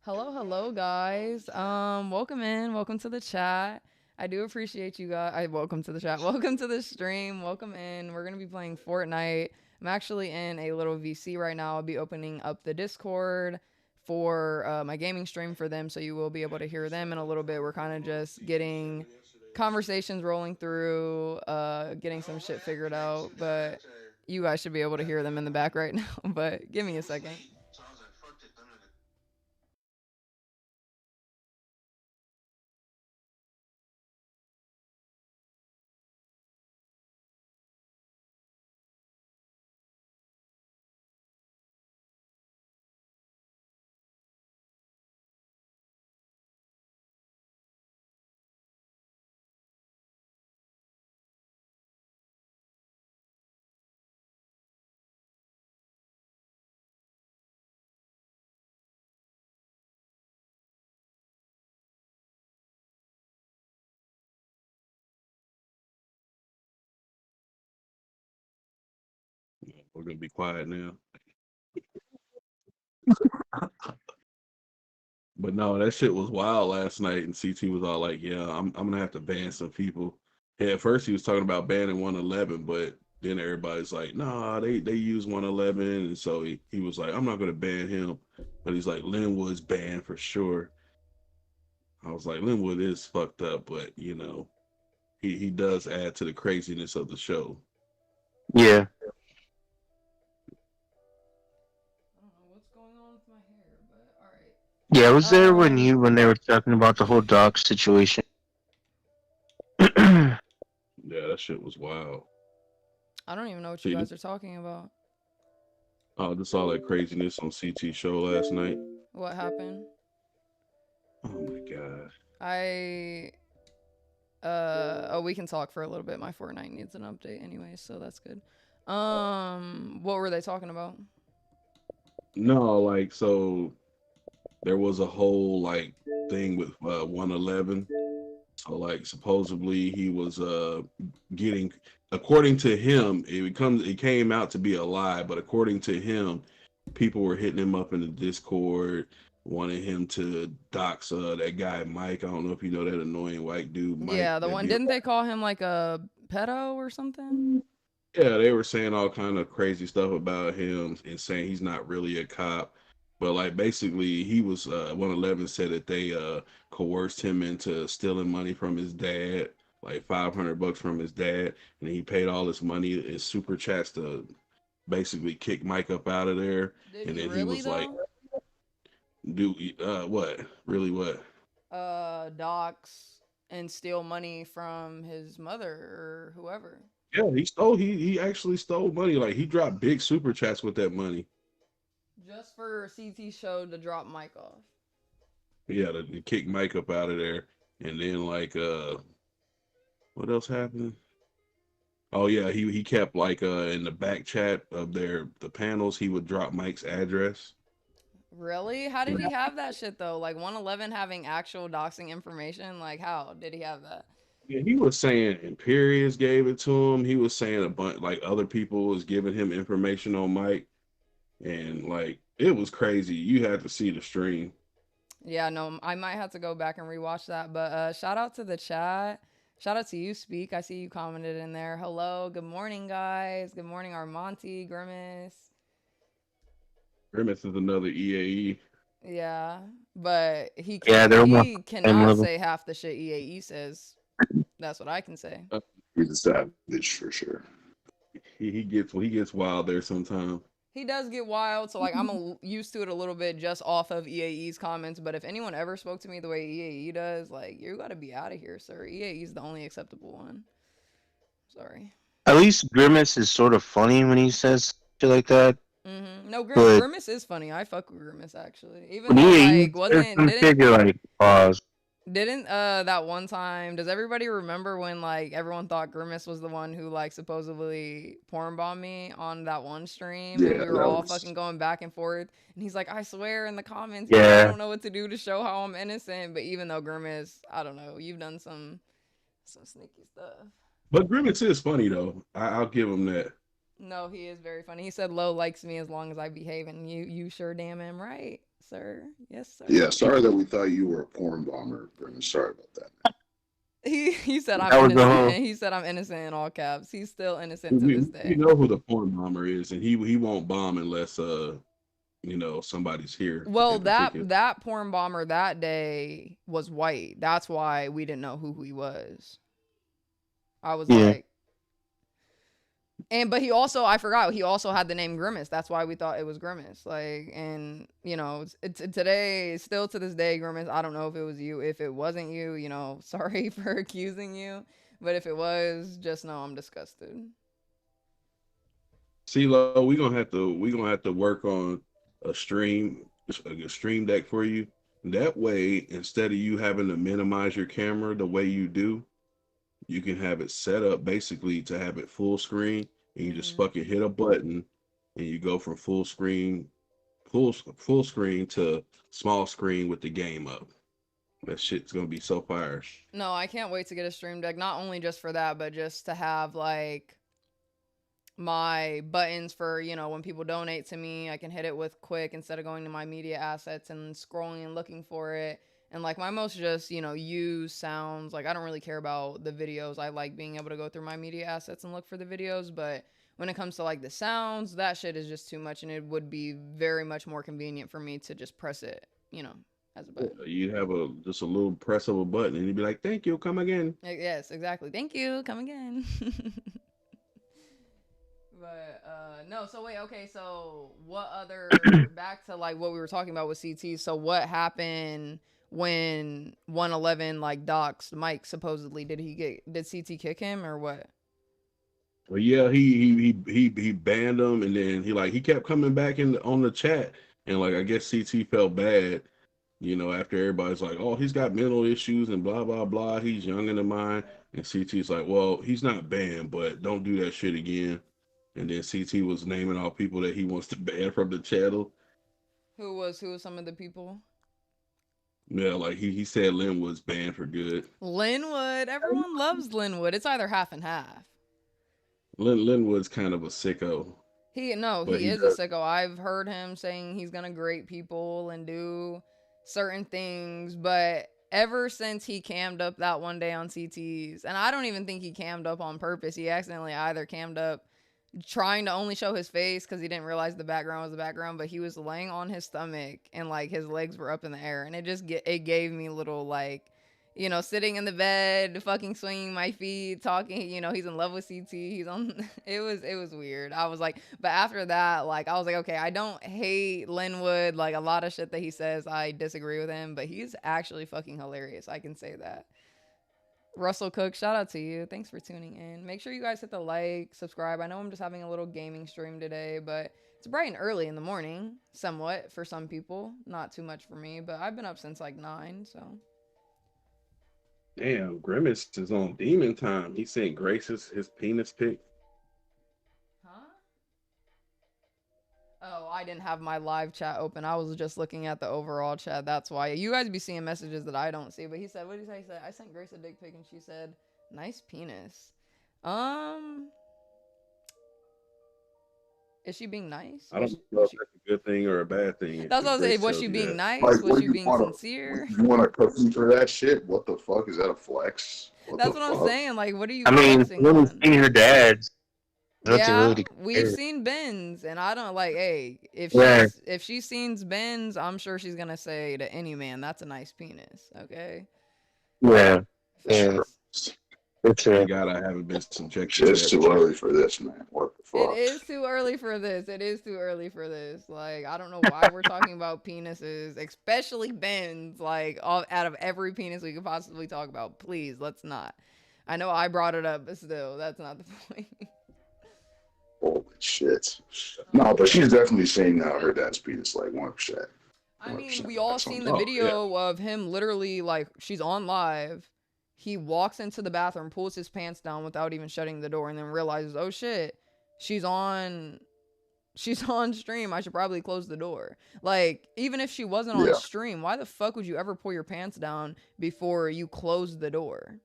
Hello, guys. Welcome in. Welcome to the chat. I do appreciate you guys. Welcome to the chat. Welcome to the stream. Welcome in. We're gonna be playing Fortnite. I'm actually in a little VC right now. I'll be opening up the Discord for my gaming stream for them, so you will be able to hear them in a little bit. We're kind of just getting conversations rolling through, getting some shit figured out, but you guys should be able to hear them in the back right now. But give me a second. We're gonna be quiet now. But no, that shit was wild last night, and CT was all like, "Yeah, I'm gonna have to ban some people." Yeah, at first he was talking about banning 111, but then everybody's like, "Nah, they use 111," and so he was like, "I'm not gonna ban him," but he's like, "Linwood's banned for sure." I was like, "Linwood is fucked up, but he does add to the craziness of the show." Yeah. I don't know what's going on with my hair, but all right. Yeah, I was there when they Um, were talking about the whole dog situation. Yeah, Yeah, that shit was wild. I don't even know what you See, guys are talking about. just all that craziness on CT show last night. What happened? Oh my god. I oh, we can talk for a little bit. My Fortnite needs an update anyway, so that's good. What were they talking about? No, like so there was a whole like thing with 111. So like supposedly he was getting, according to him, it came out to be a lie, but according to him, people were hitting him up in the Discord, wanting him to dox that guy Mike. I don't know if you know that annoying white dude Mike Yeah, the that one. be Didn't they call him like a pedo or something? Yeah, they were saying all kind of crazy stuff about him and saying he's not really a cop. But like basically he was 111 said that they coerced him into stealing money from his dad, like $500 from his dad, and he paid all this money in super chats to basically kick Mike up out of there. Did And he then he really was like, though? "Do what? Really what?" Docs and steal money from his mother or whoever. Yeah, he stole. He actually stole money. Like he dropped big super chats with that money. Just for CT show to drop Mike off. Yeah, to kick Mike up out of there. And then like what else happened? Oh yeah, he kept like in the back chat of the panels, he would drop Mike's address. Really? How did he have that shit though? Like 111 having actual doxing information? Like how did he have that? Yeah, he was saying Imperius gave it to him. He was saying a bunch like other people was giving him information on Mike, and like it was crazy. You had to see the stream. Yeah, no, I might have to go back and rewatch that. But shout out to the chat. Shout out to you, Speak. I see you commented in there. Hello, good morning, guys. Good morning, Armonti, Grimace. Grimace is another EAE. Yeah, but they're almost he same cannot level. say half the shit EAE says. That's what I can say. Uh, He's a savage for sure. he gets wild there sometimes. He does get wild, so like used to it a little bit just off of EAE's comments. But if anyone ever spoke to me the way EAE does, like you got to be out of here, sir. EAE's the only acceptable one. Sorry. At least Grimace is sort of funny when he says shit like that. No, But Grimace is funny. I fuck with Grimace actually. Even when though he like says wasn't some shit, you're like, pause. didn't that one time? Does everybody remember when like everyone thought Grimace was the one who like supposedly porn bombed me on that one stream, and Yeah, we were that all was. fucking going back and forth, and he's like, I swear in the comments, he's like, I Yeah. don't know what to do to show how I'm innocent, but even though Grimace, I don't know, you've done some sneaky stuff. But Grimace is funny though. I'll give him that. No, he is very funny. He said Lo likes me as long as I behave, and you sure damn am right, sir. Yes, sir. Yeah, sorry that we thought you were a porn bomber, Brennan. Sorry about that. He said I'm That was the innocent, whole. and he said I'm innocent in all caps. He's still innocent to We, this we day. know who the porn bomber is, and he won't bomb unless somebody's here Well, in particular. that porn bomber that day was white. That's why we didn't know who he was. I was Yeah. like, but he also, I forgot, he also had the name Grimace. That's why we thought it was Grimace. Like, and it's today, still to this day, Grimace. I don't know if it was you. If it wasn't you, sorry for accusing you. But if it was, just know I'm disgusted. CeeLo, we gonna have to work on a stream deck for you. That way, instead of you having to minimize your camera the way you do, you can have it set up basically to have it full screen, and you just fucking hit a button, and you go from full screen to small screen with the game up. That shit's gonna be so fire. No, I can't wait to get a stream deck. Not only just for that, but just to have like my buttons for when people donate to me, I can hit it with quick instead of going to my media assets and scrolling and looking for it. And like my most just use sounds, like I don't really care about the videos. I like being able to go through my media assets and look for the videos, but when it comes to like the sounds, that shit is just too much, and it would be very much more convenient for me to just press it as a button. You'd have just a little press of a button, and you'd be like, "Thank you, come again." Yes, exactly. Thank you, come again. But no, so wait, okay, so what other back to like what we were talking about with CT. So what happened when 111 like doxed Mike supposedly? Did CT kick him or what? Well, yeah, he banned him, and then he kept coming back on the chat, and like I guess CT felt bad, after everybody's like, oh, he's got mental issues and blah blah blah. He's younger than mine, and CT's like, well, he's not banned, but don't do that shit again. And then CT was naming all people that he wants to ban from the channel. Who was some of the people? Yeah, like he said Linwood's banned for good. Linwood, everyone loves Linwood. It's either half and half. Linwood's kind of a sicko. He is a sicko. I've heard him saying he's gonna grate people and do certain things, but ever since he cammed up that one day on CTs, and I don't even think he cammed up on purpose. He accidentally either cammed up trying to only show his face because he didn't realize the background was the background, but he was laying on his stomach and like his legs were up in the air, and it gave me little like sitting in the bed, fucking swinging my feet, talking, he's in love with CT. He's on, it was weird. I was like, but after that, like, I was like, okay, I don't hate Linwood. Like, a lot of shit that he says, I disagree with him, but he's actually fucking hilarious. I can say that. Russell Cook, shout out to you. Thanks for tuning in. Make sure you guys hit the like, subscribe. I know I'm just having a little gaming stream today, but it's bright and early in the morning, somewhat for some people. Not too much for me, but I've been up since like 9, so. Damn, Grimace is on demon time. He sent Grace's his penis pic. Huh? Oh, I didn't have my live chat open. I was just looking at the overall chat. That's why. You guys be seeing messages that I don't see. But he said, what did he say? He said, I sent Grace a dick pic and she said, nice penis. Is she being nice? I don't know if that's a good thing or a bad thing. That's what I was saying. Was she being nice? Like, Was she being sincere? You want to cook me for that shit? What the fuck? Is that a flex? That's what I'm saying. Like, what are you I mean, flexing when we've on? seen her dad's, Yeah, we've seen Ben's, and I don't like. Hey, if she's seen Ben's, I'm sure she's gonna say to any man, "That's a nice penis." Okay. Yeah. Yeah. Thank God I haven't been subjected. It's too early for this, man. What the fuck? It is too early for this. It is too early for this. Like, I don't know why we're talking about penises, especially Ben's. Like, out of every penis we could possibly talk about, please, let's not. I know I brought it up, but still, that's not the point. Holy shit. No, but she's definitely seen her dad's penis, like 100%. I mean, we all seen the video of him literally, like, she's on live. He walks into the bathroom, pulls his pants down without even shutting the door, and then realizes, oh shit, she's on stream. I should probably close the door. Like, even if she wasn't on stream, why the fuck would you ever pull your pants down before you close the door?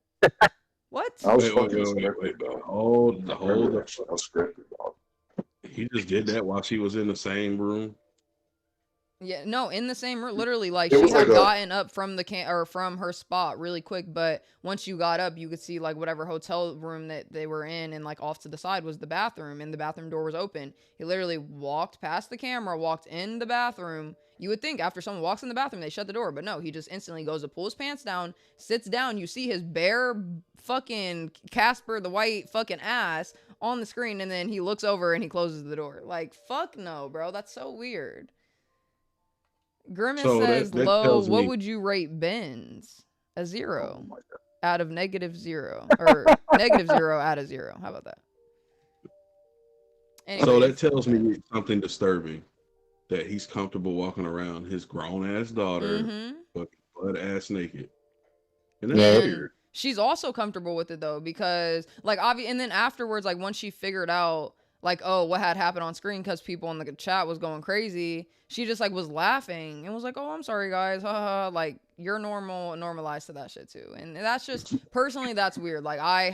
What? I was wait, bro. Hold the scripted, dog. He just did that while she was in the same room. Yeah, no, in the same room, literally, like It she was had like a gotten up from the or from her spot really quick, but once you got up, you could see like whatever hotel room that they were in, and like off to the side was the bathroom, and the bathroom door was open. He literally walked past the camera, walked in the bathroom. You would think after someone walks in the bathroom, they shut the door, but no, he just instantly goes to pull his pants down, sits down. You see his bare fucking Casper the White fucking ass on the screen, and then he looks over and he closes the door. Like, fuck no, bro. That's so weird. Grimace So says, that Lo, tells what me. would you rate Ben's? A oh 0 my god. out of -0. Or -0 out of 0. How about that? So Anyways, that tells me something disturbing. That he's comfortable walking around his grown ass daughter, fucking butt ass naked, and that's Yeah. and weird. she's also comfortable with it though, because like and then afterwards, like once she figured out like, oh, what had happened on screen, because people in the chat was going crazy, she just like was laughing and was like, oh, I'm sorry guys, haha, like you're normalized to that shit too. And that's just personally, that's weird. Like I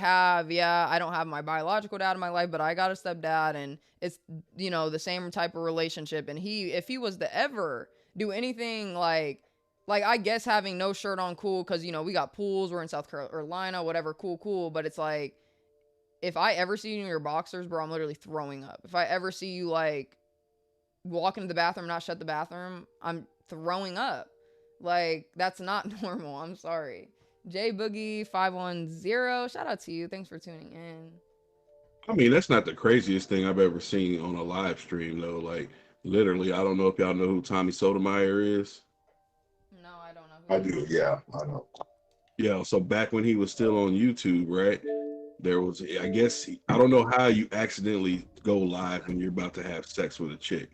don't have my biological dad in my life, but I got a stepdad, and it's, you know, the same type of relationship. And if he was to ever do anything like I guess having no shirt on, cool, because, you know, we got pools, we're in South Carolina, whatever, cool, but it's like, if I ever see you in your boxers, bro, I'm literally throwing up. If I ever see you like walk into the bathroom, not shut the bathroom, I'm throwing up. Like, that's not normal. I'm sorry. J Boogie 510, shout out to you. Thanks for tuning in. I mean, that's not the craziest thing I've ever seen on a live stream though. Like literally, I don't know if y'all know who Tommy Sotomayor is. No, I don't know I who do, yeah, I know. Yeah, so back when he was still on YouTube, right? There was, I guess, I don't know how you accidentally go live when you're about to have sex with a chick.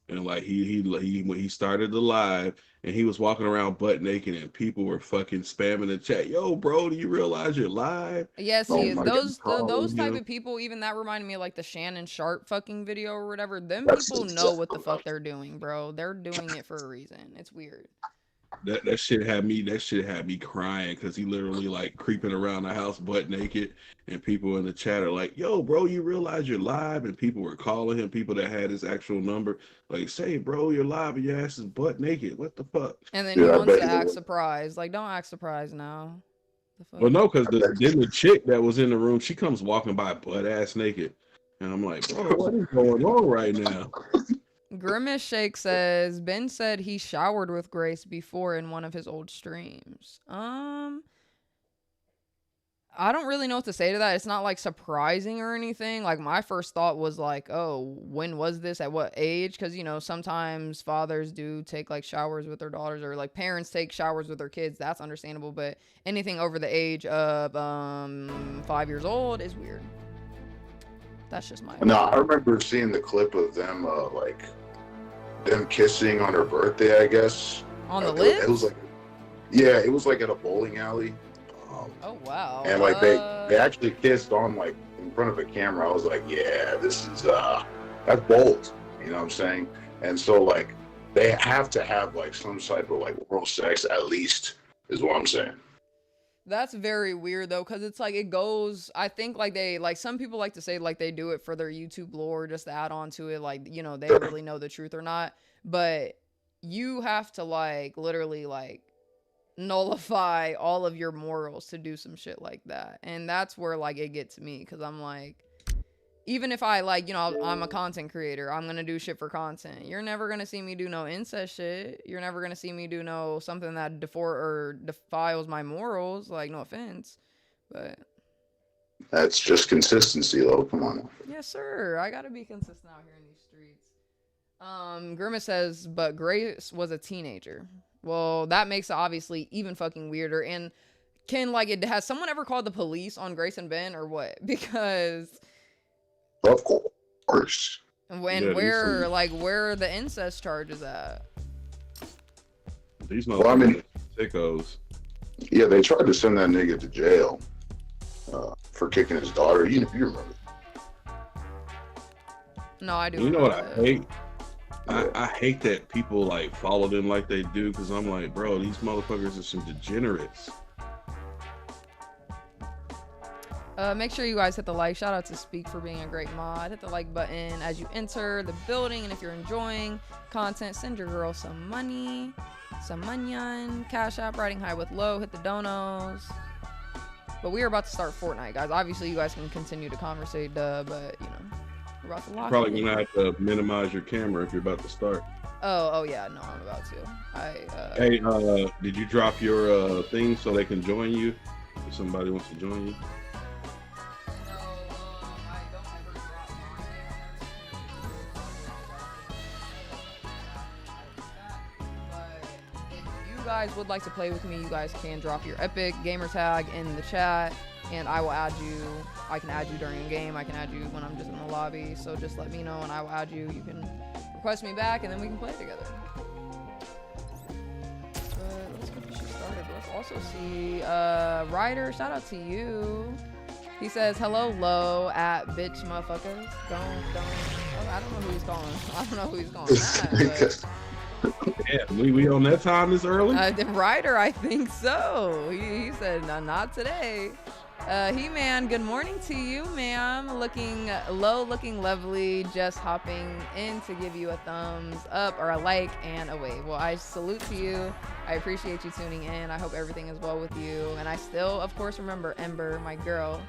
And like when he started the live and he was walking around butt naked and people were fucking spamming the chat. Yo, bro, do you realize you're live? Yeah, Oh see, my those God. those type Yeah. of people, even that reminded me of like the Shannon Sharp fucking video or whatever. Them That's people know what the exactly fuck they're doing, bro. They're doing it for a reason. It's weird. That shit had me crying because he literally like creeping around the house butt naked, and people in the chat are like, yo, bro, you realize you're live? And people were calling him, people that had his actual number, like, say, bro, you're live and your ass is butt naked. What the fuck? And then he Yeah, I wants bet to you act would. surprised. Like, don't act surprised now. The fuck? Well, no, because I bet you. then the chick that was in the room, she comes walking by butt ass naked, and I'm like, bro, what is going on right now? Grimace Shake says Ben said he showered with Grace before in one of his old streams. I don't really know what to say to that. It's not like surprising or anything. Like my first thought was like, oh, when was this? At what age? Because, you know, sometimes fathers do take like showers with their daughters, or like parents take showers with their kids. That's understandable. But anything over the age of 5 years old is weird. That's just my No, I remember seeing the clip of them, like them kissing on her birthday, I guess. On the It was lips? like, yeah, it was like at a bowling alley. Oh wow. And like they actually kissed on like in front of a camera. I was like, yeah, this is that's bold. You know what I'm saying? And so like they have to have like some type of like oral sex at least, is what I'm saying. That's very weird though, because it's like it goes, I think like they, like some people like to say like they do it for their YouTube lore, just to add on to it, like, you know, they really know the truth or not. But you have to like literally like nullify all of your morals to do some shit like that. And that's where like it gets me, because I'm like, even if I like, you know, I'm a content creator, I'm gonna do shit for content. You're never gonna see me do no incest shit. You're never gonna see me do no something that defiles my morals. Like, no offense, but That's just consistency, though. Come on. yes, sir. I gotta be consistent out here in these streets. Grimace says, but Grace was a teenager. Well, that makes it obviously even fucking weirder. And has someone ever called the police on Grace and Ben or what? Because Of course. where are the incest charges at? These Well, I mean, sickos. yeah, they tried to send that nigga to jail for kicking his daughter. You remember? No, I do. You know what I remember that. hate? I hate that people like follow them like they do, because I'm like, bro, these motherfuckers are some degenerates. Make sure you guys hit the like. Shout out to Speak for being a great mod. Hit the like button as you enter the building. And if you're enjoying content, send your girl some money. Some money. Cash App, RidingHighwithLo. Hit the donos. But we are about to start Fortnite, guys. Obviously, you guys can continue to conversate, but, you know, we're about to lock Probably in. gonna have to minimize your camera if you're about to start. Oh, yeah. No, I'm about to. Hey, did you drop your thing so they can join you? If somebody wants to join you? Guys would like to play with me, you guys can drop your epic gamer tag in the chat and I will add you. I can add you during a game, I can add you when I'm just in the lobby, so just let me know and I will add you. You can request me back and then we can play together. But let's get this shit started. Let's also see Ryder, shout out to you. He says hello low at bitch motherfuckers. Oh, I don't know who he's calling. I don't know who he's calling that, but Yeah, we on that time this early? The Ryder, I think so. He said, no, not today. He-Man, good morning to you, ma'am. Looking low, looking lovely. Just hopping in to give you a thumbs up or a like and a wave. Well, I salute to you. I appreciate you tuning in. I hope everything is well with you. And I still, of course, remember Ember, my girl.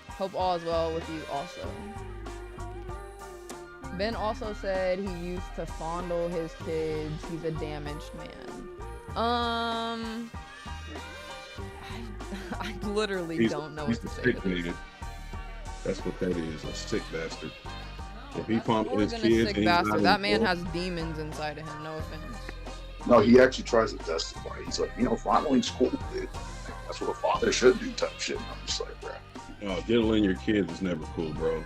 Hope all is well with you also. Ben also said he used to fondle his kids. He's a damaged man. I literally don't know what to say. Man. That's what that is, a sick bastard. If he fondled his More kids, than a sick bastard. That man has demons inside of him. No offense. No, he actually tries to testify. He's like, fondling's cool, dude. That's what a father should do, type shit. And I'm just like, bro. No, diddling your kids is never cool, bro.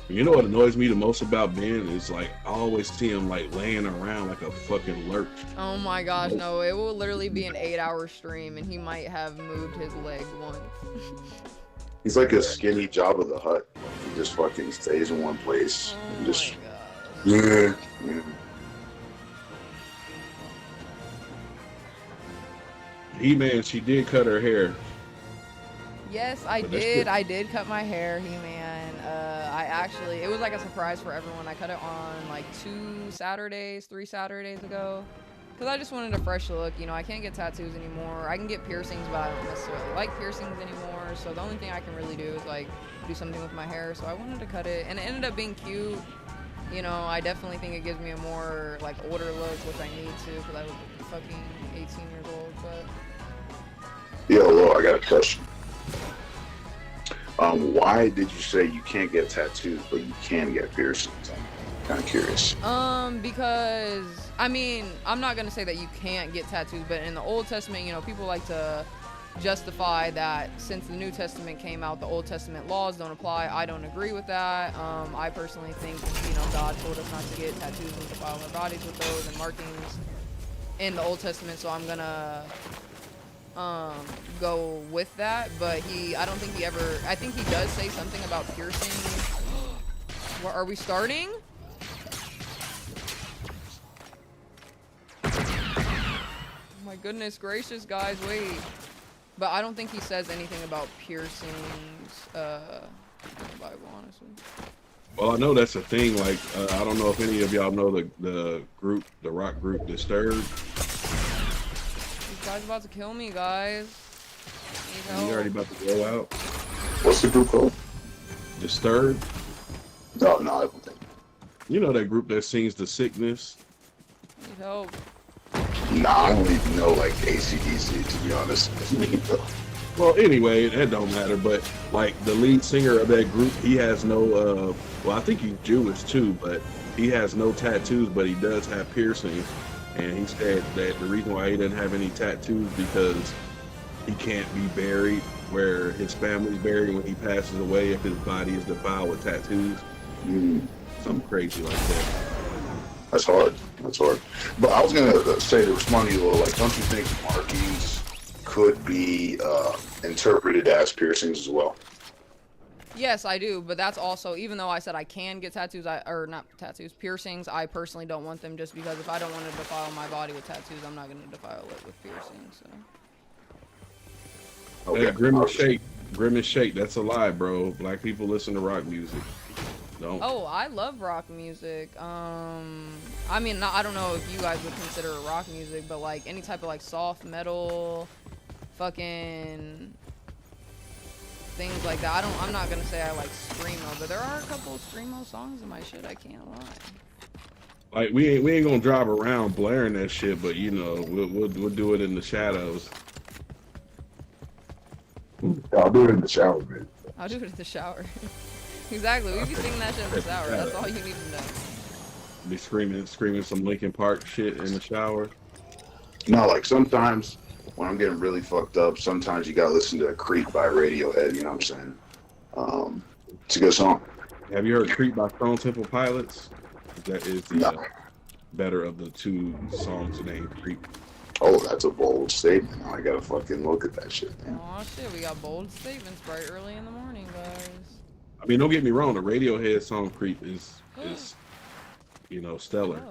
You know what annoys me the most about Ben is like I always see him like laying around like a fucking lurch. Oh my gosh, no! It will literally be an 8-hour stream, and he might have moved his leg once. He's like a skinny Jabba the Hutt. He just fucking stays in one place. Oh And just, my gosh. yeah. He-Man, she did cut her hair. Yes, I But that's did. good. I did cut my hair, He-Man. I actually, it was like a surprise for everyone. I cut it on like 3 Saturdays ago. Because I just wanted a fresh look. You know, I can't get tattoos anymore. I can get piercings, but I don't necessarily like piercings anymore. So the only thing I can really do is like do something with my hair. So I wanted to cut it. And it ended up being cute. You know, I definitely think it gives me a more like older look, which I need to because I was fucking 18 years old. But Yo, Lo, I got a question. Why did you say you can't get tattoos, but you can get piercings? I'm kind of curious. Because, I mean, I'm not going to say that you can't get tattoos, but in the Old Testament, you know, people like to justify that since the New Testament came out, the Old Testament laws don't apply. I don't agree with that. I personally think, you know, God told us not to get tattoos and defile our bodies with those and markings in the Old Testament, so I'm going to go with that, but I don't think he ever, I think he does say something about piercing. What, are we starting? Oh my goodness gracious, guys, wait. But I don't think he says anything about piercings, in the Bible, honestly. Well, I know that's a thing. Like, I don't know if any of y'all know the rock group Disturbed. This guy's about to kill me, guys. Need help. You already about to go out. What's the group called? Disturbed. No, I don't think. You know that group that sings The Sickness? Need help. Nah, I don't even know like AC/DC, to be honest. Well, anyway, that don't matter. But like the lead singer of that group, he has no. Well, I think he's Jewish too, but he has no tattoos, but he does have piercings. And he said that the reason why he doesn't have any tattoos because he can't be buried where his family's buried when he passes away if his body is defiled with tattoos. Something crazy like that. That's hard. That's hard. But I was gonna say to respond to you, like, don't you think markings could be interpreted as piercings as well? Yes, I do, but that's also, even though I said I can get tattoos, piercings, I personally don't want them just because if I don't want to defile my body with tattoos, I'm not going to defile it with piercings, so. Okay. That Grimace Shape, Grimace Shake, that's a lie, bro. Black people listen to rock music. Don't. Oh, I love rock music. I mean, not, I don't know if you guys would consider it rock music, but like any type of like soft metal, fucking things like that. I'm not gonna say I like screamo, but there are a couple of screamo songs in my shit. I can't lie. Like we ain't gonna drive around blaring that shit, but you know we'll do it in the shadows. I'll do it in the shower, man. I'll do it in the shower. Exactly. We be singing that shit in the shower. That's all you need to know. Be screaming some Linkin Park shit in the shower. No, like sometimes when I'm getting really fucked up, sometimes you gotta listen to Creep by Radiohead. You know what I'm saying? It's a good song. Have you heard Creep by Stone Temple Pilots? That is the better of the two songs named Creep. Oh, that's a bold statement. I gotta fucking look at that shit, man. Oh shit, we got bold statements bright early in the morning, guys. I mean, don't get me wrong. The Radiohead song "Creep" is you know, stellar.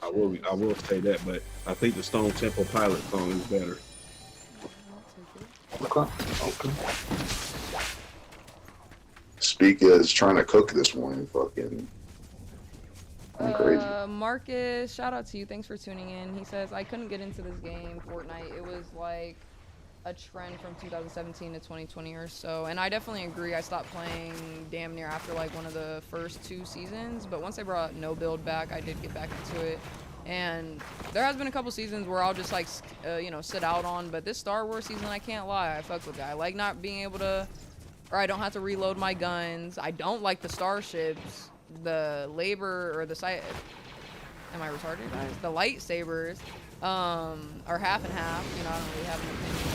I will say that, but I think the Stone Temple Pilot song is better. Okay. Speak is trying to cook this morning. Fucking. I'm crazy. Marcus, shout out to you. Thanks for tuning in. He says, I couldn't get into this game, Fortnite. It was like a trend from 2017 to 2020 or so. And I definitely agree. I stopped playing damn near after like one of the first 2 seasons. But once they brought no build back, I did get back into it. And there has been a couple seasons where I'll just like, you know, sit out on. But this Star Wars season, I can't lie. I fuck with it. I like not being able to, or I don't have to reload my guns. I don't like the starships. The labor or the site, am I retarded, guys? The lightsabers are half and half. You know, I don't really have an opinion.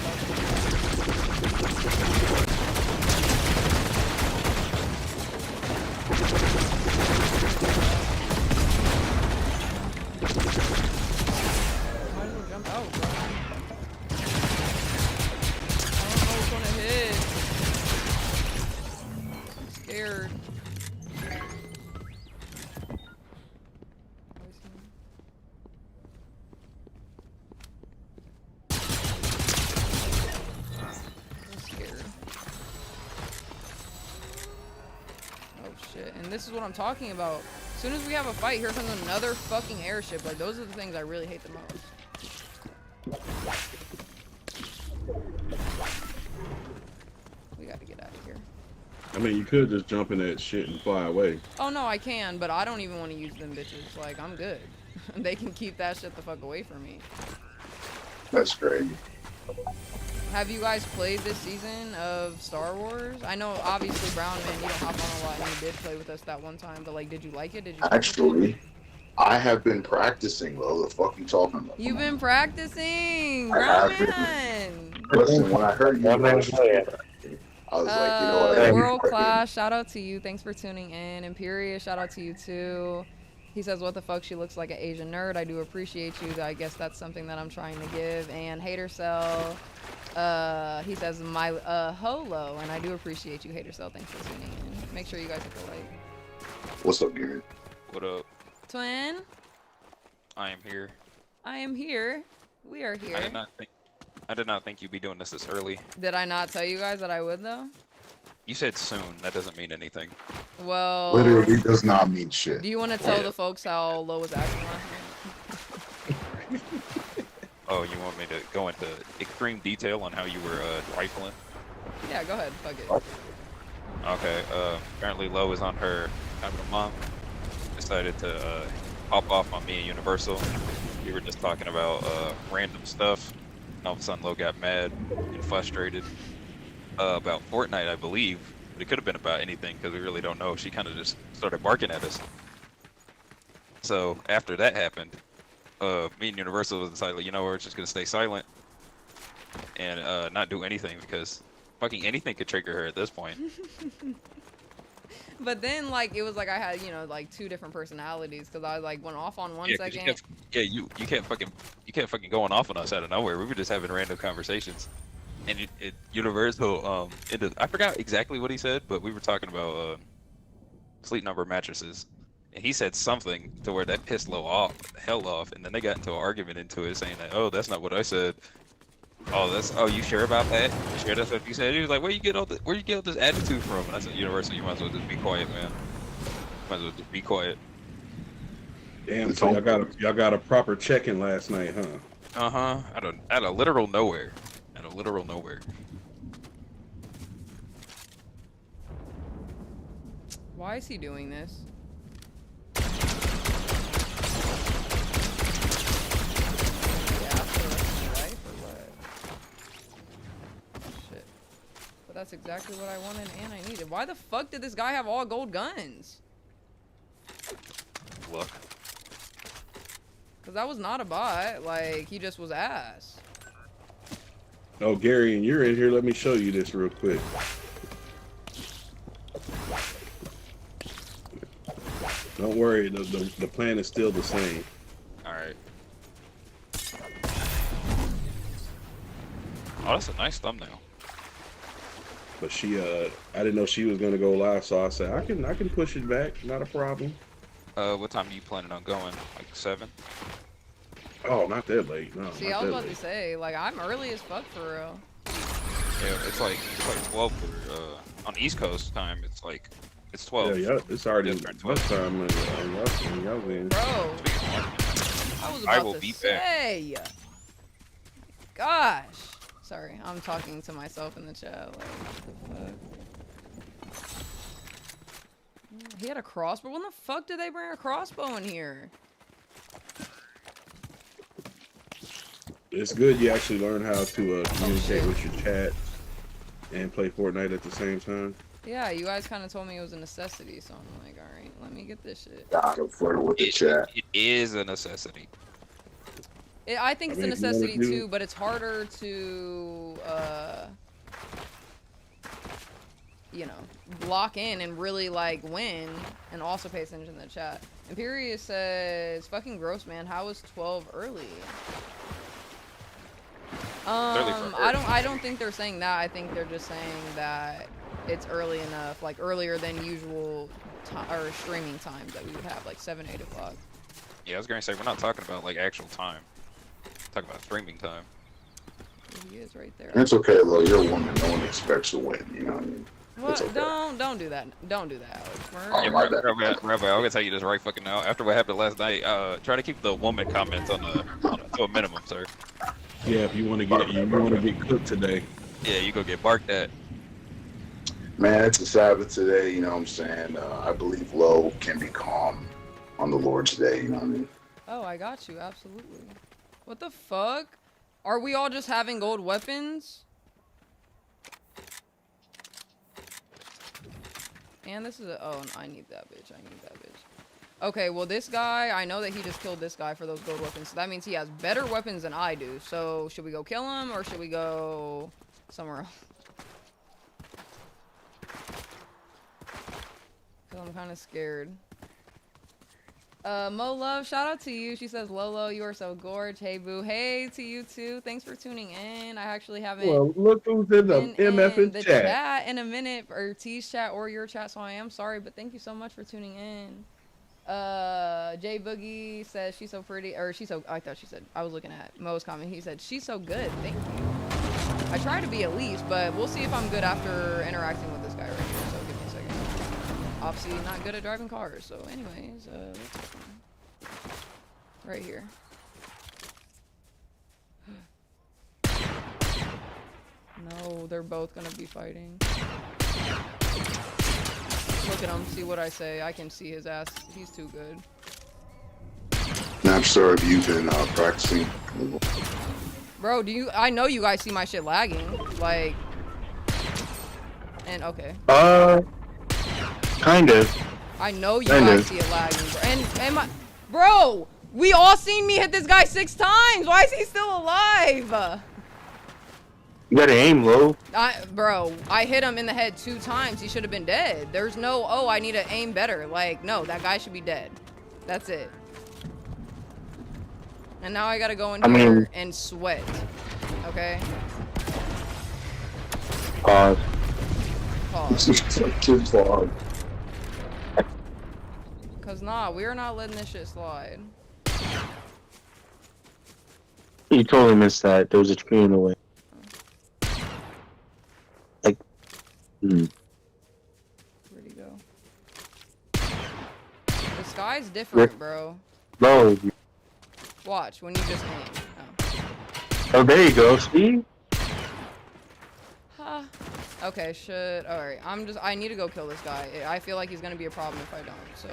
Might as well jump out, bro. I don't know what's gonna hit. I'm scared. And this is what I'm talking about. As soon as we have a fight, here comes another fucking airship. Like, those are the things I really hate the most. We gotta get out of here. I mean, you could just jump in that shit and fly away. Oh, no, I can, but I don't even want to use them bitches. Like, I'm good. They can keep that shit the fuck away from me. That's great. Have you guys played this season of Star Wars? I know, obviously, Brown Man, you don't hop on a lot, and you did play with us that one time, but, like, did you like it? Did you Actually, I have been practicing, though. The fuck you talking about? You've been practicing, Brown Man! Listen, when I heard you, I was like, you know what? World Class, shout out to you. Thanks for tuning in. Imperious, shout out to you, too. He says, what the fuck, she looks like an Asian nerd. I do appreciate you. I guess that's something that I'm trying to give. And Hater Cell, he says, my holo. And I do appreciate you, Hater Cell. Thanks for tuning in. Make sure you guys hit the like. What's up, Gary? What up? Twin? I am here. I am here. We are here. I did not think you'd be doing this early. Did I not tell you guys that I would, though? You said soon. That doesn't mean anything. Well... Literally does not mean shit. Do you want to tell the folks how Lo was acting last night? Oh, you want me to go into extreme detail on how you were rifling? Yeah, go ahead. Fuck it. Okay. Apparently Lo is on her mom. Decided to hop off on me and Universal. We were just talking about random stuff. And all of a sudden Lo got mad and frustrated. About Fortnite, I believe, but it could have been about anything because we really don't know. She kind of just started barking at us. So after that happened, me and Universal was decided, you know, we're just gonna stay silent and not do anything because fucking anything could trigger her at this point. But then, like, it was like I had, you know, like 2 different personalities because I like went off on one second. You can't fucking going off on us out of nowhere. We were just having random conversations. And Universal, I forgot exactly what he said, but we were talking about Sleep Number mattresses, and he said something to where that pissed Lo off, and then they got into an argument into it, saying that, oh, that's not what I said. Oh, you sure about that? You sure that's what you said? He was like, where you get all this attitude from? And I said, Universal, you might as well just be quiet, man. Might as well just be quiet. Damn, so y'all got a proper check-in last night, huh? Uh-huh. Out of literal nowhere. Out of literal nowhere. Why is he doing this? Yeah, for the rest of my life or what? Shit. But that's exactly what I wanted and I needed. Why the fuck did this guy have all gold guns? Look. Cause that was not a bot. Like, he just was ass. Oh, Gary, and you're in here. Let me show you this real quick. Don't worry, the plan is still the same. Alright. Oh, that's a nice thumbnail. But she, I didn't know she was gonna go live, so I said I can push it back, not a problem. What time are you planning on going? Like 7? Oh, not that late. No. See, I was about to say, like, I'm early as fuck for real. Yeah, it's like 12 for, on the East Coast time. It's 12. Yeah, it's already Different lunchtime and y'all in. Bro, I was about will to be say. Gosh. Sorry, I'm talking to myself in the chat. Like, what the fuck? He had a crossbow? When the fuck did they bring a crossbow in here? It's good you actually learn how to communicate with your chat and play Fortnite at the same time. Yeah, you guys kind of told me it was a necessity, so I'm like, all right, let me get this shit. Gotta flirt with the chat. It is a necessity. I think it's a if you wanna necessity do- too, but it's harder to, you know, block in and really like win and also pay attention to the chat. Imperius says, fucking gross, man. How is 12 early? I don't think they're saying that. I think they're just saying that it's early enough, like earlier than usual or streaming times that we would have, like 7, 8 o'clock. Yeah, I was gonna say we're not talking about like actual time. We're talking about streaming time. He is right there. It's okay, though. You're a woman. No one expects to win. You know what I mean? What? Okay. Don't do that. Don't do that, Alex. Yeah, my bad. Rabbi, I'm gonna tell you this right fucking now. After what happened last night, try to keep the woman comments on to a minimum, sir. Yeah, if you want to get cooked today. Yeah, you go get barked at. Man, it's a Sabbath today. You know what I'm saying? I believe Lo can be calm on the Lord's day. You know what I mean? Oh, I got you. Absolutely. What the fuck? Are we all just having gold weapons? And this is oh, I need that bitch. I need that bitch. Okay, well, this guy, I know that he just killed this guy for those gold weapons. So that means he has better weapons than I do. So should we go kill him or should we go somewhere else? Because I'm kind of scared. Mo Love, shout out to you. She says, Lolo, you are so gorge. Hey, boo. Hey to you, too. Thanks for tuning in. I actually haven't Well, look who's in the MF in the chat. chat in a minute, or T's chat or your chat, so I am sorry, but thank you so much for tuning in. Jay Boogie says she's so pretty, or she's so, I thought she said, I was looking at Mo's comment. He said, she's so good. Thank you. I try to be at least, but we'll see if I'm good after interacting with this guy right here, so give me a second. Obviously not good at driving cars, so anyways, right here. No, they're both gonna be fighting. Look at him, see what I say. I can see his ass. He's too good. Napster, have you been practicing? Bro, I know you guys see my shit lagging. Like, and okay. Kind of. I know you guys see it lagging. Bro, we all seen me hit this guy 6 times. Why is he still alive? You gotta aim low. Bro, I hit him in the head 2 times. He should have been dead. There's no, oh, I need to aim better. Like, no, that guy should be dead. That's it. And now I gotta go in here and sweat. Okay? Pause. Pause. Cause nah, we're not letting this shit slide. You totally missed that. There was a tree in the way. Mhm. Where'd he go? The sky's different, bro. Low. Watch when you just aim. Oh, there you go. See? Huh. Okay, shit. Alright, I need to go kill this guy. I feel like he's gonna be a problem if I don't, so.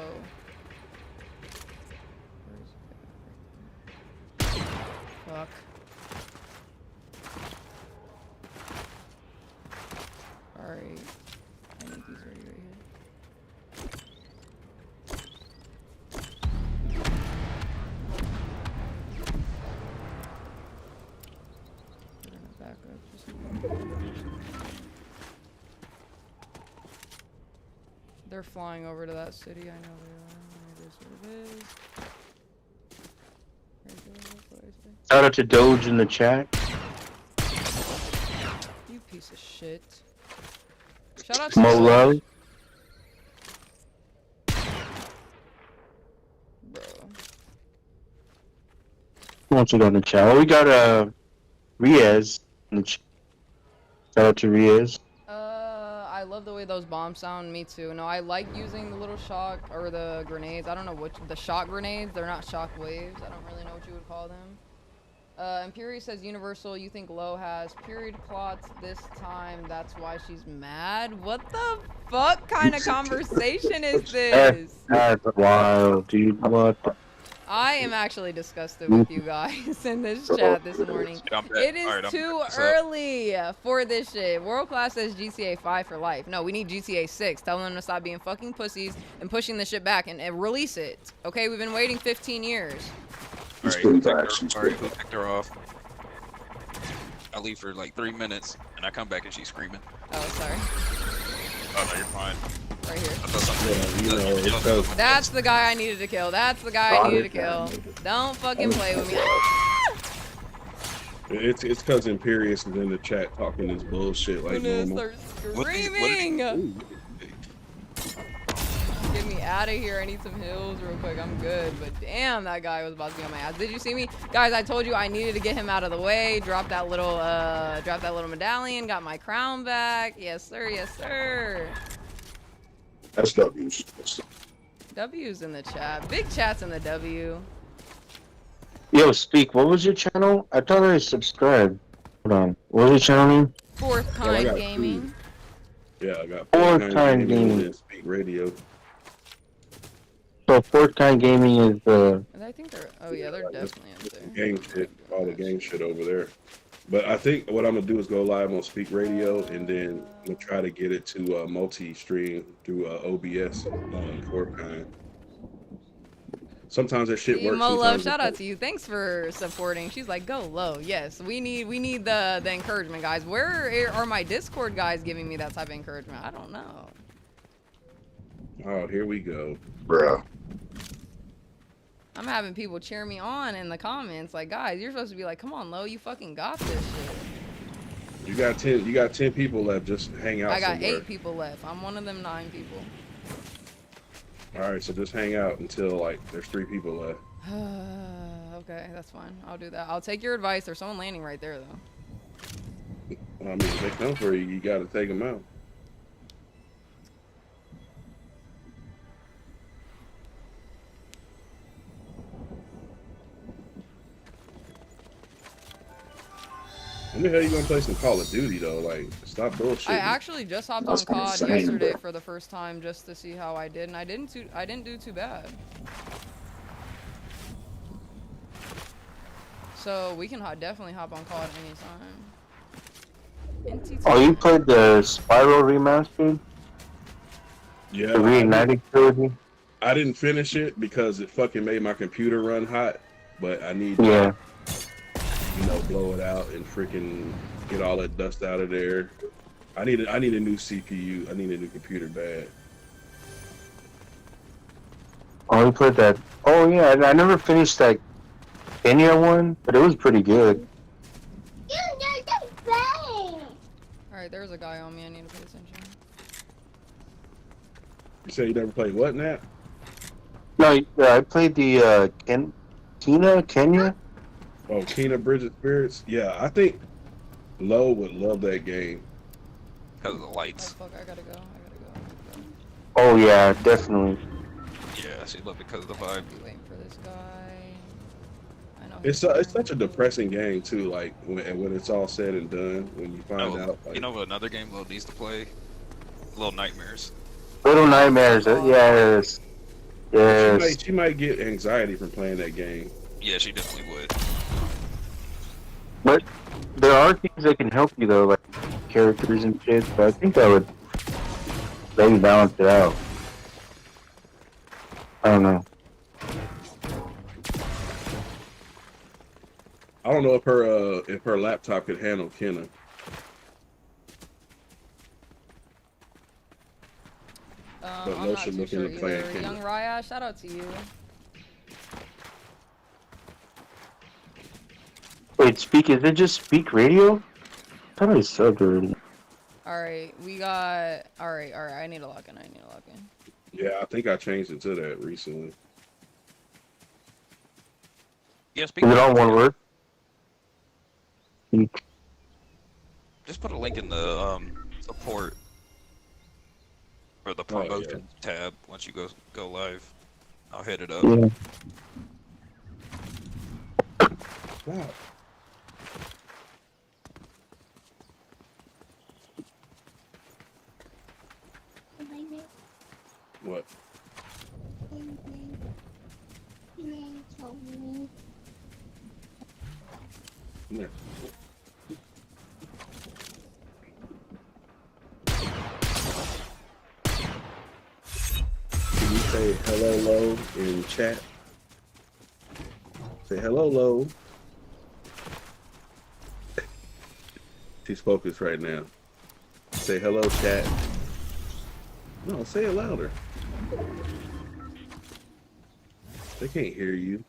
Fuck. Alright. I think he's ready right here. We're gonna back up just a little. They're flying over to that city. I know they are. It is what it is. There you go. That's what I say. Shout out to Doge in the chat. You piece of shit. Shout out to Mo Doge. love. Bro. Who wants to go in the chat? Well, we got Riaz in the chat. Shout out to Riaz. I love the way those bombs sound. Me too. No, I like using the little shock or the grenades. I don't know the shock grenades. They're not shock waves. I don't really know what you would call them. Imperi says Universal. You think Low has period clots this time? That's why she's mad. What the fuck kind of conversation is this? That's wild, dude. What? I am actually disgusted with you guys in this chat this morning. It is too early for this shit. World Class says GTA 5 for life. No, we need GTA 6. Tell them to stop being fucking pussies and pushing this shit back and release it. Okay, we've been waiting 15 years. Alright, who picked her off? I leave for like 3 minutes, and I come back and she's screaming. Oh, sorry. Oh, no, you're fine. Right here. That's the guy I needed to kill. That's the guy I needed to kill. Don't fucking play with me. It's because Imperious is in the chat talking this bullshit like normal. Start screaming! Get me out of here. I need some heals real quick. I'm good. But damn, that guy was about to be on my ass. Did you see me? Guys, I told you I needed to get him out of the way. Drop that little medallion. Got my crown back. Yes, sir. Yes, sir. That's W's. W's in the chat. Big chat's in the W. Yo, Speak, what was your channel? I thought I subscribed. Hold on. What was your channel name? Fourth Kind Gaming. Yeah, I got Fourth Kind Gaming. And Speak Radio. So Fourth Kind Gaming is the... I think they're... Oh, yeah, they're definitely up there. Gang shit. All the gang shit over there. But I think what I'm going to do is go live on Speak Radio, and then we'll try to get it to multi-stream through OBS on Fourth Kind. Sometimes that shit works. Mo Love, shout out to you. Thanks for supporting. She's like, go low. Yes, we need the encouragement, guys. Where are my Discord guys giving me that type of encouragement? I don't know. Oh, here we go. Bruh. I'm having people cheer me on in the comments. Like, guys, you're supposed to be like, come on, Lo, you fucking got this shit. You got 10 people left. Just hang out I got somewhere. 8 people left. I'm one of them 9 people. All right, so just hang out until like there's 3 people left. Okay, that's fine. I'll do that. I'll take your advice. There's someone landing right there, though. Well, I mean, if they come for you, you got to take them out. When the hell you gonna play some Call of Duty though? Like, stop bullshit. I actually just hopped on COD yesterday for the first time just to see how I did, and I didn't do too bad. So we can definitely hop on COD anytime. Oh, you played the Spiral remastered? Yeah. The Reignited trilogy? I didn't finish it because it fucking made my computer run hot, but I need to, blow it out and freaking get all that dust out of there. I need a new CPU. I need a new computer bad. Oh, you played that. Oh, yeah, I never finished that Kenya one, but it was pretty good. Alright, there's a guy on me. I need to pay attention. You say you never played what, Nat? No, I played the Kenya? Oh, Kena Bridge of Spirits? Yeah, I think Lo would love that game. because of the Oh lights. fuck, I gotta go. Oh yeah, definitely. Yeah, she loved it because of the vibe. Be waiting for this guy. I know. It's such a depressing game too. Like when it's all said and done, when you find Oh, out. Like, you know what another game Lo needs to play? Little Nightmares. Little Nightmares. Oh. Yes. Yes. she might get anxiety from playing that game. Yeah, she definitely would. But there are things that can help you though, like characters and shit. So I think that would maybe balance it out. I don't know. I don't know if her laptop could handle Kenna. But I'm Lo not should too look sure into playing either. Kenna. Young Raya, shout out to you. Wait, is it just Speak Radio? I thought it was subbed already. Alright, we got... Alright, I need to lock in. Yeah, I think I changed it to that recently. Yeah, speak. Is it all one word? Just put a link in the support or the promotion tab once you go live. I'll hit it up. Yeah. Wow. What? Yeah. Can you say hello, Lo, in chat? Say hello, Lo. She's focused right now. Say hello, chat. No, say it louder. They can't hear you.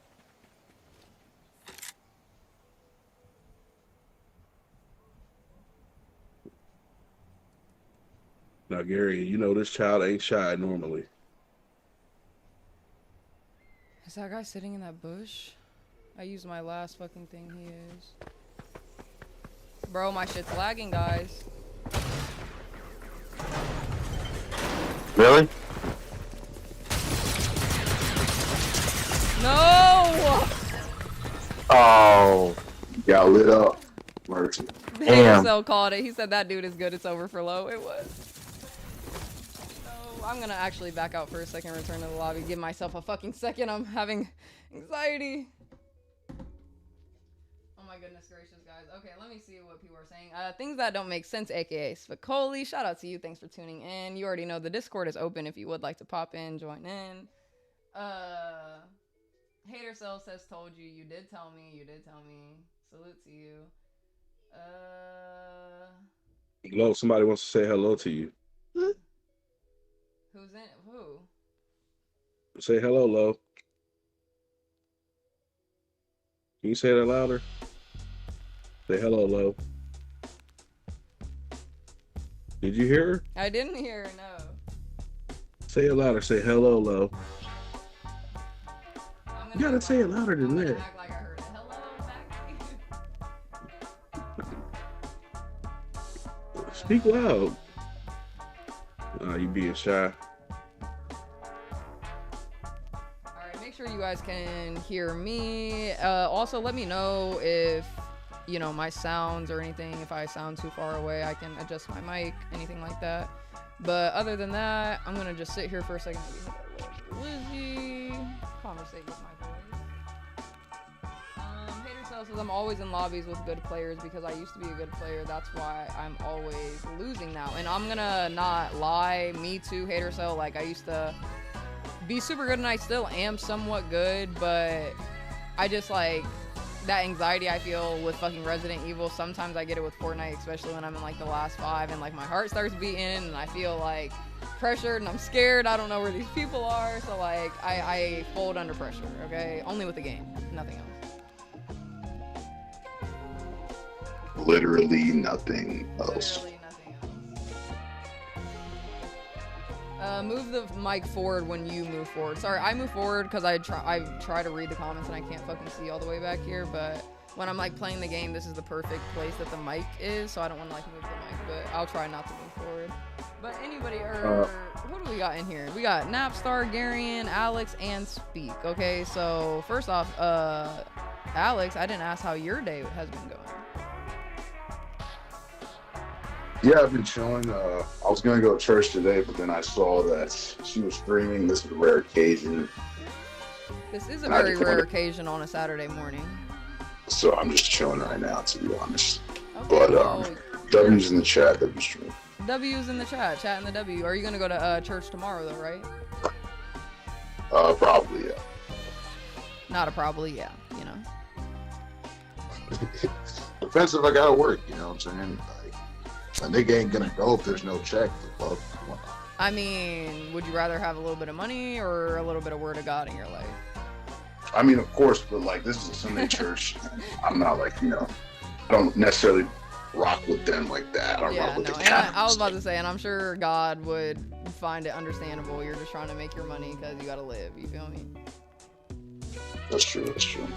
Now, Gary, you know this child ain't shy normally. Is that guy sitting in that bush? I used my last fucking thing he is. Bro, my shit's lagging, guys. Really? No! Oh. Got lit up. Mercy. Damn. Hatercell called it. He said that dude is good. It's over for Lo. It was. No, I'm gonna actually back out for a second, return to the lobby, give myself a fucking second. I'm having anxiety. Oh my goodness gracious, guys. Okay, let me see what people are saying. Things that don't make sense, aka Spicoli. Shout out to you. Thanks for tuning in. You already know the Discord is open if you would like to pop in, join in. Hatercell says told you. You did tell me. Salute to you. Lo, somebody wants to say hello to you. Who's in? Who? Say hello, Lo. Can you say that louder? Say hello, Lo. Did you hear her? I didn't hear. No. Say it louder. Say hello, Lo. I'm You gotta say it louder than I'm gonna that. act like I heard it. Hello, back. Speak loud. You being shy. Alright, make sure you guys can hear me. Also, let me know if, you know, my sounds or anything. If I sound too far away, I can adjust my mic, anything like that. But other than that, I'm gonna just sit here for a second. Lizzie, conversate with my voice. Hater says I'm always in lobbies with good players because I used to be a good player. That's why I'm always losing now. And I'm gonna not lie, me too, Hater Cell. Like, I used to be super good and I still am somewhat good, but I just like that anxiety I feel with fucking Resident Evil. Sometimes I get it with Fortnite, especially when I'm in like the last 5 and like my heart starts beating and I feel like pressured and I'm scared. I don't know where these people are, so like I fold under pressure. Okay, only with the game, nothing else. Literally nothing else. Literally nothing else. Move the mic forward when you move forward. Sorry, I move forward because I try to read the comments and I can't fucking see all the way back here, but when I'm like playing the game, this is the perfect place that the mic is, so I don't want to like move the mic, but I'll try not to move forward. But anybody, who do we got in here? We got Napstar, Garion, Alex, and Speak. Okay, so first off, Alex, I didn't ask how your day has been going. Yeah, I've been chilling. I was gonna go to church today, but then I saw that she was streaming. This is a rare occasion, This is a very rare occasion on a Saturday morning. so I'm just chilling right now, to be honest. Okay, But well, W's in the chat. W's stream. W's in the chat in the W. Are you gonna go to church tomorrow though, right? Probably, yeah. Not a probably, yeah. You know. Depends if I gotta work. You know what I'm saying? Like, a nigga ain't gonna go if there's no check. Well, I mean, would you rather have a little bit of money or a little bit of word of God in your life? I mean, of course, but like this is a Sunday church. I'm not like, you know, I don't necessarily rock with them like that. I don't rock with the and I was about to say, and I'm sure God would find it understandable. You're just trying to make your money because you gotta live. You feel me? That's true. That's true.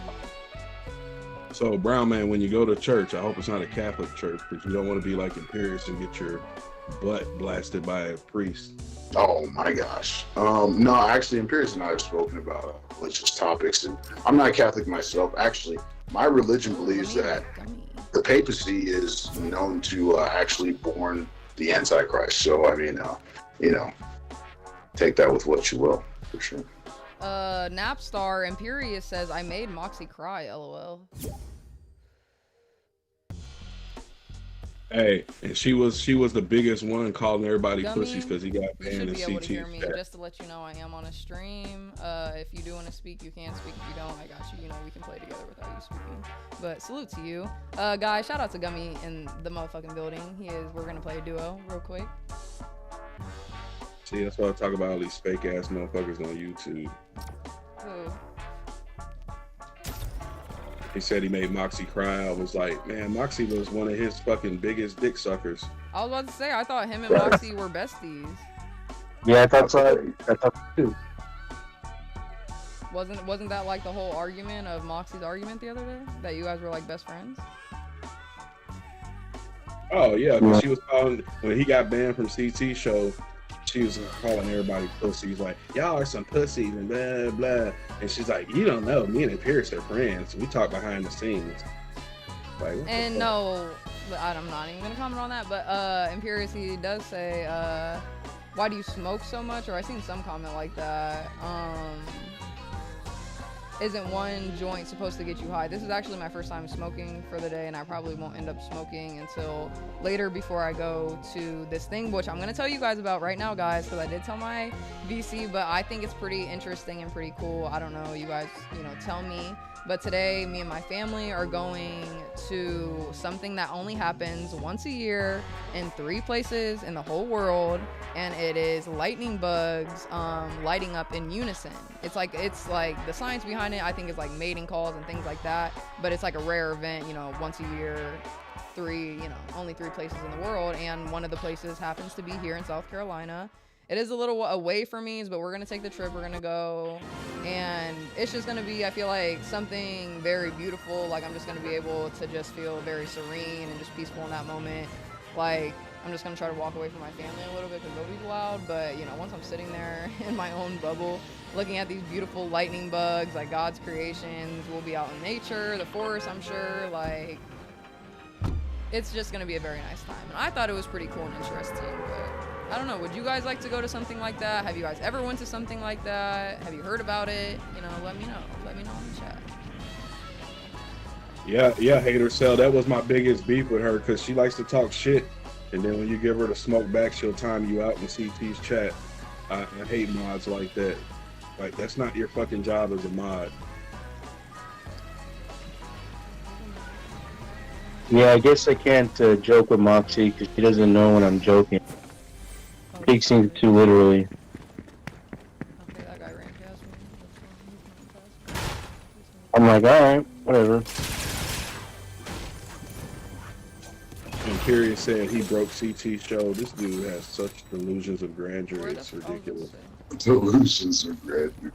So, Brown Man, when you go to church, I hope it's not a Catholic church, because you don't want to be like Imperious and get your butt blasted by a priest. Oh my gosh. No, actually, Imperious and I have spoken about religious topics, and I'm not Catholic myself. Actually, my religion believes that the papacy is known to actually born the Antichrist. So, I mean, you know, take that with what you will, for sure. Napstar Imperious says, I made Moxie cry, lol. Hey, and she was the biggest one calling everybody Gummy, pussies because he got You banned should in be able to hear CT. me. Just to let you know, I am on a stream. If you do want to speak, you can speak. If you don't, I got you. You know, we can play together without you speaking. But salute to you. Guys, shout out to Gummy in the motherfucking building. We're gonna play a duo real quick. See, that's what I talk about, all these fake ass motherfuckers on YouTube. Who? He said he made Moxie cry. I was like, man, Moxie was one of his fucking biggest dick suckers. I was about to say, I thought him and Moxie were besties. Yeah, I thought so. I thought too. Wasn't that like the whole argument of Moxie's argument the other day? That you guys were like best friends? Oh yeah, because she was calling when he got banned from CT show. She was calling everybody pussies, like y'all are some pussies and blah blah. And she's like, you don't know, me and Imperious are friends. We talk behind the scenes. Like, and no, I'm not even gonna comment on that. But Imperious, he does say, why do you smoke so much? Or I seen some comment like that. Isn't one joint supposed to get you high? This is actually my first time smoking for the day, and I probably won't end up smoking until later before I go to this thing, which I'm gonna tell you guys about right now, guys, because I did tell my VC, but I think it's pretty interesting and pretty cool. I don't know, you guys, tell me. But today, me and my family are going to something that only happens once a year in 3 places in the whole world, and it is lightning bugs lighting up in unison. It's like the science behind it, I think, is like mating calls and things like that. But it's like a rare event, once a year, only 3 places in the world, and one of the places happens to be here in South Carolina. It is a little away from me, but we're going to take the trip. We're going to go, and it's just going to be, I feel like, something very beautiful. Like, I'm just going to be able to just feel very serene and just peaceful in that moment. Like, I'm just going to try to walk away from my family a little bit because they'll be loud. But, once I'm sitting there in my own bubble, looking at these beautiful lightning bugs, like God's creations, we'll be out in nature, the forest, I'm sure. Like, it's just going to be a very nice time. And I thought it was pretty cool and interesting, but I don't know. Would you guys like to go to something like that? Have you guys ever went to something like that? Have you heard about it? Let me know. Let me know in the chat. Yeah, Hater Cell. That was my biggest beef with her because she likes to talk shit, and then when you give her the smoke back, she'll time you out in CT's chat. I hate mods like that. Like, that's not your fucking job as a mod. Yeah, I guess I can't joke with Moxie because she doesn't know when I'm joking. Takes things too literally. Okay, that guy ran past me. I'm like, alright, whatever. Imperious said he broke CT show. This dude has such delusions of grandeur. It's ridiculous. Delusions of grandeur.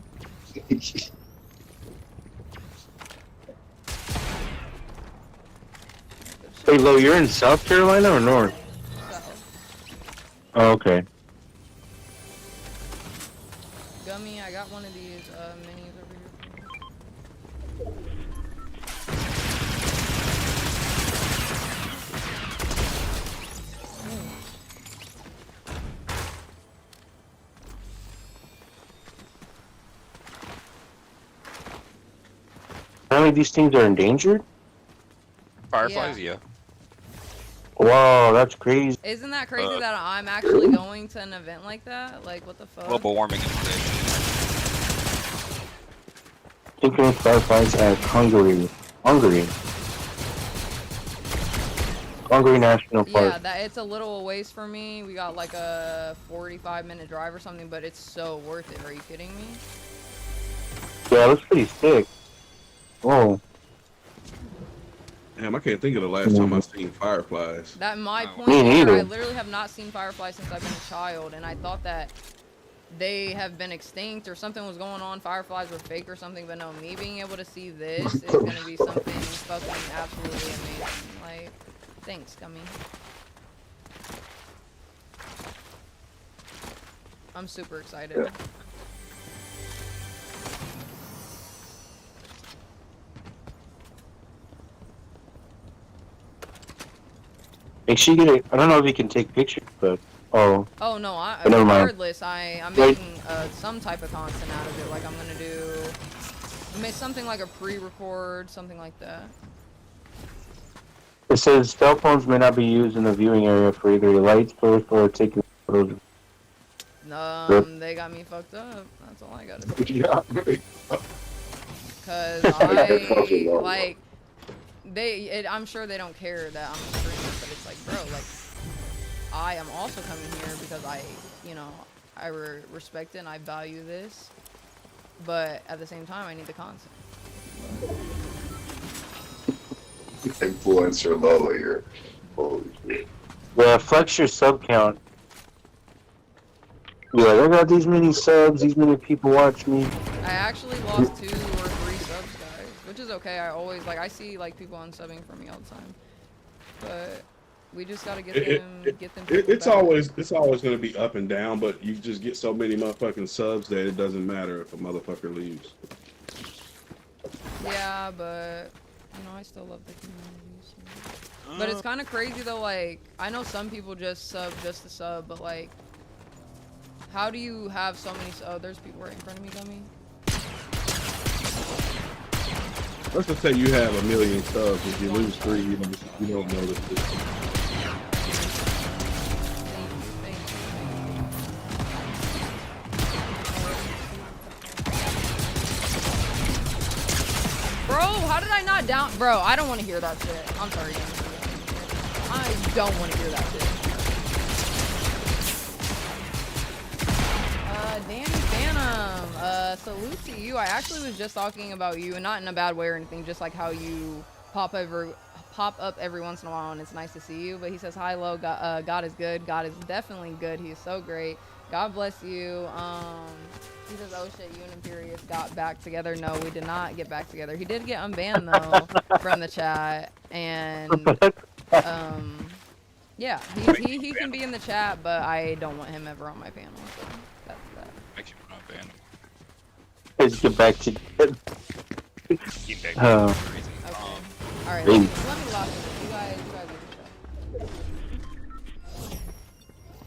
Hey, Lo, you're in South Carolina or North? Oh, okay. Gummy, I got one of these minis over here for you. Apparently these things are endangered? Fireflies, yeah. Wow, that's crazy. Isn't that crazy that I'm actually going to an event like that? Like, what the fuck? Global warming implications. Synchronous fireflies at Hungary. Hungary National Park. Yeah, it's a little ways for me. We got like a 45-minute drive or something, but it's so worth it. Are you kidding me? Yeah, it looks pretty sick. Oh. Damn, I can't think of the last time I seen fireflies. That my point Me here, neither. I literally have not seen fireflies since I've been a child, and I thought that they have been extinct or something was going on. Fireflies were fake or something, but no, me being able to see this is gonna be something fucking absolutely amazing. Like, thanks, Gummy. I'm super excited. Make sure you get it. I don't know if you can take pictures, but oh. Oh no, Never mind. regardless, I'm making some type of content out of it. Like I'm gonna do something like a pre-record, something like that. It says cell phones may not be used in the viewing area for either lights, source, or taking photos. They got me fucked up. That's all I gotta say. Yeah. Cause I like I'm sure they don't care that I'm a streamer, but it's like, bro, like I am also coming here because I respect it and I value this, but at the same time I need the content. Influencer Lola here. Holy shit. Yeah, flex your sub count. Be like, I got these many subs, these many people watch me. I actually lost 2 or 3 subs, guys, which is okay. I always I see like people unsubbing for me all the time, but we just gotta get them. It's always gonna be up and down, but you just get so many motherfucking subs that it doesn't matter if a motherfucker leaves. Yeah, but I still love the community. So. But it's kind of crazy though. Like I know some people just sub just to sub, but like, how do you have so many? Oh, there's people right in front of me, Gummy. Let's just say you have 1 million subs. If you lose 3, you don't notice it. Bro, how did I not down? Bro, I don't want to hear that shit. I'm sorry, Danny. I don't want to hear that shit. Danny Phantom, salute to you. I actually was just talking about you, and not in a bad way or anything, just like how you pop up every once in a while, and it's nice to see you. But he says, hi, Lo, God is good. God is definitely good. He is so great. God bless you. He says, oh shit, you and Imperious got back together. No, we did not get back together. He did get unbanned though from the chat, and yeah, he can be in the chat, but I don't want him ever on my panel. So that's that. Make sure we're not banned. Let's get back to Keep that uh, reason. Okay. All right. Hey. Let me lock it. You guys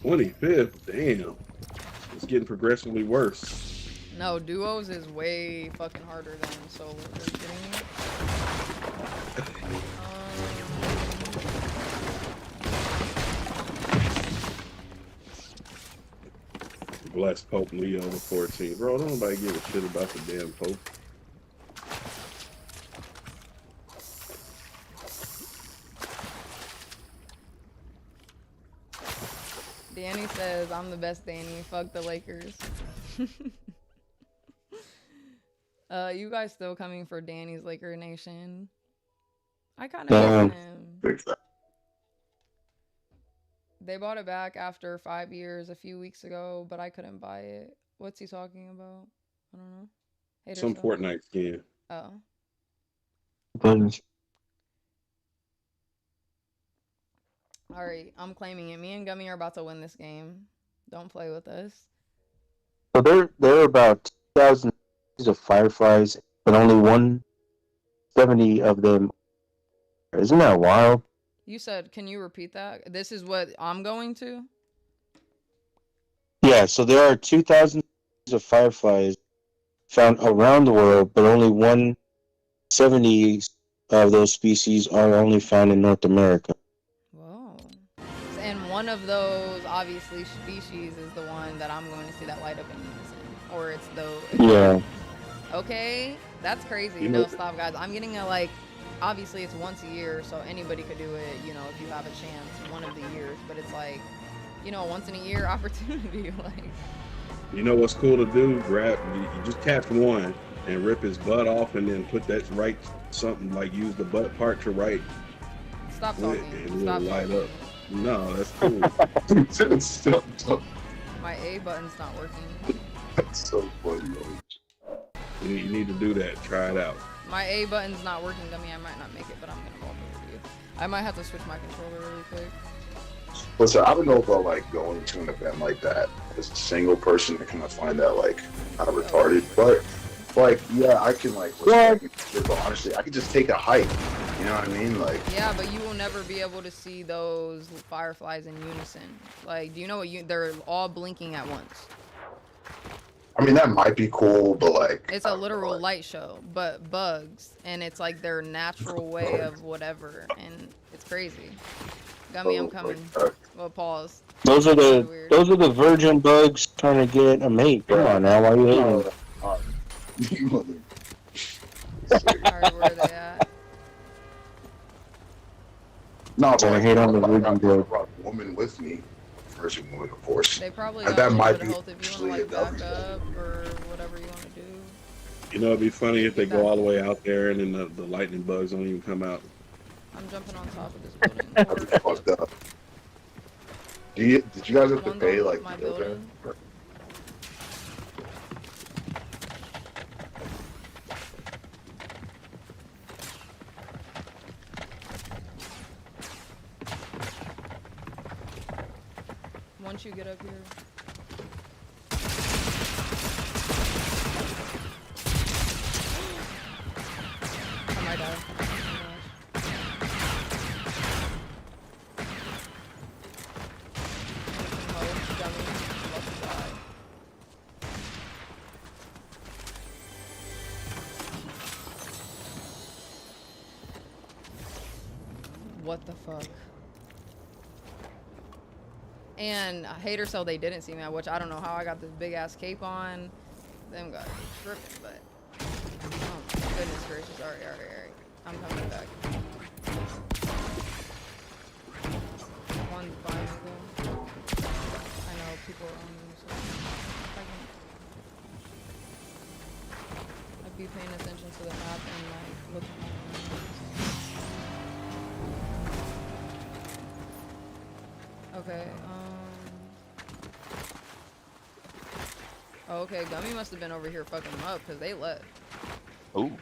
do the 25th, damn. It's getting progressively worse. No, duos is way fucking harder than solo. Are you kidding me? Bless Pope Leo the 14th. Bro, don't nobody give a shit about the damn Pope. Danny says, I'm the best Danny. Fuck the Lakers. You guys still coming for Danny's Laker Nation? I kind of miss him. They bought it back after 5 years a few weeks ago, but I couldn't buy it. What's he talking about? I don't know. Hater Some stuff. Fortnite skin. Oh. buttons. All right, I'm claiming it. Me and Gummy are about to win this game. Don't play with us. So there are about 2,000 species of fireflies, but only 170 of them. Isn't that wild? You said, can you repeat that? This is what I'm going to? Yeah. So there are 2,000 species of fireflies found around the world, but only 170 of those species are only found in North America. Whoa. And one of those, obviously, species is the one that I'm going to see that light up in unison. Or it's the... Yeah. Okay, that's crazy. You No, know- stop, guys. I'm getting a, like... Obviously, it's once a year, so anybody could do it, you know, if you have a chance one of the years. But it's like, you know, once in a year opportunity, like... You know what's cool to do? You just catch one and rip his butt off, and then put that right something like use the butt part to right Stop with, talking. and Stop it'll light talking. up. No, that's cool. It's so My A button's not working. That's so funny. You need to do that. Try it out. My A button's not working, Gummy. I might not make it, but I'm gonna walk over to you. I might have to switch my controller really quick. Listen, I don't know about like going to an event like that as a single person to kind of find that like kind of retarded, but like yeah, I can like respect it, but honestly, I could just take a hike. You know what I mean? Like Yeah, but you will never be able to see those fireflies in unison. Like, do you know what they're all blinking at once? I mean that might be cool, but like It's a literal light show, but bugs, and it's like their natural way of whatever, and it's crazy. Gummy, I'm coming. Well, pause. Those are Really weird. the virgin bugs trying to get a mate. Come on now, why are you hating? You mother. Alright, where are they at? No, but I like, hate on the I virgin bug. brought a woman with me. Virgin woman, of course. They probably And got that might shit be health if you actually want to like a back up or whatever you want to do. You know, it'd be funny if they go all the way out there and then the lightning bugs don't even come out. I'm jumping on top of this building. That'd be fucked up. Did you guys have to One's pay on like my to go there? building. Once you get up here. I might die. Oh my gosh. Oh, dummy. I'm about to die. What the fuck? And hater cell, they didn't see me, which I don't know how I got this big ass cape on. Them guys are tripping, but oh my goodness gracious! Alright. I'm coming back. One by me though. I know people are on me, so I'd be paying attention to the map and like looking around. Okay, oh, okay, Gummy must have been over here fucking them up, because they left. Ooh.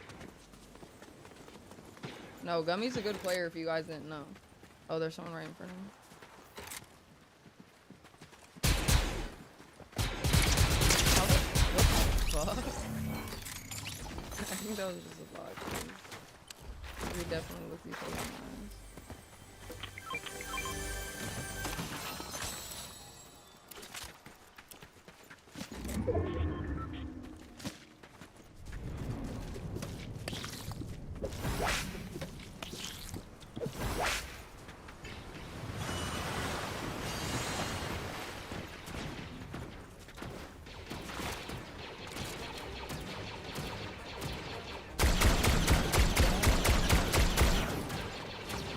No, Gummy's a good player if you guys didn't know. Oh, there's someone right in front of me. What the fuck? I think that was just a bot. We definitely looked each other in the eyes.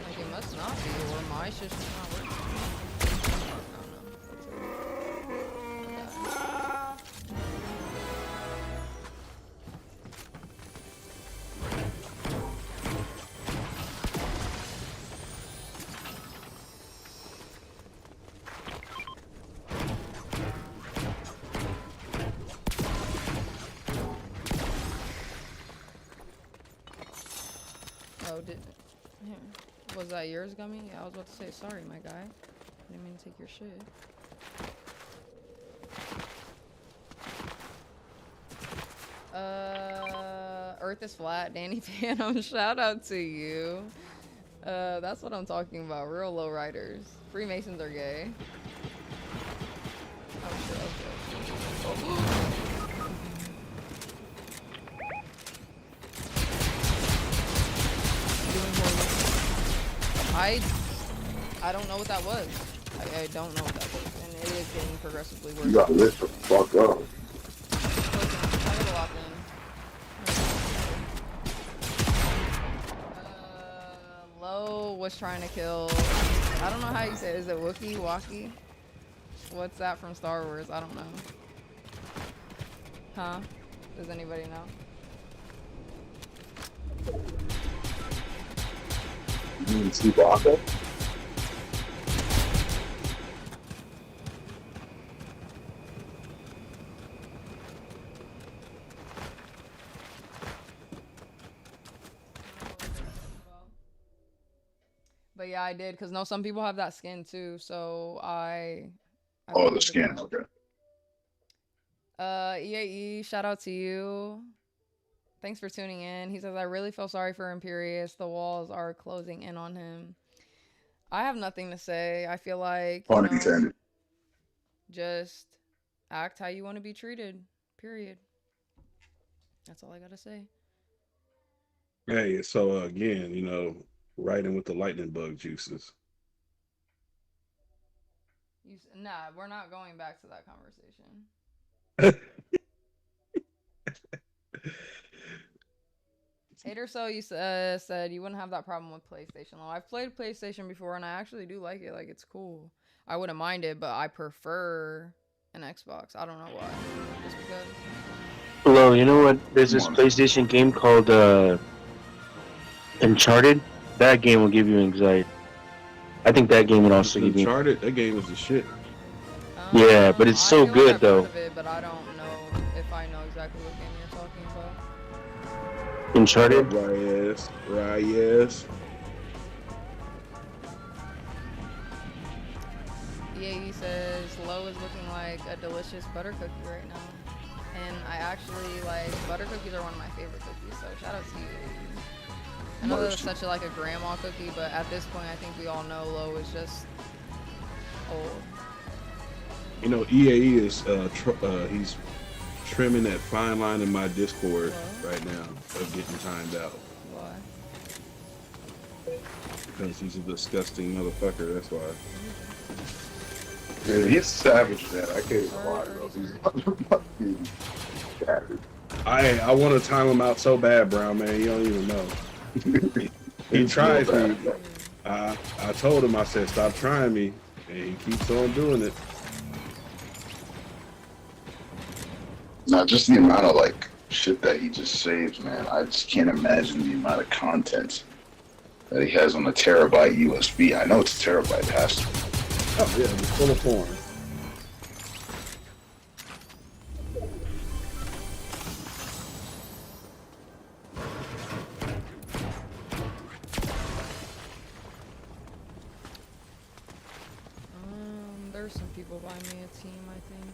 Like, it must not be, or my shit's just not working. I don't know. Oh, did... Here. Was that yours, Gummy? Yeah, I was about to say sorry, my guy. I didn't mean to take your shit. Earth is flat, Danny Phantom. Shout out to you. That's what I'm talking about. Real low riders. Freemasons are gay. Oh shit, I don't know what that was. I don't know what that was. And it is getting progressively worse. You got lit the fuck up. I got a lot then. Lo was trying to kill. I don't know how you say it. Is it Wookiee? Walkie? What's that from Star Wars? I don't know. Huh? Does anybody know? You mean Chewbacca? But yeah, I did, because no, some people have that skin too, so I Oh, the skin, okay. EAE, shout out to you. Thanks for tuning in. He says, I really feel sorry for Imperious. The walls are closing in on him. I have nothing to say. I feel like, you know, Intended. just act how you want to be treated, period. That's all I gotta say. Hey, so again, you know, riding with the lightning bug juices. Nah, we're not going back to that conversation. Hater, so you said you wouldn't have that problem with PlayStation. Well, I've played PlayStation before, and I actually do like it. Like, it's cool. I wouldn't mind it, but I prefer an Xbox. I don't know why. Just because. Hello, you know what? There's this PlayStation game called Uncharted. That game will give you anxiety. I think that game would also give you. Uncharted, that game is the shit. Yeah, but it's so good I've though. heard of it, but I don't know if I know exactly what game you're talking about. Uncharted. Right, yes. EAE says Lo is looking like a delicious butter cookie right now. And I actually like butter cookies are one of my favorite cookies, so shout out to you. I know that's such a grandma cookie, but at this point I think we all know Lo is just old. You know, EAE is he's trimming that fine line in my Discord right now of getting timed out. Why? Because he's a disgusting motherfucker, that's why. Yeah, he's savage, man. I can't even lie, bro. He's motherfucking savage. I want to time him out so bad, Brown, man. You don't even know. He tries me. I told him, I said, stop trying me. And he keeps on doing it. Now, just the amount of shit that he just saves, man. I just can't imagine the amount of content that he has on a terabyte USB. I know it's a terabyte, it has to. Oh yeah, it's full of porn. There's some people buying me a team, I think.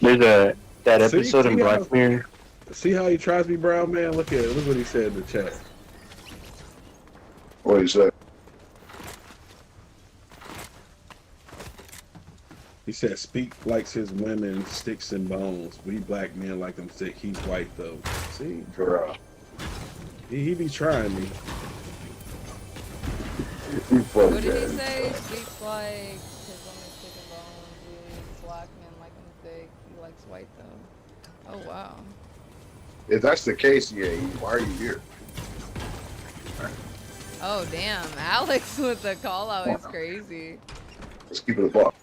There's that episode in Black Mirror. See how he tries me, Brown, man? Look at it. Look what he said in the chat. What did he say? He said, "Speak likes his women, sticks and bones. We black men like them thick. He's white though." See, Bro. he be trying me. What did he say? Speaks like his woman's thick and bones. We black men like him thick. He likes white though. Oh wow. If that's the case, yeah, why are you here? Oh damn, Alex with the call out is crazy. Let's keep it a buck.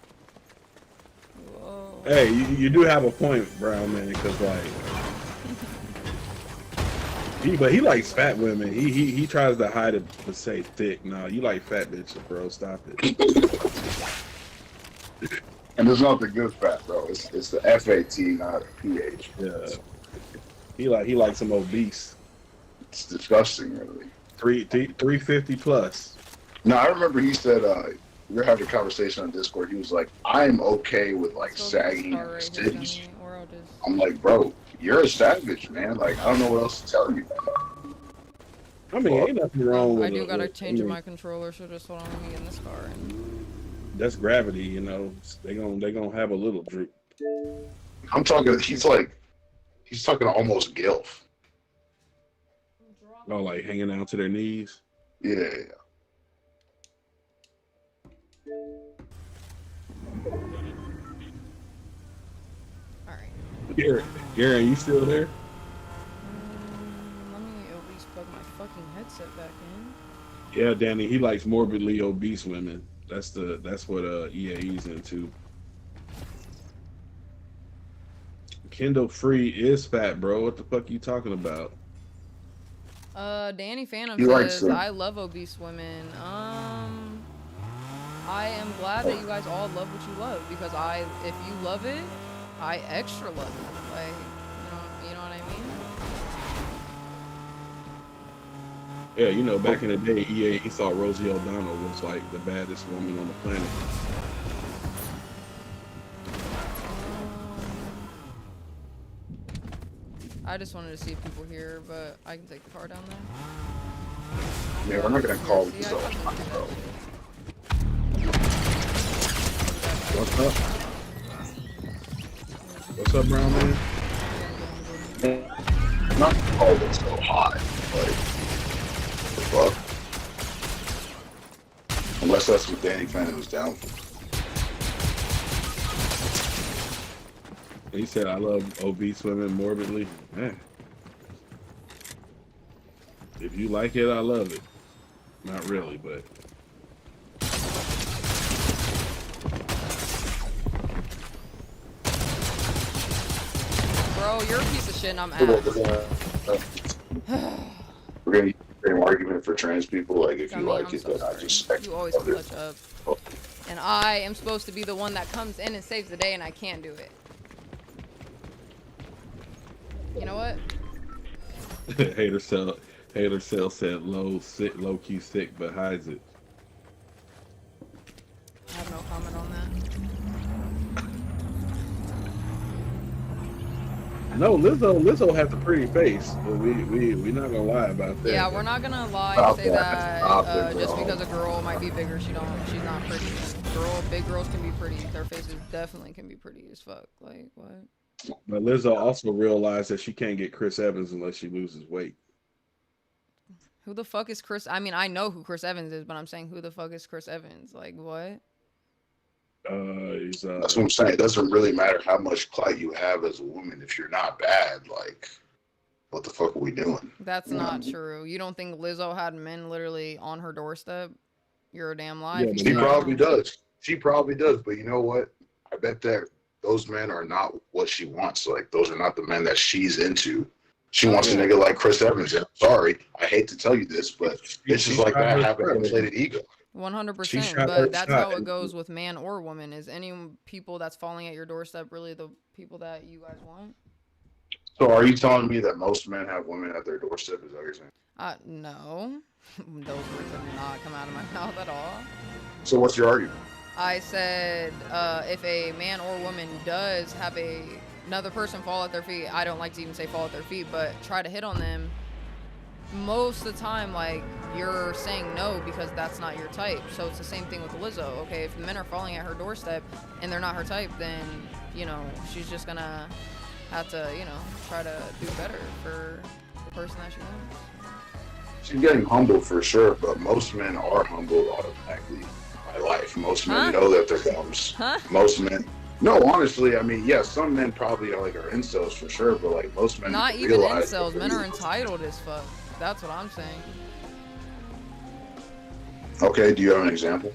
Whoa. Hey, you do have a point, Brown, man, because but he likes fat women. He tries to hide it to say thick. No, you like fat bitches, bro. Stop it. And there's not the good fat, bro. It's the FAT, not PH. Yeah. He like some obese. It's disgusting, really. 350 plus. No, I remember he said we were having a conversation on Discord. He was like, "I'm okay with like Let's go get this sagging car and right here, titties." Sonny, or I'll just... I'm like, bro, you're a savage, man. Like, I don't know what else to tell you. I mean, ain't nothing wrong with I do gotta change I mean, my controller, so just hold on, let me get in this car. And... That's gravity, you know. They gonna have a little droop. I'm talking. He's talking almost gilf. Oh, like hanging out to their knees. Yeah. Alright. Gary, you still there? Let me at least plug my fucking headset back in. Yeah, Danny, he likes morbidly obese women. That's what EAE's into. Kendall Free is fat, bro. What the fuck are you talking about? Danny Phantom He likes says, them. I love obese women. I am glad that you guys all love what you love, because if you love it, I extra love it. Like, you know what I mean? Yeah, you know, back in the day, EAE thought Rosie O'Donnell was like the baddest woman on the planet. I just wanted to see if people here, but I can take the car down there. Yeah, we're not gonna call See, this I up. fucking do that What's up? What's up, brown man? I'm not gonna call this so hot. Like, the fuck? Unless that's what Danny Phantom was down for. He said, I love obese women morbidly. Man. If you like it, I love it. Not really, but. Bro, you're a piece of shit and I'm We're ass. gonna use the same argument for trans people. Like, if I you mean, like I'm it, so then I sorry. just You always clutch up. And I am supposed to be the one that comes in and saves the day, and I can't do it. You know what? Hater Cell said low key sick but hides it. I have no comment on that. No, Lizzo has a pretty face, but we not gonna lie about that. Yeah, we're not gonna lie Stop and say that. Stop that it, just bro. because a girl might be bigger, she's not pretty. Big girls can be pretty. Their faces definitely can be pretty as fuck. Like, what? But Lizzo also realized that she can't get Chris Evans unless she loses weight. Who the fuck is Chris? I mean, I know who Chris Evans is, but I'm saying, who the fuck is Chris Evans? Like, what? He's That's what I'm saying. It doesn't really matter how much clout you have as a woman. If you're not bad, like, what the fuck are we doing? That's not true. You don't think Lizzo had men literally on her doorstep? You're a damn lie. Yeah, if you She say probably that. does. She probably does. But you know what? I bet that those men are not what she wants. Like, those are not the men that she's into. She wants a nigga like Chris Evans. And I'm sorry, I hate to tell you this, but bitches like that have an inflated ego. 100%, shot her but that's shot. how it goes with man or woman. Is any people that's falling at your doorstep really the people that you guys want? So are you telling me that most men have women at their doorstep? Is that what you're saying? No. Those words did not come out of my mouth at all. So what's your argument? I said if a man or woman does have another person fall at their feet, I don't like to even say fall at their feet, but try to hit on them, most of the time, like, you're saying no because that's not your type. So it's the same thing with Lizzo. Okay, if men are falling at her doorstep and they're not her type, then, you know, she's just gonna have to, you know, try to do better for the person that she wants. She's getting humbled for sure, but most men are humbled automatically by life. Most men know that they're gums. Most men. No, honestly, I mean, yes, some men probably are incels for sure, but like most men Not even realize incels. Men are entitled as fuck. That's what I'm saying. Okay, do you have an example?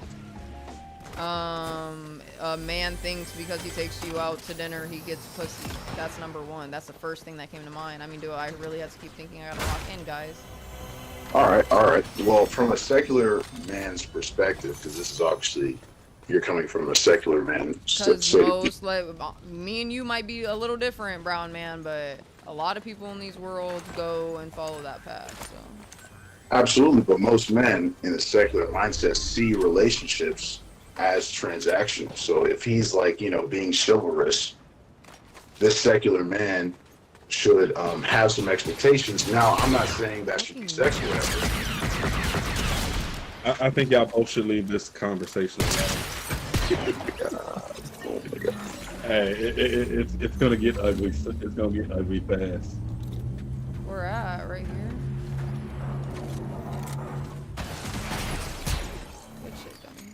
A man thinks because he takes you out to dinner, he gets pussy. That's number one. That's the first thing that came to mind. I mean, do I really have to keep thinking? I gotta lock in, guys. All right. Well, from a secular man's perspective, because this is obviously you're coming from a secular man. Because most, like, me and you might be a little different, brown man, but a lot of people in these worlds go and follow that path. So. Absolutely, but most men in a secular mindset see relationships as transactional. So if he's like, being chivalrous, this secular man should have some expectations. Now, I'm not saying that should be sex or whatever. I think y'all both should leave this conversation alone. Hey, it's gonna get ugly. It's gonna get ugly fast. We're at right here. Good shit, dummy.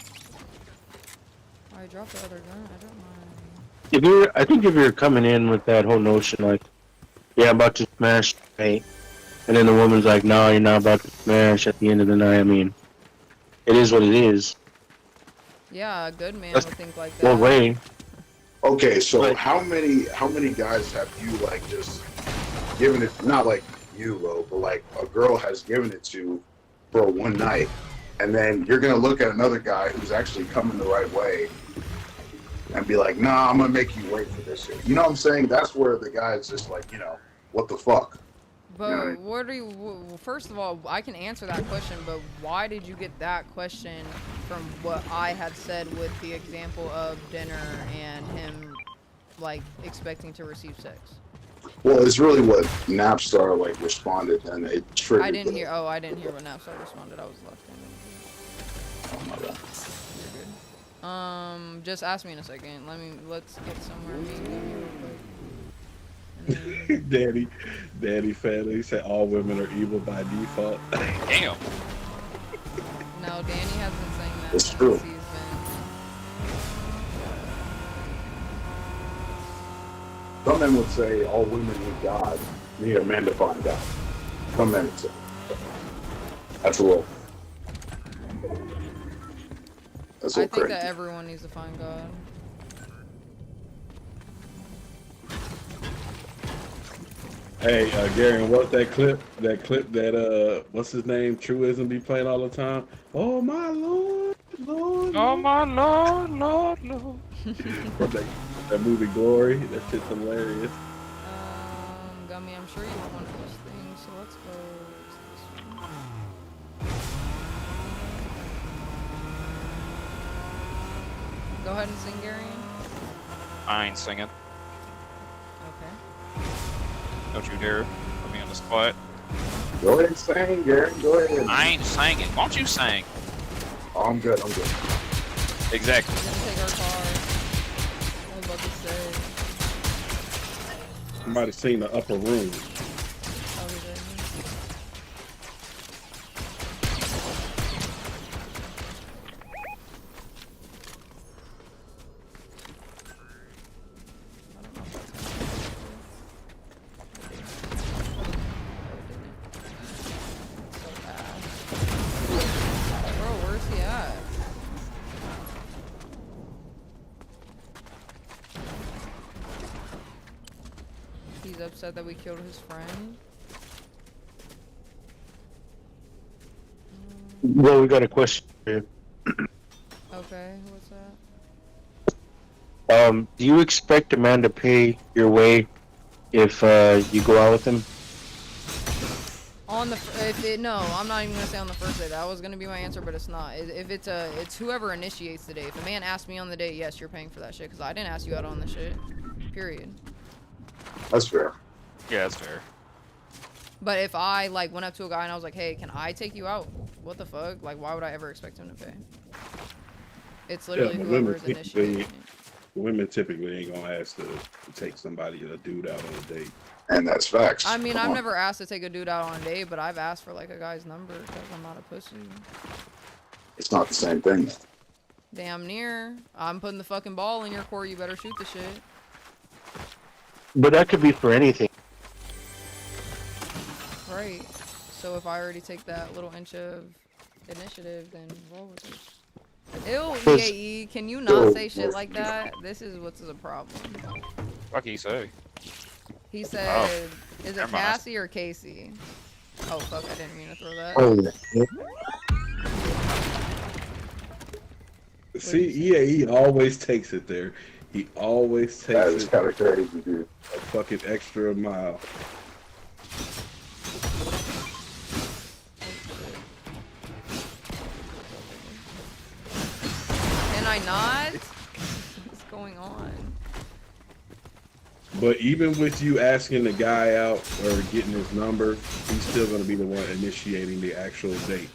Oh, I dropped the other gun. I don't mind. I think if you're coming in with that whole notion, like, yeah, I'm about to smash, mate, and then the woman's like, no, you're not about to smash at the end of the night. I mean, it is what it is. Yeah, a good man That's would think like that. one way. Okay, so Right. how many guys have you like just given it? Not like you, Lo, but like a girl has given it to for one night, and then you're gonna look at another guy who's actually coming the right way and be like, nah, I'm gonna make you wait for this shit. You know what I'm saying? That's where the guy's just like, what the fuck? But what are you? First of all, I can answer that question. But why did you get that question from what I had said with the example of dinner and him, like, expecting to receive sex? Well, it's really what Napstar like responded, and it triggered. I didn't hear. Oh, I didn't hear what Napstar responded. I was left-handed. Oh my God. You're good. Just ask me in a second. Let's get somewhere. Me and you real quick. And then- Daddy family said all women are evil by default. Damn. No, Danny has been saying that. It's since true. He's been. Some men would say all women need God. Need a man to find God. Some men would say. That's a little. That's a I little think crazy. that everyone needs to find God. Hey, Gary, what's that clip? That clip that what's his name? Truism be playing all the time. Oh my Lord, Lord. Oh my Lord, Lord, Lord. From that movie Glory. That shit's hilarious. Gummy, I'm sure you want one of those things, so let's go to this one. Go ahead and sing, Garion. I ain't singing. Okay. Don't you dare put me on the spot. Go ahead and sing, Gary. Go ahead. I ain't singing. Won't you sing? Oh, I'm good. I'm good. Exactly. We're gonna take our car. I was about to say. Somebody seen the upper room. Oh, we did. I don't know if that's gonna so fast. Bro, where's he at? He's upset that we killed his friend. Well, we got a question for you. Okay, what's that? Do you expect a man to pay your way if you go out with him? On the no, I'm not even gonna say on the first day. That was gonna be my answer, but it's not. If it's whoever initiates the date. If a man asks me on the date, yes, you're paying for that shit because I didn't ask you out on the shit. Period. That's fair. Yeah, that's fair. But if I like went up to a guy and I was like, hey, can I take you out? What the fuck? Like, why would I ever expect him to pay? It's literally but whoever is women initiating it. Women typically ain't gonna ask to take a dude out on a date. And that's facts. I mean, Come I've on. never asked to take a dude out on a date, but I've asked for like a guy's number because I'm not a pussy. It's not the same thing. Damn near. I'm putting the fucking ball in your court. You better shoot the shit. But that could be for anything. Right. So if I already take that little inch of initiative, then roll with it. Ew, EAE, can you not say shit like that? This is what's the problem. Fuck he say. He said, is it never mind. Cassie or Casey? Oh fuck, I didn't mean to throw that. Oh, See, EAE always takes it there. He always That takes is it kind of crazy, dude. a fucking extra mile. Can I not? What's going on? But even with you asking the guy out or getting his number, he's still going to be the one initiating the actual date.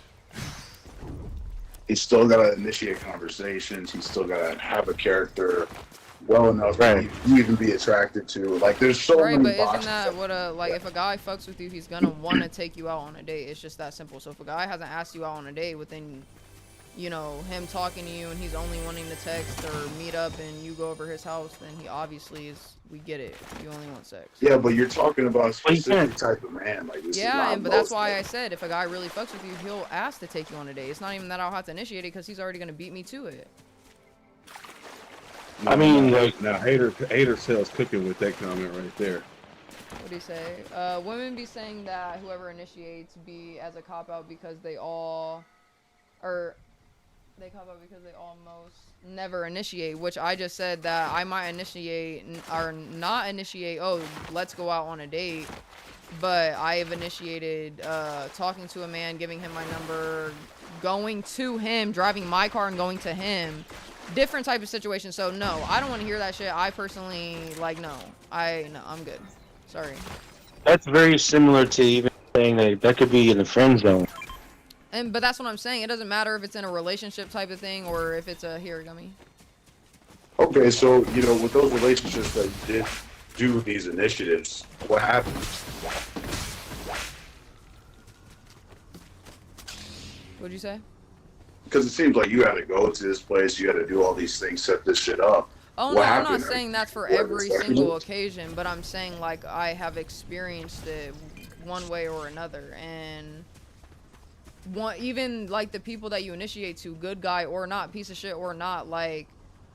He's still got to initiate conversations. He's still got to have a character well enough Right. to even be attracted to. Like, there's so Right, many but boxes. isn't that what like if a guy fucks with you, he's gonna want to take you out on a date. It's just that simple. So if a guy hasn't asked you out on a date within, you know, him talking to you and he's only wanting to text or meet up and you go over his house, then he obviously is. We get it. You only want sex. Yeah, but you're talking about a Well, you specific can't- type of man. Like, this is Yeah, not and but that's most why men. I said if a guy really fucks with you, he'll ask to take you on a date. It's not even that I'll have to initiate it because he's already gonna beat me to it. I mean, now hater sells cooking with that comment right there. What do you say? Women be saying that whoever initiates be as a cop out because they all, or they cop out because they almost never initiate. Which I just said that I might initiate or not initiate. Oh, let's go out on a date. But I have initiated talking to a man, giving him my number, going to him, driving my car and going to him. Different type of situation. So no, I don't want to hear that shit. I personally no, I'm good. Sorry. That's very similar to even saying that could be in the friend zone. But that's what I'm saying. It doesn't matter if it's in a relationship type of thing or if it's a here gummy. Okay, so, you know, with those relationships that you did do these initiatives, what happened? What'd you say? Because it seems like you had to go to this place, you had to do all these things, set this shit up. Oh, What no, I'm happened? not saying that's for What every happened? single occasion, but I'm saying, like, I have experienced it one way or another. And even, like, the people that you initiate to, good guy or not, piece of shit or not, like,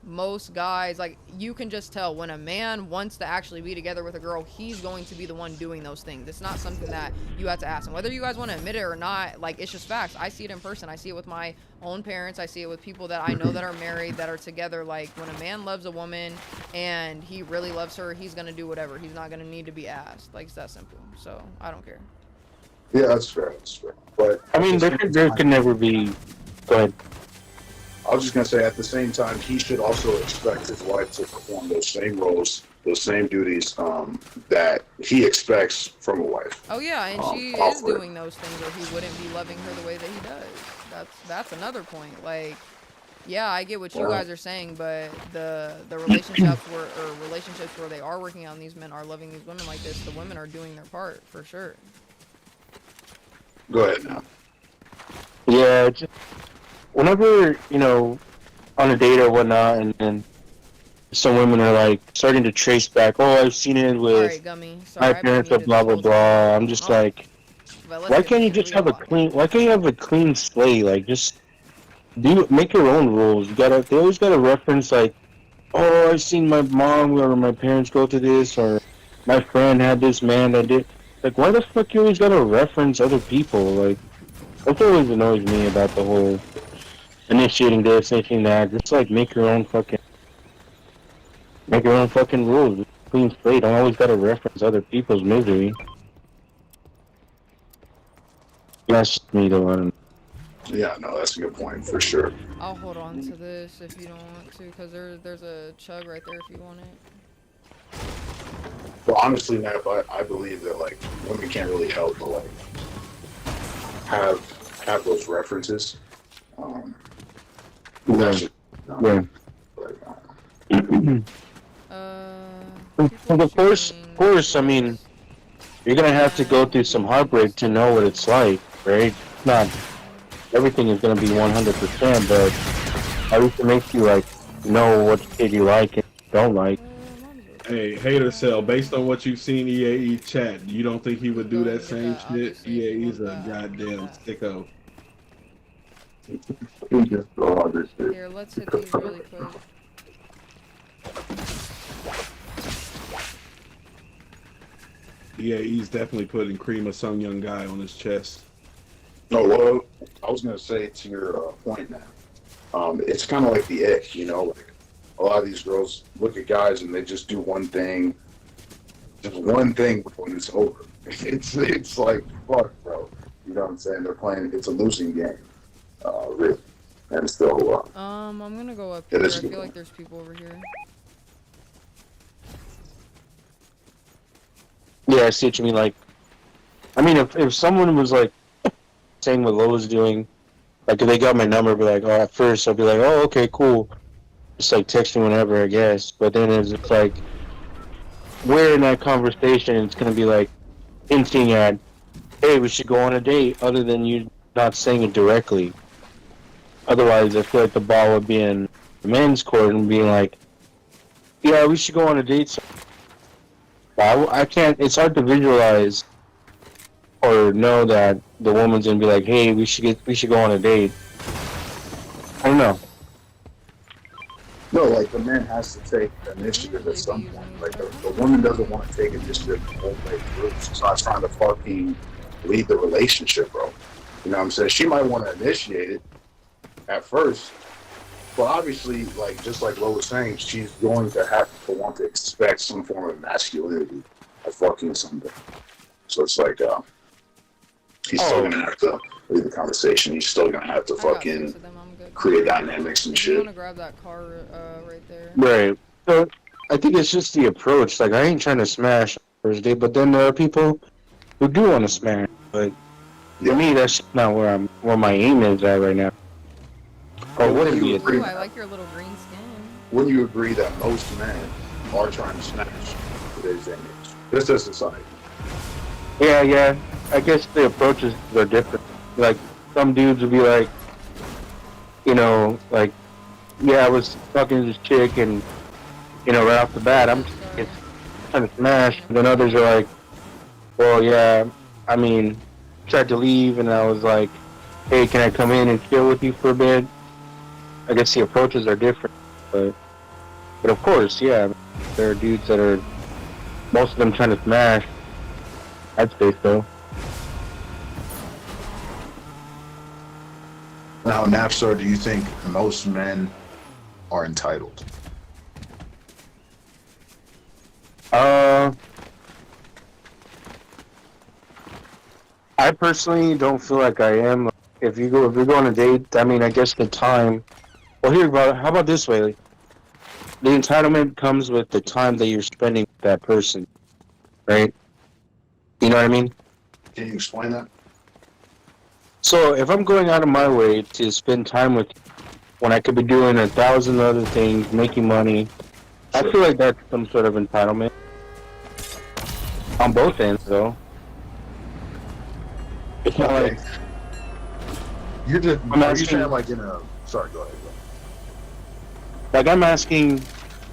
most guys, like, you can just tell when a man wants to actually be together with a girl, he's going to be the one doing those things. It's not something that you have to ask him. Whether you guys want to admit it or not, like, it's just facts. I see it in person. I see it with my own parents. I see it with people that I know that are married, that are together. Like, when a man loves a woman and he really loves her, he's going to do whatever. He's not going to need to be asked. Like, it's that simple. So, I don't care. Yeah, that's fair. That's fair. But I mean, there could never be. Go ahead. I was just gonna say, at the same time, he should also expect his wife to perform those same roles, those same duties that he expects from a wife. Oh, yeah, and she is offer. doing those things or he wouldn't be loving her the way that he does. That's another point. Like, yeah, I get what you guys are saying, but the relationships where they are working on these men are loving these women like this, the women are doing their part for sure. Go ahead now. Yeah, just whenever, you know, on a date or whatnot, and then some women are like starting to trace back, oh, I've seen it with Alright, Gummy. Sorry, my parents are blah blah blah. I'm just like, why can't you just have a clean? Why can't you have a clean slate? Like, just make your own rules. They always gotta reference like, oh, I've seen my mom or my parents go through this, or my friend had this man that did. Like, why the fuck you always gotta reference other people? Like, that's always annoys me about the whole initiating this, initiating that. Just like make your own fucking rules. Clean slate. Don't always gotta reference other people's misery. That's me though. I don't know. Yeah, no, that's a good point for sure. I'll hold on to this if you don't want to, because there's a chug right there if you want it. But honestly, Nap, I believe that like women can't really help but like have those references. That's just, Yeah. Of course. I mean, you're gonna have to go through some heartbreak to know what it's like, right? It's not everything is gonna be 100%, but at least it makes you like know what kid you like and don't like. Hey, hater cell, based on what you've seen EAE chat, you don't think he would do that same shit? EAE's a goddamn sicko. Here, let's hit these really quick. EAE's definitely putting cream of some young guy on his chest. No, well, I was gonna say to your point now. It's kind of like the ick, you know. Like a lot of these girls look at guys and they just do one thing, just one thing before it's over. It's like, fuck, bro. You know what I'm saying? They're playing, it's a losing game, really. And so, I'm gonna go up here. I feel like there's people over here. Yeah, I see what you mean. Like, I mean, if someone was like saying what Lo was doing, like if they got my number, be like, oh, at first I'll be like, oh, okay, cool. Just like texting whenever, I guess. But then it's like, we're in that conversation, it's gonna be like hinting at, hey, we should go on a date, other than you not saying it directly. Otherwise, I feel like the ball would be in the men's court and being like, yeah, we should go on a date. So I can't. It's hard to visualize or know that the woman's gonna be like, hey, we should go on a date. I don't know. no, like the man has to take initiative at some point. Like the woman doesn't want to take initiative the whole way through. She's not trying to fucking lead the relationship, bro. You know what I'm saying? She might want to initiate it at first, but obviously, like just like Lo was saying, she's going to have to want to expect some form of masculinity at fucking something. So it's like, he's still gonna have to lead the conversation. He's still gonna have to fucking create dynamics and shit. You want to grab that car right there? Right. So I think it's just the approach. Like I ain't trying to smash first date, but then there are people who do want to smash. But for me, that's not where my aim is at right now. Or would it be? Ooh, I like your little green skin. Wouldn't you agree that most men are trying to smash today's image? Just as society. Yeah. I guess the approaches are different. Like some dudes would be like, you know, like, yeah, I was talking to this chick, and you know, right off the bat, I'm just trying to smash. And then others are like, well, yeah, I mean, tried to leave, and I was like, hey, can I come in and chill with you for a bit? I guess the approaches are different, but of course, yeah, there are dudes that are, most of them trying to smash. I'd say so. Now, Napstar, do you think most men are entitled? I personally don't feel like I am. If you go on a date, I mean, I guess the time. Well, how about this way? The entitlement comes with the time that you're spending with that person, right? You know what I mean? Can you explain that? So if I'm going out of my way to spend time with you, when I could be doing 1,000 other things, making money, I feel like that's some sort of entitlement. On both ends, though. It's not like... You're just... Are you saying like in a... Sorry, go ahead. Like I'm asking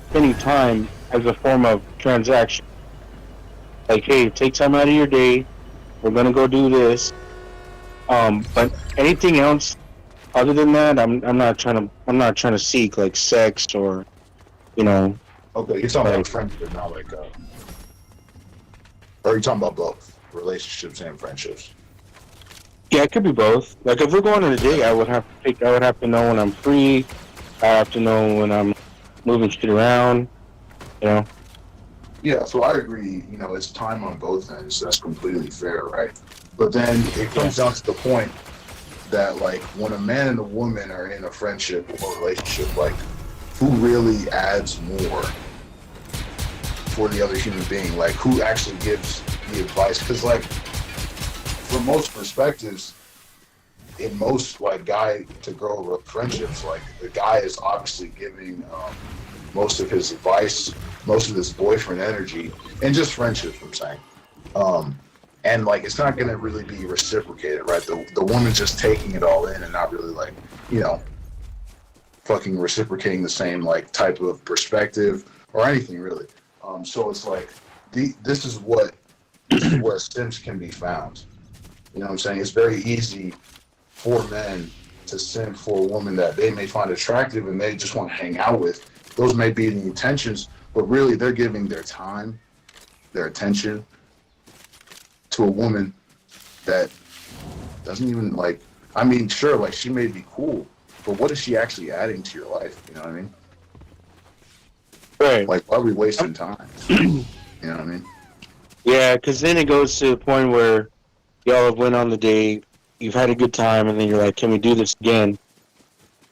spending time as a form of transaction. Like, hey, take time out of your day. We're gonna go do this. But anything else other than that, I'm not trying to seek like sex or, you know. Okay, you're talking about friendship, not like. Or are you talking about both relationships and friendships? Yeah, it could be both. Like if we're going on a date, I would have to know when I'm free. I have to know when I'm moving shit around. You know. Yeah, so I agree. You know, it's time on both ends. That's completely fair, right? But then it comes down to the point that, like, when a man and a woman are in a friendship or relationship, like, who really adds more for the other human being? Like, who actually gives the advice? Because, like, from most perspectives, in most, like, guy to girl friendships, like, the guy is obviously giving most of his advice, most of his boyfriend energy, and just friendships, I'm saying. And like, it's not gonna really be reciprocated, right? The woman's just taking it all in and not really like, you know, fucking reciprocating the same like type of perspective or anything really. So it's like, this is where simps can be found. You know what I'm saying? It's very easy for men to simp for a woman that they may find attractive and they just want to hang out with. Those may be the intentions, but really they're giving their time, their attention to a woman that doesn't even like, I mean, sure, like she may be cool, but what is she actually adding to your life? You know what I mean? Right. Like, why are we wasting time? You know what I mean? Yeah, because then it goes to the point where y'all have went on the date, you've had a good time, and then you're like, can we do this again?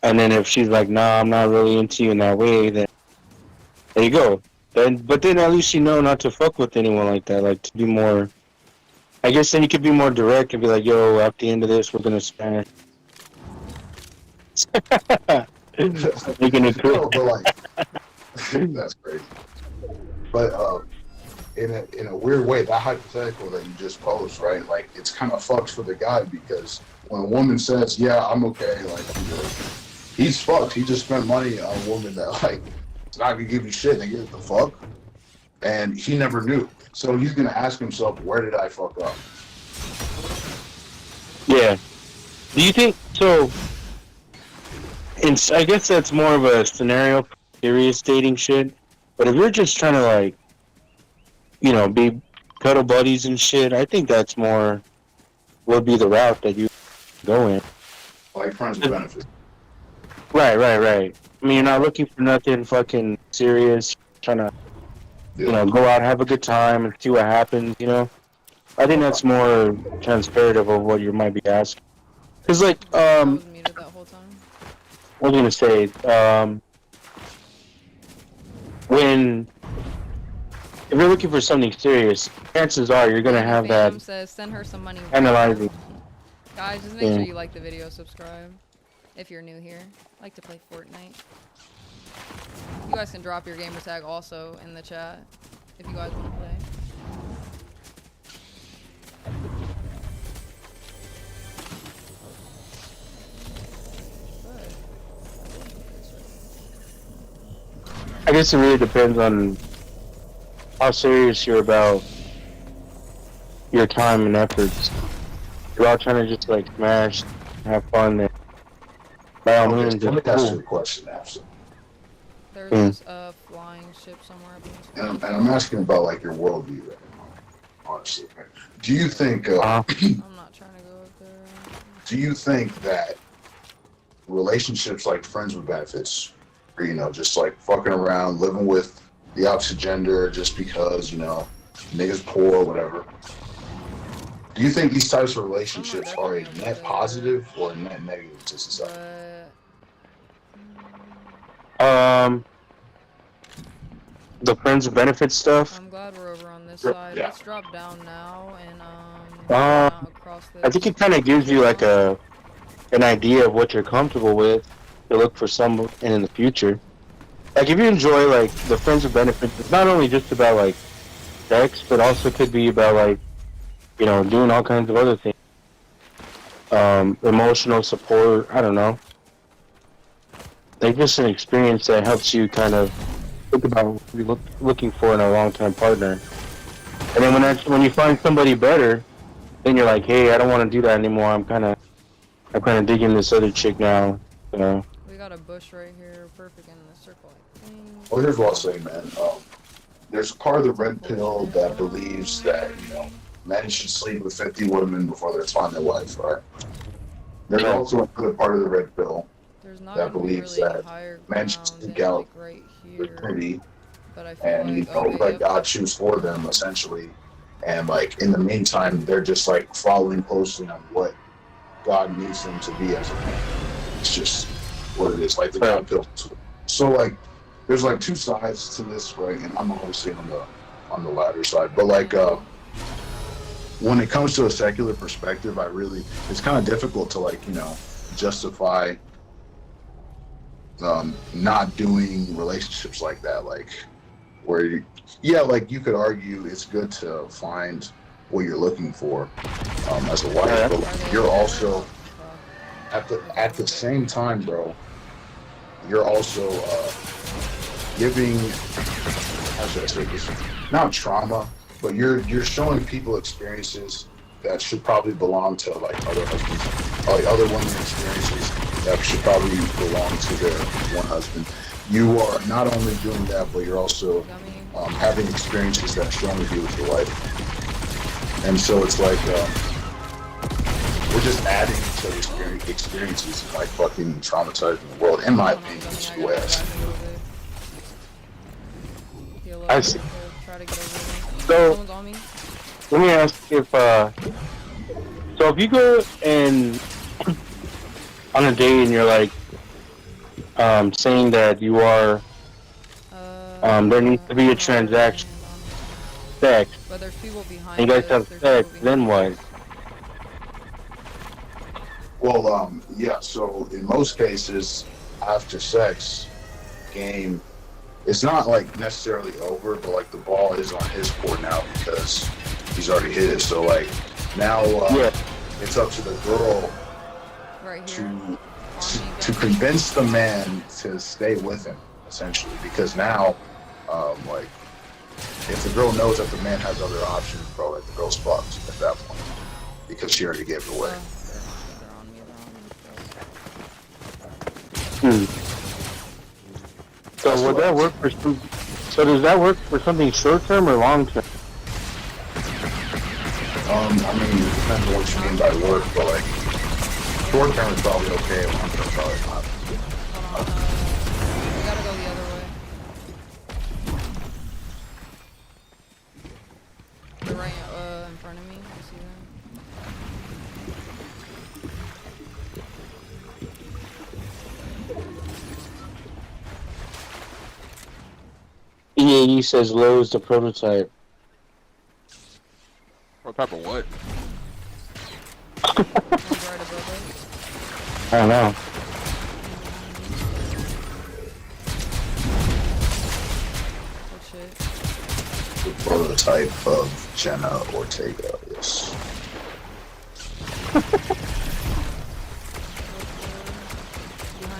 And then if she's like, nah, I'm not really into you in that way, then there you go. But then at least you know not to fuck with anyone like that, like to be more. I guess then you could be more direct and be like, yo, at the end of this, we're gonna smash. Making it clear. No, but like, that's crazy. But in a weird way, that hypothetical that you just posed, right? Like, it's kind of fucked for the guy because when a woman says, "Yeah, I'm okay," like, I'm good, he's fucked. He just spent money on a woman that like is not gonna give you shit. They give the fuck, and he never knew. So he's gonna ask himself, "Where did I fuck up?" Yeah. Do you think so? I guess that's more of a scenario for serious dating shit. But if you're just trying to like, you know, be cuddle buddies and shit, I think that's more would be the route that you go in. Like friends with benefits. Right. I mean, you're not looking for nothing fucking serious. Trying to, you know, go out, have a good time, and see what happens. You know, I think that's more transparent of what you might be asking. Cause like, I was muted that whole time. I was gonna say, when if you're looking for something serious, chances are you're gonna have Fam that says send her some money. analyzing. Guys, just make sure you like the video, subscribe. If you're new here, I like to play Fortnite. You guys can drop your gamer tag also in the chat if you guys want to play. I guess it really depends on how serious you're about your time and efforts. If you're all trying to just like smash, have fun, then by all means, Let me it's ask you cool. a question, actually. There's this flying ship somewhere up in this And I'm asking about like your worldview, right now, honestly. Do you think? I'm not trying to go up there. Do you think that relationships like friends with benefits, or you know, just like fucking around, living with the opposite gender just because you know niggas poor or whatever? Do you think these types of relationships are a net positive or a net negative to society? The friends with benefits stuff. I'm glad we're over on this side. Yeah. Let's drop down now and across the. I think it kind of gives you like an idea of what you're comfortable with to look for someone in the future. Like if you enjoy like the friends with benefits, it's not only just about like sex, but also could be about like, you know, doing all kinds of other things. Emotional support, I don't know. Like just an experience that helps you kind of think about what you're looking for in a long-term partner. And then when you find somebody better, then you're like, hey, I don't want to do that anymore. I'm kind of digging this other chick now. You know. We got a bush right here, perfect in the circle. I think. Well, here's what I'll say, man. There's a part of the red pill that believes that you know men should sleep with 50 women before they find their wife, right? There's also another part of the red pill that believes that men should seek out opportunity and you know let God choose for them essentially, and like in the meantime they're just like following closely on what God needs them to be as a man. It's just what it is, like the God pill. So like there's like two sides to this, right? And I'm obviously on the latter side, but like when it comes to a secular perspective, it's kind of difficult to like you know justify not doing relationships like that, like where like you could argue it's good to find what you're looking for as a wife, but like, you're also at the same time, bro, you're also giving, how should I say this, not trauma, but you're showing people experiences that should probably belong to like other husbands, like other women's experiences that should probably belong to their one husband. You are not only doing that, but you're also having experiences that should only be with your wife. And so it's like we're just adding to experiences and like fucking traumatizing the world, in my opinion, is the way I see it. heal I up see. to try to get over there. So Someone's on me. let me ask if so if you go and on a date and you're like saying that you are there needs to be a transaction sex But there's people behind and you guys us. have There's sex, people then behind what? us. Well, yeah. So in most cases, after sex, game, it's not like necessarily over, but like the ball is on his court now because he's already hit it. So like now, it's up to the girl Right here. to convince the man to stay with him, essentially, because now, like, if the girl knows that the man has other options, bro, like the girl's fucked at that point because she already gave it away. They're on me. So That's would what that work for? So does that work for something short term or long term? I mean, it depends on what you mean by work, but like, short term is probably okay, long term probably not. Hold on. We gotta go the other way. They're right in front of me. You see them? EAE says low is the prototype. Prototype of what? One's right above us. I don't know. Good shit. The prototype of Jenna Ortega, yes.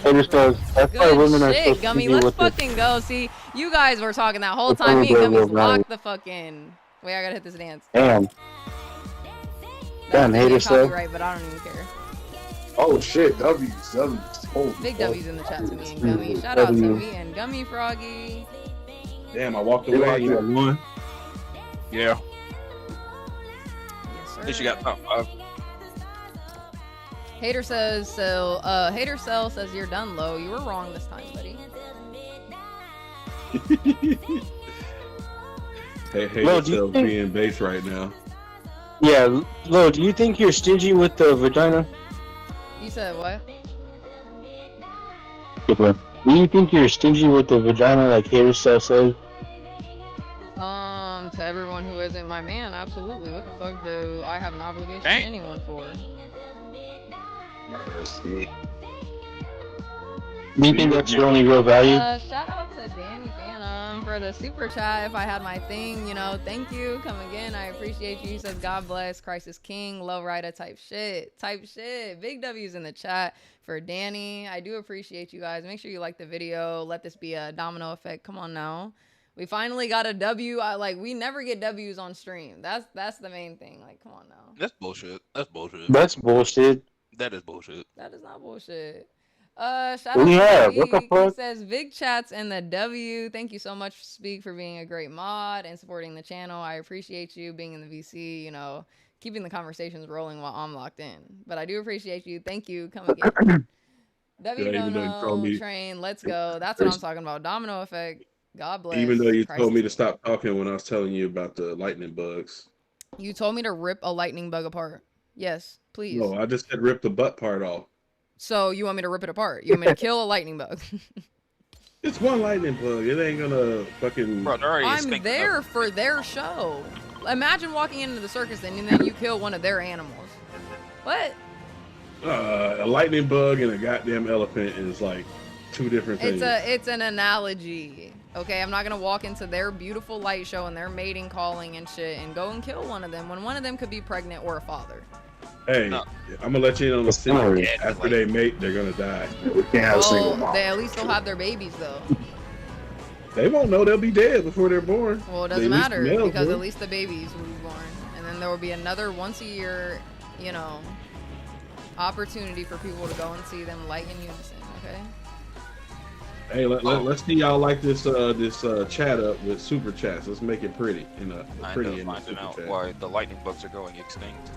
It just goes. That's why women are so Good shit, Gummy. stingy Let's with it. fucking go. See, you guys were talking that whole It's time. Me and only Gummy's the right. locked the fucking. Wait, I gotta hit this dance. Damn. Damn, That's haters though. copyright, but I don't even care. Oh shit, W's. Holy Big fuck. W's in the chat to me and Gummy. Shout out to W. me and Gummy Froggy. Damn, I walked away. You had one. Yeah. Yes, sir. At least you got top 5. Hater says Hater Cell says you're done, Low. You were wrong this time, buddy. Hey, Lo, do you yourself think- being base right now. Yeah, Lo, do you think you're stingy with the vagina? You said what? Do you think you're stingy with the vagina like Hater Stuff says? To everyone who isn't my man, absolutely. What the fuck do I have an obligation to Dang. anyone for? Do you think that's your only real value? Shout out to Danny Phantom for the super chat. If I had my thing, you know, thank you. Come again. I appreciate you. He says, God bless. Christ is King. Low rider type shit. Big W's in the chat for Danny. I do appreciate you guys. Make sure you like the video. Let this be a domino effect. Come on now. We finally got a W. We never get W's on stream. That's the main thing. Like, come on now. That's bullshit. That's bullshit. That's bullshit. That is bullshit. That is not bullshit. Shout out Yeah, to what the Speak. fuck? He says big chats and the W. Thank you so much, Speak, for being a great mod and supporting the channel. I appreciate you being in the VC, you know, keeping the conversations rolling while I'm locked in. But I do appreciate you. Thank you. Come again. W even though you told Dono me- train. Let's go. That's what I'm talking about. Domino effect. God bless. Even though you Christ told me is to King. stop talking when I was telling you about the lightning bugs. You told me to rip a lightning bug apart. Yes, please. No, I just said rip the butt part off. So you want me to rip it apart? You want me to kill a lightning bug? It's one lightning bug. It ain't gonna fucking. Bro, they're already I'm extinct there enough. for their show. Imagine walking into the circus and then you kill one of their animals. What? A lightning bug and a goddamn elephant is like two different things. It's an analogy. Okay, I'm not gonna walk into their beautiful light show and their mating calling and shit and go and kill one of them when one of them could be pregnant or a father. Hey, No. I'm gonna let you in on the Sorry. secret. After they mate, they're gonna die. We can't have a single Well, mom. they at least they'll have their babies though. They won't know they'll be dead before they're born. Well, it At doesn't least matter the males because do. at least the babies will be born, and then there will be another once a year, you know, opportunity for people to go and see them light in unison. Okay. Hey, let's see y'all like this chat up with super chats. Let's make it pretty I pretty end in up the finding super out chat. why the lightning bugs are going extinct.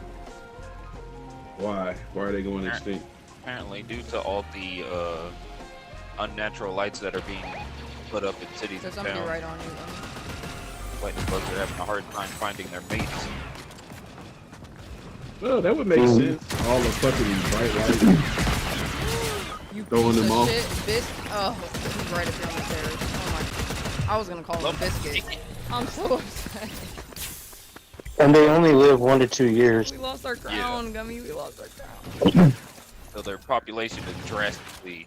Why are they going extinct? Apparently, due to all the unnatural lights that are being put up in cities There's and somebody towns. right on you. Though. lightning bugs are having a hard time finding their mates. Well, that would make sense. All the fucking bright lights. You Throwing them off. Oh, he's right up here on the stairs. Oh my. I was gonna call him Biscuit. I'm so upset. And they only live 1 to 2 years. We lost our crown, Gummy. We lost our crown. So their population is drastically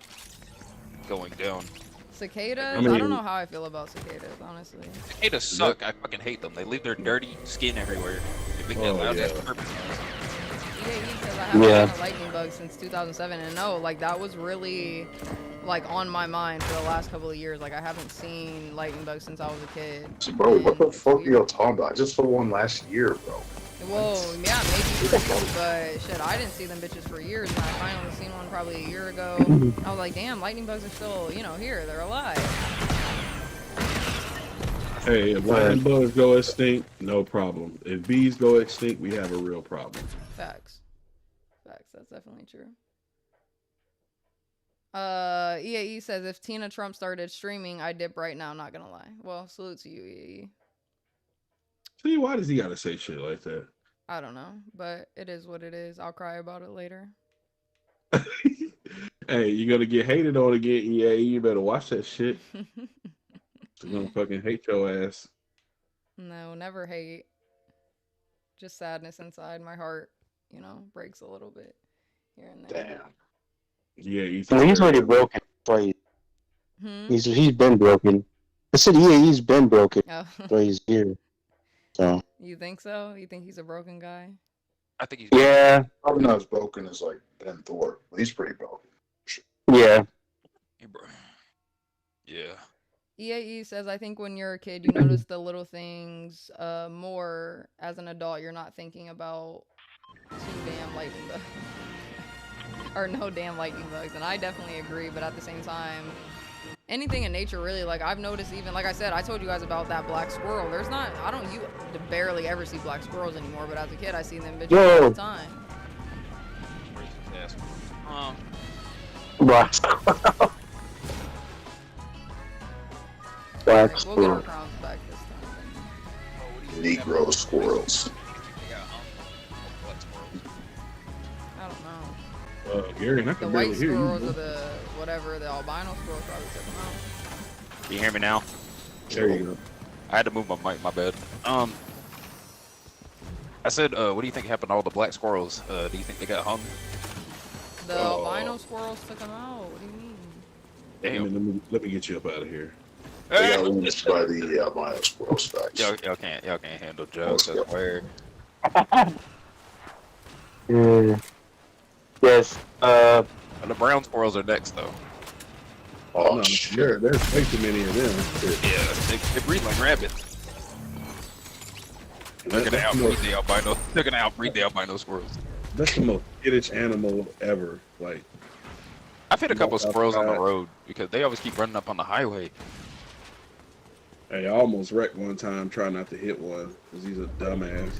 going down. Cicadas? I mean- I don't know how I feel about cicadas, honestly. Cicadas suck. I fucking hate them. They leave their dirty skin everywhere. They make that loud ass purpose. Yeah, because I haven't had a lightning bug since 2007, and no, like that was really like on my mind for the last couple of years. Like I haven't seen lightning bugs since I was a kid. So, bro, what the fuck are y'all talking about? I just saw one last year, bro. Well, yeah, maybe for you, but shit, I didn't see them bitches for years, and I finally seen one probably a year ago. I was like, damn, lightning bugs are still, you know, here. They're alive. Hey, if lightning bugs go extinct, no problem. If bees go extinct, we have a real problem. Facts. Facts. That's definitely true. EAE says, if Tina Trump started streaming, I'd dip right now, not gonna lie. Well, salute to you, EAE. See, why does he gotta say shit like that? I don't know, but it is what it is. I'll cry about it later. Hey, you're gonna get hated on again, EAE. You better watch that shit. They're gonna fucking hate your ass. No, never hate. Just sadness inside. My heart, you know, breaks a little bit here and there. Damn. Yeah, He's already broken twice. He's been broken. I said he's been broken. Oh. So he's here. So. You think so? You think he's a broken guy? I think he's. Yeah. Probably not as broken as like Ben Thorpe. But he's pretty broken. Yeah. Yeah. EAE says, I think when you're a kid, you notice the little things more. As an adult, you're not thinking about too damn lightning bugs. Or no damn lightning bugs. And I definitely agree, but at the same time, anything in nature really, like I've noticed even, like I said, I told you guys about that black squirrel. There's not, you barely ever see black squirrels anymore, but as a kid, I see them bitches all the time. Black squirrel. Black We'll get our squirrel. crowns back this time. Negro squirrels. I don't know. Gary, I The can barely white hear squirrels you. or the whatever, the albino squirrels probably took them out. Can you hear me now? There you go. I had to move my mic, my bad. I said, what do you think happened to all the black squirrels? Do you think they got hung? The albino squirrels took them out. What do you mean? Damn. Let me get you up out of here. They got lynched by the albino squirrels. Facts. Y'all can't handle jokes. I swear. Yes. The brown squirrels are next, though. Oh, No, shit. there's way too many of them. Yeah, they breed like rabbits. They're gonna outbreed the albino. They're gonna outbreed the albino squirrels. That's the most skittish animal ever. Like, I've hit a couple squirrels on the outside. road because they always keep running up on the highway. hey, I almost wrecked one time trying not to hit one because he's a dumbass.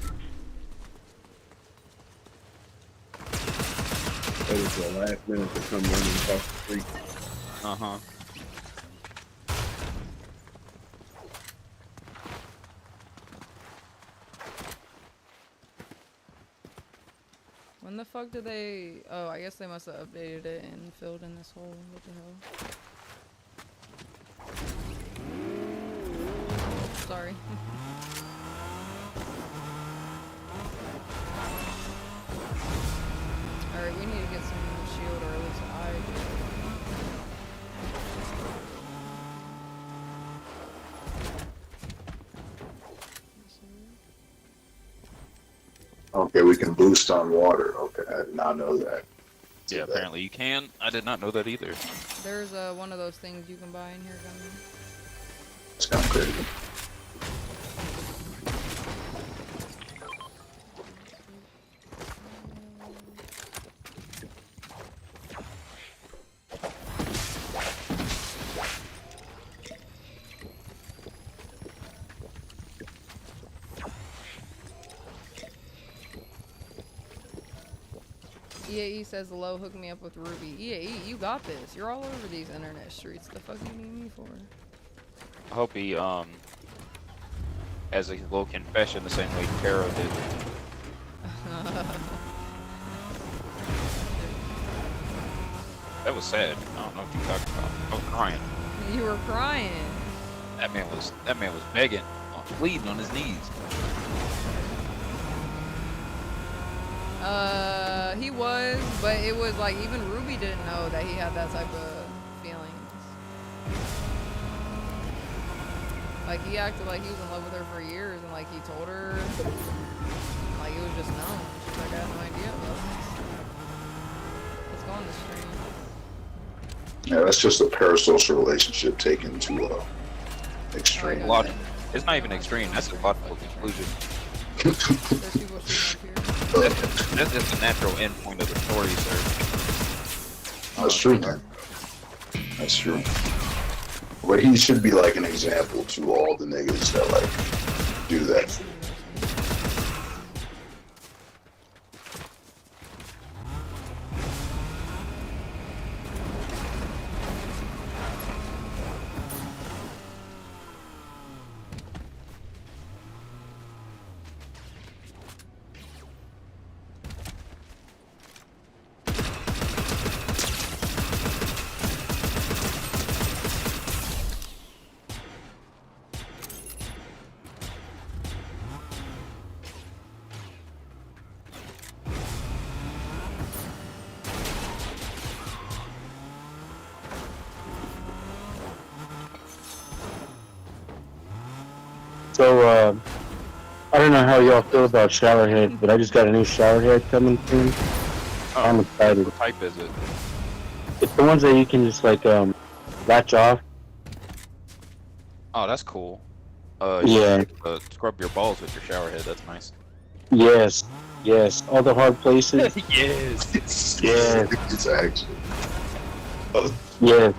That was the last minute to come running across the street. Uh-huh. When the fuck did they... Oh, I guess they must have updated it and filled in this hole. What the hell? Sorry. Alright, we need to get some shield, or at least I do. Okay, we can boost on water. Okay, I did not know that. Yeah, apparently you can. I did not know that either. There's one of those things you can buy in here, Gunny. It's kind of crazy. EAE says Low, hook me up with Ruby. EAE, you got this. You're all over these internet streets. The fuck you need me for? I hope he as a little confession, the same way Taro did. That was sad. I don't know what you talking about. I was crying. You were crying. That man was begging, bleeding on his knees. He was, but it was like even Ruby didn't know that he had that type of feelings. Like he acted like he was in love with her for years, and like he told her, like it was just known. She's like, I had no idea. Let's go on the stream. Yeah, that's just a parasocial relationship taken to extreme. Logic. It's not even extreme. That's a logical conclusion. There's people shooting up here. That's just the natural end point of the story, sir. That's true, man. That's true. But he should be like an example to all the niggas that like do that. So, I don't know how y'all feel about showerhead, but I just got a new showerhead coming soon. I'm excited. What type is it? It's the ones that you can just like latch off. Oh, that's cool. Yeah. Scrub your balls with your shower head. That's nice. Yes, yes. All the hard places. Yes. Yeah. It's actually. Yeah.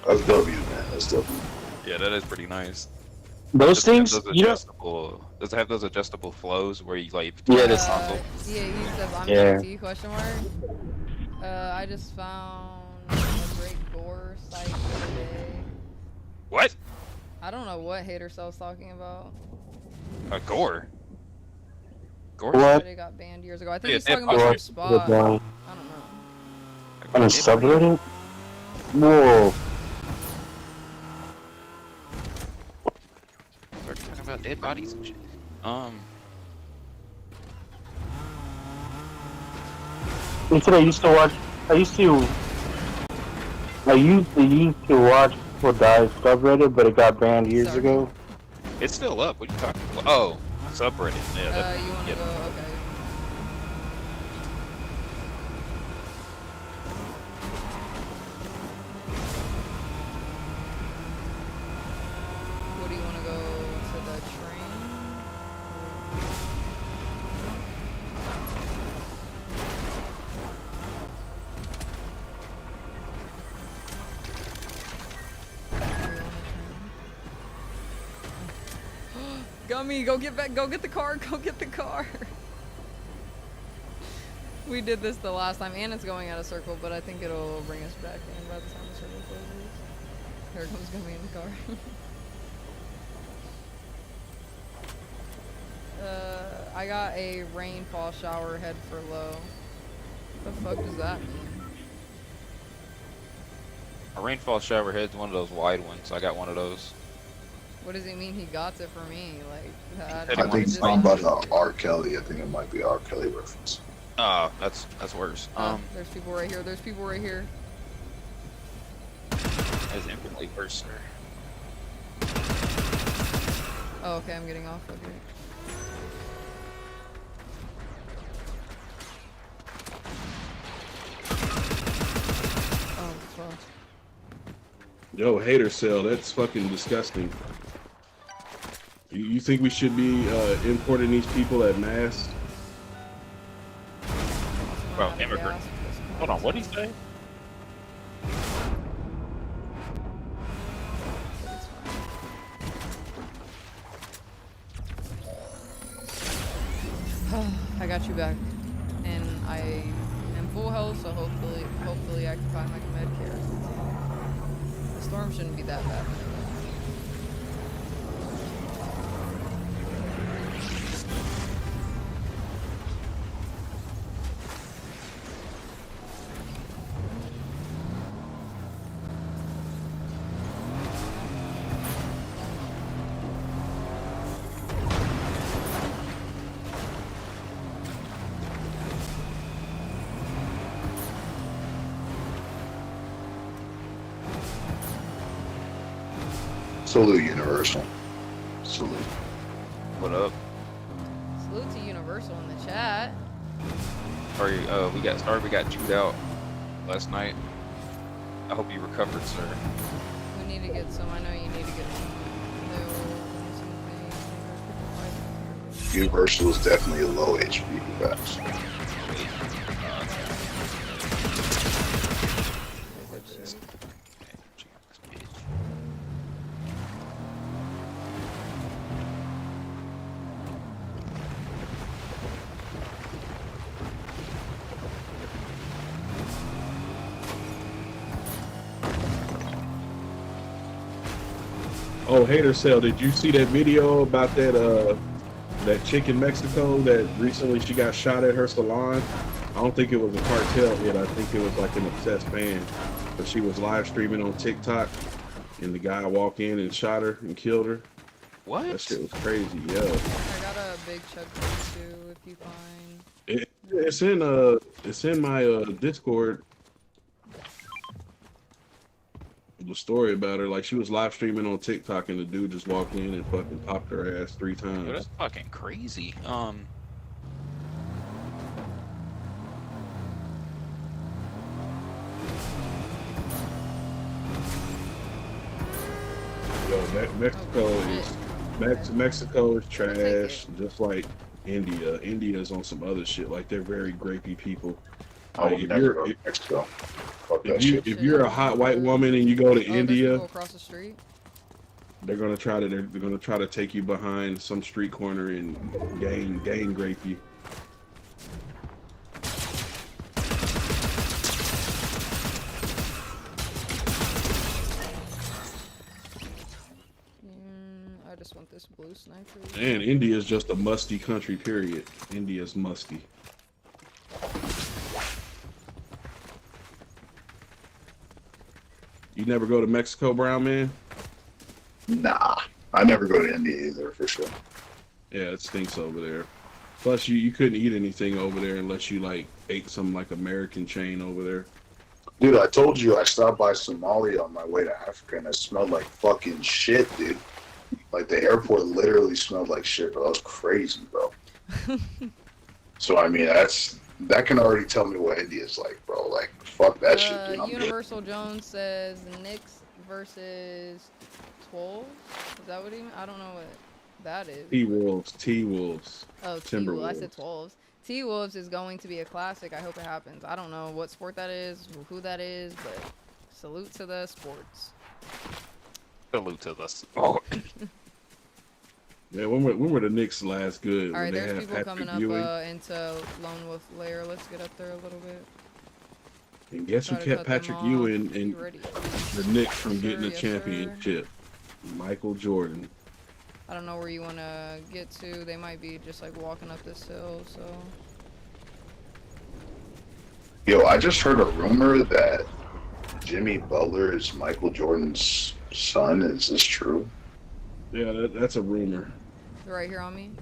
That's W, man. That's W. Yeah, that is pretty nice. Those things, you know. Does it have those adjustable flows where you like? Yeah, this Yeah, he says I'm Yeah. guilty, question mark. I just found a great gore site today. What? I don't know what Hater Cell's talking about. Gore. Gore. What? They got banned years ago. I think Yeah, he's talking it- about some What? spot. I don't know. On a subreddit? Whoa. We're talking about dead bodies and shit. That's what I used to watch. I used to watch people die subreddit, but it got banned years Sorry. ago. It's still up. What are you talking about? Oh, subreddit. Yeah. You wanna yeah. go? Okay. What do you wanna go to the train? Gummy, go get back, go get the car, go get the car. We did this the last time, and it's going out of circle, but I think it'll bring us back in by the time the circle closes. Here comes Gummy in the car. I got a rainfall shower head for low. What the fuck does that mean? A rainfall shower head's one of those wide ones. I got one of those. What does it mean he got it for me? Like, I I think it's talking about R. Kelly. I think it might be R. Kelly reference. Oh, that's worse. There's people right here. There's people right here. That's infinitely worse, sir. Oh, okay, I'm getting off. Okay. Oh, fuck. Yo, Hater Cell, that's fucking disgusting. You think we should be importing these people at mass? Well, immigrant. Hold on, what did he say? I got you back, and I am full health, so hopefully I can find like a med care. The storm shouldn't be that bad. Salute Universal. Salute. What up? Salute to Universal in the chat. Sorry, we got chewed out last night. I hope you recovered, sir. We need to get some. I know you need to get some. Universal is definitely a low HP defense. Oh, Hater Cell, did you see that video about that chick in Mexico that recently she got shot at her salon? I don't think it was a cartel hit. I think it was like an obsessed fan. But she was live streaming on TikTok, and the guy walked in and shot her and killed her. What? That shit was crazy, yo. I got a big chug for you too, if you find. It's in my Discord. The story about her, like she was live streaming on TikTok and the dude just walked in and fucking popped her ass 3 times. Yo, that's fucking crazy. Yo, Mexico is trash, just like India. India's on some other shit. Like they're very grapey people. Like, if you're a hot white woman and you go to India, across the street. they're gonna try to take you behind some street corner and gang grape you. I just want this blue sniper. And India's just a musty country, period. India's musty. You never go to Mexico, Brown Man? Nah, I never go to India either, for sure. Yeah, it stinks over there. Plus, you couldn't eat anything over there unless you like ate some like American chain over there. Dude, I told you I stopped by Somalia on my way to Africa and it smelled like fucking shit, dude. Like the airport literally smelled like shit, bro. That was crazy, bro. So I mean, that can already tell me what India's like, bro. Like, fuck that shit, dude. Universal Jones says Knicks versus 12. Is that what he meant? I don't know what that is. T-Wolves. Oh, T-Wolves. I said 12s. T-Wolves is going to be a classic. I hope it happens. I don't know what sport that is, who that is, but salute to the sports. Salute to the sport. Yeah, when were the Knicks last good? All right, when they there's had people Patrick coming up Ewing? into Lone Wolf Lair. Let's get up there a little bit. And guess who Try to kept cut them Patrick off. Ewing and You ready? the Knicks from getting a Yes, sir. championship? Michael Jordan. I don't know where you want to get to. They might be just like walking up this hill, so. Yo, I just heard a rumor that Jimmy Butler is Michael Jordan's son. Is this true? Yeah, that's a rumor. They're right here on me.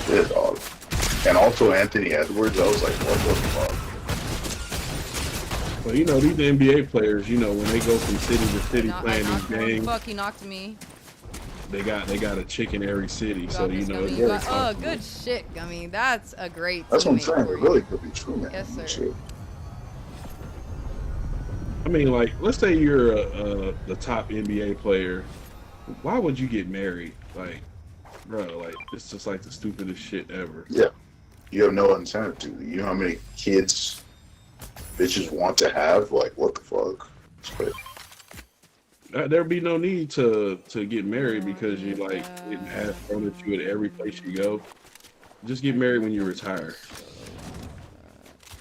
Yeah, dog. And also Anthony Edwards. I was like, what the fuck? But you know, these NBA players, you know, when they go from city to city playing these games, Fuck, he knocked me. they got a chick in every city, so you know it's Gummy. very Oh, possible. good shit, Gummy. That's a great. That's what I'm teammate saying. for It you. really could be true, man. Yes, sir. Shit. I mean, like, let's say you're the top NBA player. Why would you get married? Like, bro, like, it's just like the stupidest shit ever. Yeah. You have no incentive to. You know how many kids bitches want to have? Like, what the fuck? There'd be no need to get married because you like getting ass thrown at you at every place you go. Just get married when you retire.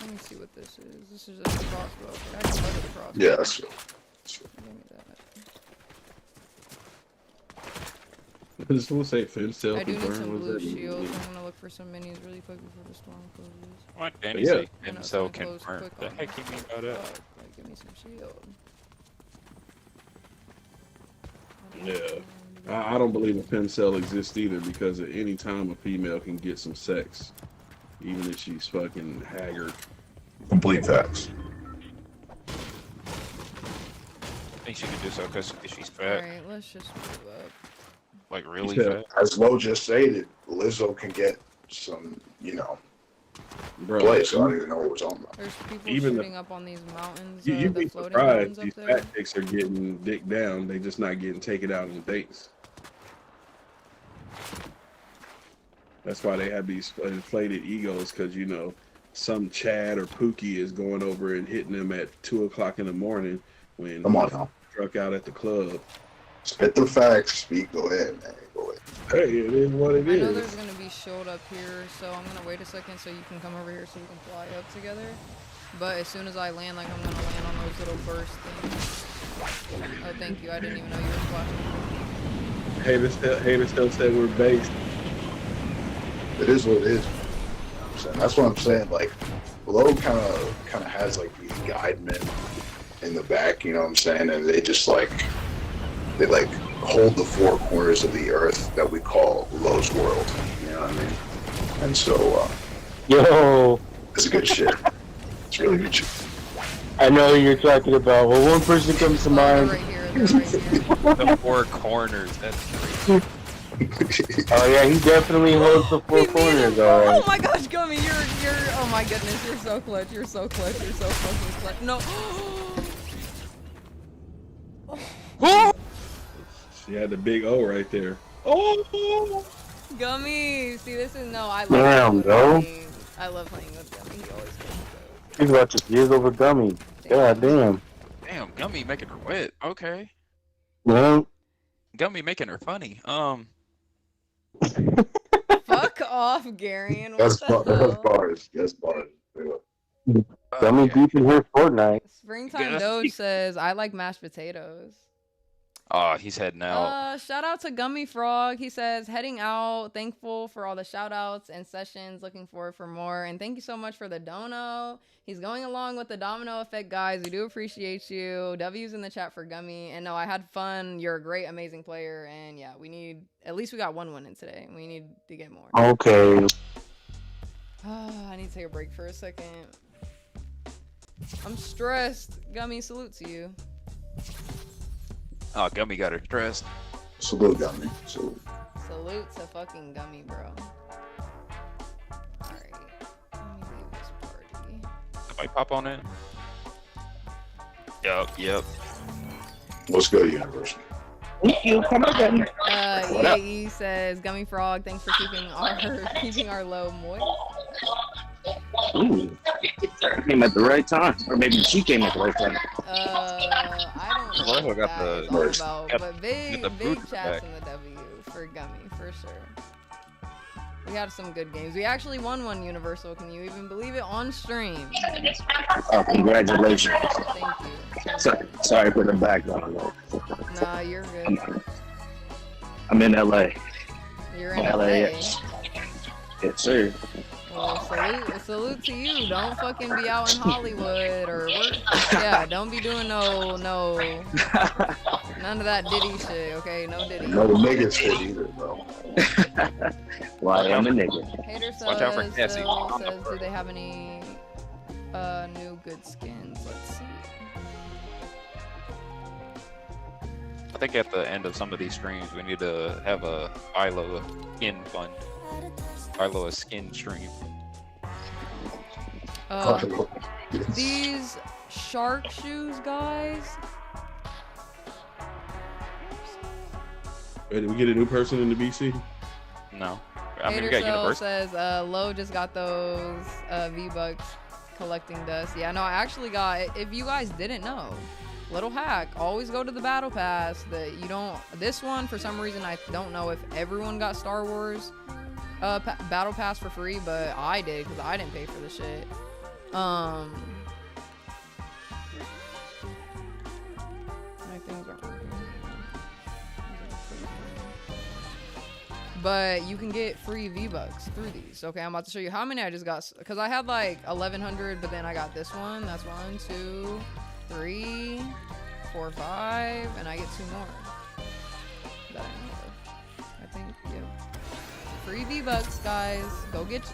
Let me see what this is. This is just a crossbow. I can look at the crossbow. Yeah, that's true. Give me that. This will say fence sale I do need some confirmed. blue What's that shields. mean? I'm gonna look for some minis really quick before the storm closes. What? Danny Yeah. say I know and it's so gonna close confirm. quick The on heck me. you mean by that? Fuck, like, give me some shield. Yeah. I don't believe a pen cell exists either because at any time a female can get some sex, even if she's fucking haggard. Complete facts. think she can do so because she's All fat. right, let's just move up. Like really Yeah. fat. As Lo just stated, Lizzo can get some, Bro, play. So I don't even know what we're talking about. There's people Even shooting up on these mountains. you'd The be floating surprised mountains these up there. fat chicks are getting dick down. They just not getting taken out on dates. That's why they have these inflated egos, because some Chad or Pookie is going over and hitting them at 2 o'clock in the morning when Come on he's now. struck out at the club. Spit the facts. Speak. Go ahead, man. Go ahead. Hey, it is what it I know is. there's gonna be shield up here, so I'm gonna wait a second so you can come over here so we can fly up together. But as soon as I land, like I'm gonna land on those little burst things. Oh, thank you. I didn't even know you were flashing. Hater still said we're based. It is what it is. That's what I'm saying. Like, Lo kind of has like these guide men in the back. You know what I'm saying? And they just they hold the four corners of the earth that we call Lo's world. You know what I mean? And so, Yo, it's good shit. It's really good shit. I know who you're talking about. Well, one person comes to Oh, they're mind. right here. They're right here. The four corners. That's crazy. Oh yeah, he definitely holds the four We made corners, it. alright. Oh my gosh, Gummy, you're. Oh my goodness, you're so clutch. You're so clutch. You're so fucking clutch. No. She had the big O right there. Oh, Gummy, see this is I love Damn, playing with bro. Gummy. I love playing with Gummy. He always plays He's about to jizz over Gummy. God damn. Damn, Gummy making her wet. Okay. Well, Gummy making her funny. Fuck off, Garion. What That's the hell? bars. That's bars. Yeah. Gummy yeah. deep in here Fortnite. Springtime Yeah. Doge says, I like mashed potatoes. Oh, he's heading out. Shout out to Gummy Frog. He says, heading out, thankful for all the shout outs and sessions, looking forward for more. And thank you so much for the dono. He's going along with the domino effect, guys. We do appreciate you. W's in the chat for Gummy. And no, I had fun. You're a great, amazing player. And yeah, at least we got one win in today. We need to get more. Okay. I need to take a break for a second. I'm stressed. Gummy, salute to you. Oh, Gummy got her stressed. Salute, Gummy. Salute. Salute to fucking Gummy, bro. Alright. Let me leave this party. Somebody pop on it. Yep. What's good, University? Thank you. Come again. EAE says, Gummy Frog, thanks for keeping our low moist. Ooh. Came at the right time. Or maybe she came at the right time. I don't know Well, what got that the- is all about, but big the boot chats back. in the W for Gummy, for sure. We had some good games. We actually won one Universal, can you even believe it, on stream? Oh, congratulations. Thank you. Sorry for the background. Nah, you're good. I'm in LA. You're in LA. Yes, sir. Well, salute to you. Don't fucking be out in Hollywood or work. Yeah, don't be doing no none of that Diddy shit, okay? No Diddy. No niggas fit either, bro. Well, I am a nigga. Hater Watch out for says, Cassie. do they have any new good skins? Let's see. I think at the end of some of these streams, we need to have a ILO skin fund. ILO a skin stream. These shark shoes, guys. Wait, did we get a new person in the BC? No. I mean, we Hater got Cell Universal. says, Lo just got those V-Bucks collecting dust. Yeah, no, I actually got, if you guys didn't know, little hack, always go to the battle pass. This one, for some reason, I don't know if everyone got Star Wars battle pass for free, but I did because I didn't pay for the shit. My things aren't working. But you can get free V-Bucks through these. Okay, I'm about to show you how many I just got. Because I had like 1,100, but then I got this one. That's 1, 2, 3, 4, 5, and I get 2 more. That I know of. I think, yep. Free V-Bucks, guys. Go get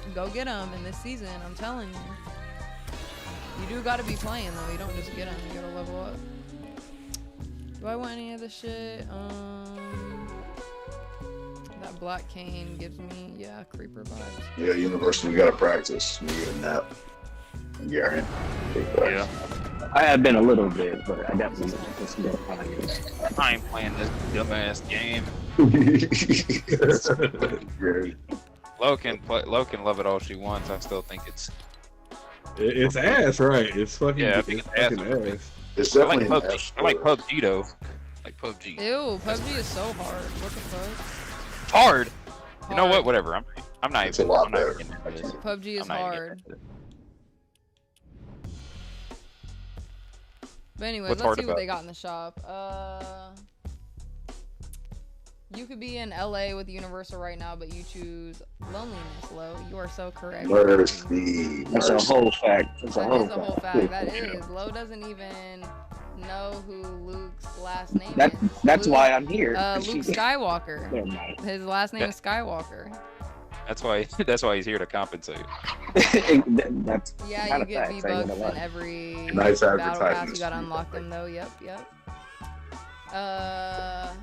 them in this season. I'm telling you. You do gotta be playing though. You don't just get them. You gotta level up. Do I want any of this shit? That black cane gives me, yeah, creeper vibes. Yeah, Universal, we gotta practice. We get a nap. Gary. Yeah. I have been a little bit, but I definitely just get I ain't playing this dumbass game. Gary. Lo can love it all she wants. I still think it's It's ass, right? It's fucking. Yeah, I think it's it's ass. fucking ass. It's I like definitely an PUBG. F I like for- PUBG though. Like PUBG. Ew, PUBG is so hard. What the fuck? Hard. You know what? Hard. Whatever. I'm not It's a even. lot I'm not even better. getting into this. PUBG is I'm not even hard. getting into this. But anyways, What's let's hard see what about they got in the shop. You could be in LA with Universal right now, but you choose loneliness, Lo. You are so correct. Mercy. That's a whole fact. That's a That whole is a whole fact. fact. That is. Lo doesn't even know who Luke's last name That's is. why I'm here. Luke Skywalker. Never mind. His last name is Skywalker. That's why. That's why he's here to compensate. That's Yeah, not you a get fact, I ain't V-Bucks gonna in lie. every Nice battle pass. advertisement. You gotta unlock them though. Yep.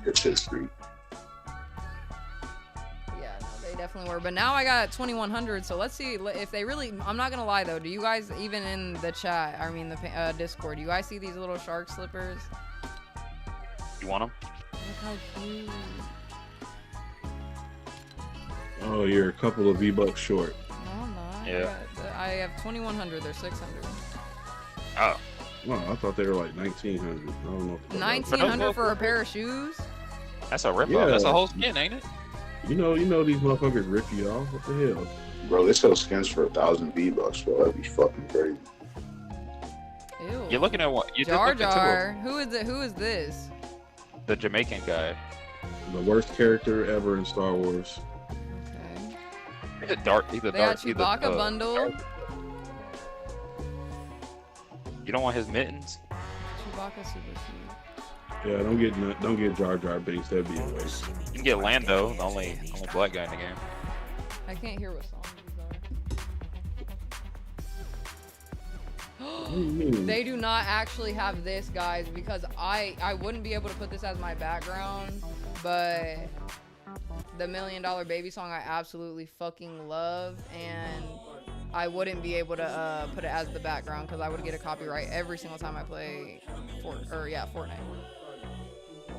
It's history. Yeah, no, they definitely were. But now I got 2100, so let's see if they really. I'm not gonna lie though. Do you guys even in the chat? I mean the Discord. Do you guys see these little shark slippers? You want him? Look how cute. Oh, you're a couple of V-Bucks short. No, I'm not. Yeah. I have 2100. They're 600. Oh. Well, I thought they were like 1900. I don't know. If 1900 for a pair of shoes? That's a rip Yeah. off. That's a whole skin, ain't it? You know these motherfuckers rip you off. What the hell? Bro, they sell skins for 1,000 V-Bucks, bro. That'd be fucking crazy. Ew. You're looking at what? You just Jar looked into Jar. Who is it? Who is this? the Jamaican guy. The worst character ever in Star Wars. Okay. He's a dark. He's a They got dark. He's Chewbacca a, bundle. You don't want his mittens? Chewbacca super cute. Yeah, don't get Jar Jar Binks. That'd be a waste. You can get Lando, the only black guy in the game. I can't hear what songs these What do you mean? are. They do not actually have this, guys, because I wouldn't be able to put this as my background, but the $1 Million Baby song I absolutely fucking love, and I wouldn't be able to put it as the background because I would get a copyright every single time I play Fortnite.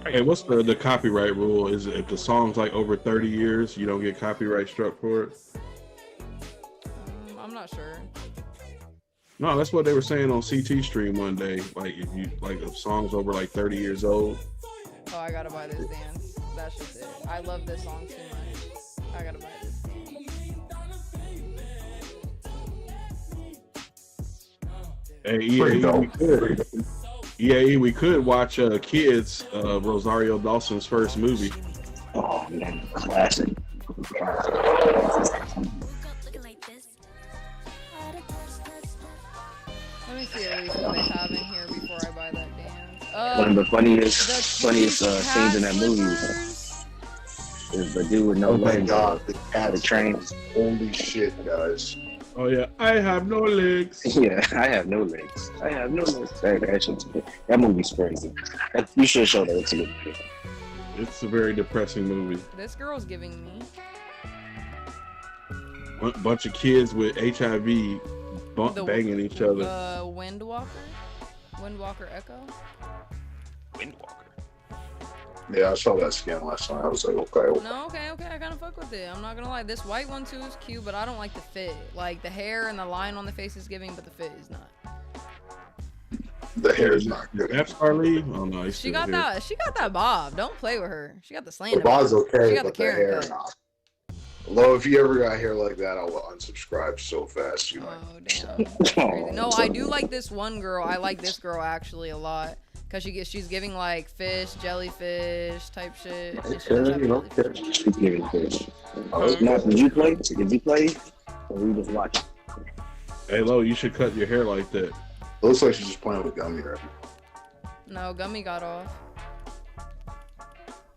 Hey, what's the copyright rule? Is if the song's like over 30 years, you don't get copyright struck for it? I'm not sure. No, that's what they were saying on CT stream one day. Like if a song's over like 30 years old. Oh, I gotta buy this dance. That's just it. I love this song too much. I gotta buy this dance. Hey, EAE, we could watch Kids, Rosario Dawson's first movie. Oh man, classic. Let me see at least what they have in here before I buy that dance. One of the funniest the scenes in that movie slippers. is the dude with no Oh my legs. god, the The train. Holy shit, guys. Oh yeah, I have no legs. Yeah, I have no legs. I have no legs. That movie's crazy. You should show that to me. It's a very depressing movie. This girl's giving me. Bunch of kids with HIV The- banging each other. Windwalker Echo. Windwalker. Yeah, I saw that skin last night. I was like, okay. No, okay, I kind of fuck with it. I'm not gonna lie. This white one too is cute, but I don't like the fit. Like the hair and the line on the face is giving, but the fit is not. The hair is not good. F Starlee? Oh no, he's She still got here. that. She got that bob. Don't play with her. She got the The slant. bod's She okay, got but the the Karen hair cut. not. Although, if you ever got hair like that, I will unsubscribe so fast. You know. Oh damn. That's crazy. No, I do like this one girl. I like this girl actually a lot. Cause she's giving like fish, jellyfish type shit. And she does have jellyfish. Now, did you play? Or you just watch? Hey Lo, you should cut your hair like that. It looks like she's just playing with gummy right No, Gummy got off.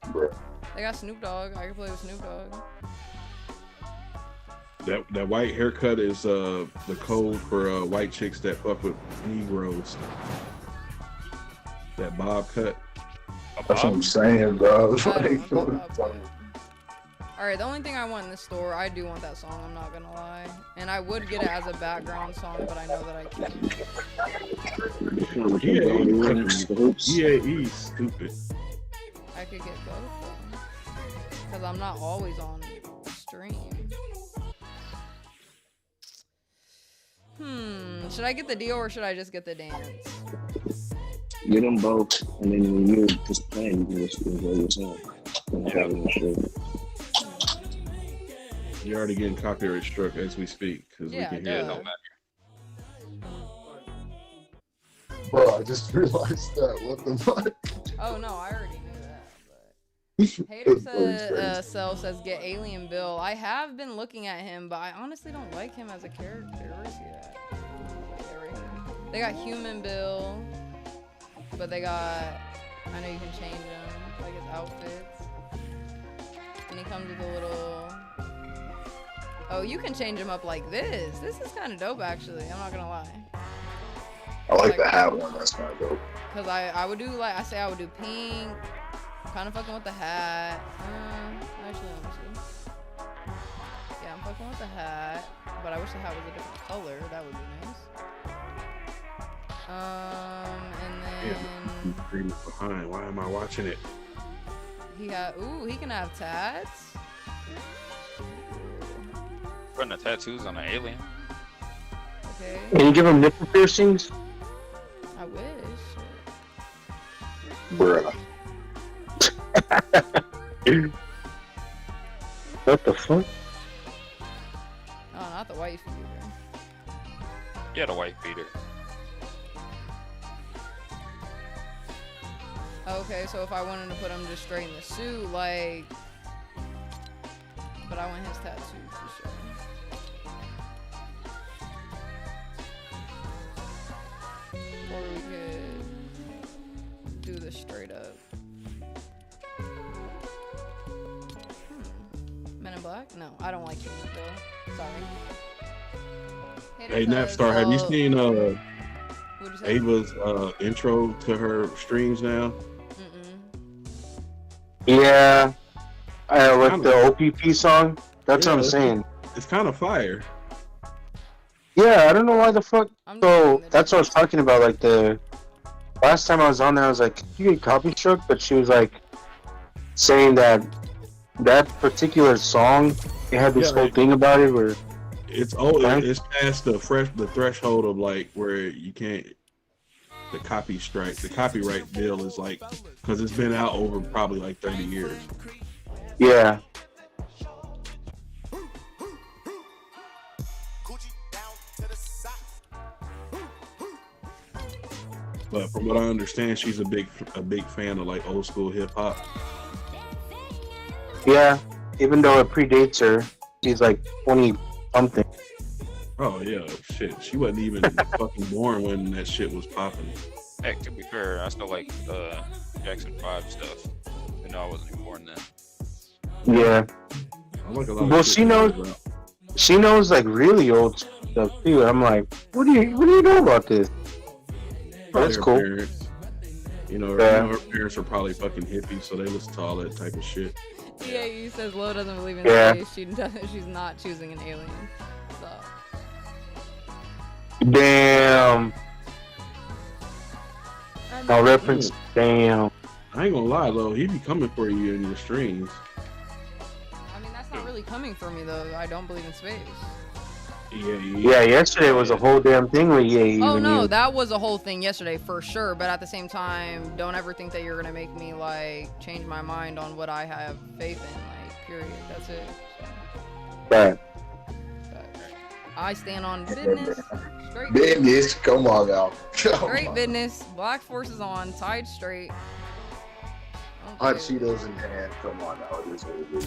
now, bro. They got Snoop Dogg. I can play with Snoop Dogg. That white haircut is the code for white chicks that fuck with Negroes. That bob cut. That's what I'm saying, bro. It's I don't like, know about that, Alright, the only thing I want in this store, I do want that song, I'm not gonna lie. And I would get it as a background song, but I know that I can't. EAE stupid. I could get both though. Because I'm not always on stream. Should I get the deal or should I just get the dance? Get them both, and then when you're just playing, you just enjoy yourself. You're already getting copyright struck as we speak because we can hear it. Bro, I just realized that. What the fuck? Oh no, I already knew that. But Hater Cell says get Alien Bill. I have been looking at him, but I honestly don't like him as a character. Where is he at? They got Human Bill, but they got. I know you can change him, like his outfits, and he comes with a little. Oh, you can change him up like this. This is kind of dope, actually. I'm not gonna lie. I like the hat one. That's kind of dope. Cause I would do like I would do pink. I'm kind of fucking with the hat. Actually, let me see. Yeah, I'm fucking with the hat, but I wish the hat was a different color. That would be nice. And then behind. Why am I watching it? he can have tats. Putting the tattoos on an alien. Okay. Can you give him nipple piercings? I wish. Bruh. What the fuck? Oh, not the wife either. Yeah, the white beater. Okay, so if I wanted to put him just straight in the suit, like, but I want his tattoo for sure. Or we could do this straight up. Men in Black? No, I don't like Human Bill. Sorry. Hey, Napstar, have you seen What'd you say? Ava's intro to her streams now? Yeah. With the OPP song? That's what I'm saying. It's kind of fire. Yeah, I don't know why the fuck. So that's what I was talking about. Like the last time I was on there, I was like, "You get copy struck," but she was like saying that that particular song, it had this whole thing about it where it's past the threshold of like where you can't. The copyright bill is like because it's been out over probably like 30 years. Yeah. But from what I understand, she's a big fan of like old school hip hop. Yeah, even though it predates her, she's like 20 something. Oh yeah, shit. She wasn't even fucking born when that shit was popping. Heck, to be fair, I still like Jackson 5 stuff. You know, I wasn't even born then. Yeah. I like a lot Well, of she knows like really old stuff too. I'm like, what do you know about this? Probably That's her cool. Parents. You know, her parents are probably fucking hippies, so they listen to all that type of shit. Yeah, he says Lo doesn't believe in space. She's not choosing an alien. So. Damn. No reference. Damn. I ain't gonna lie, Lo. He be coming for you in your streams. I mean, that's not really coming for me though. I don't believe in space. Yeah, yesterday was a whole damn thing with Oh no, that was a whole thing yesterday for sure. But at the same time, don't ever think that you're gonna make me like change my mind on what I have faith in. Like, period. That's it. Right. I stand on business. Straight business. Come on now. Straight business. Black forces on. Tied straight. Hot Cheetos in hand. Come on now. It is what it is.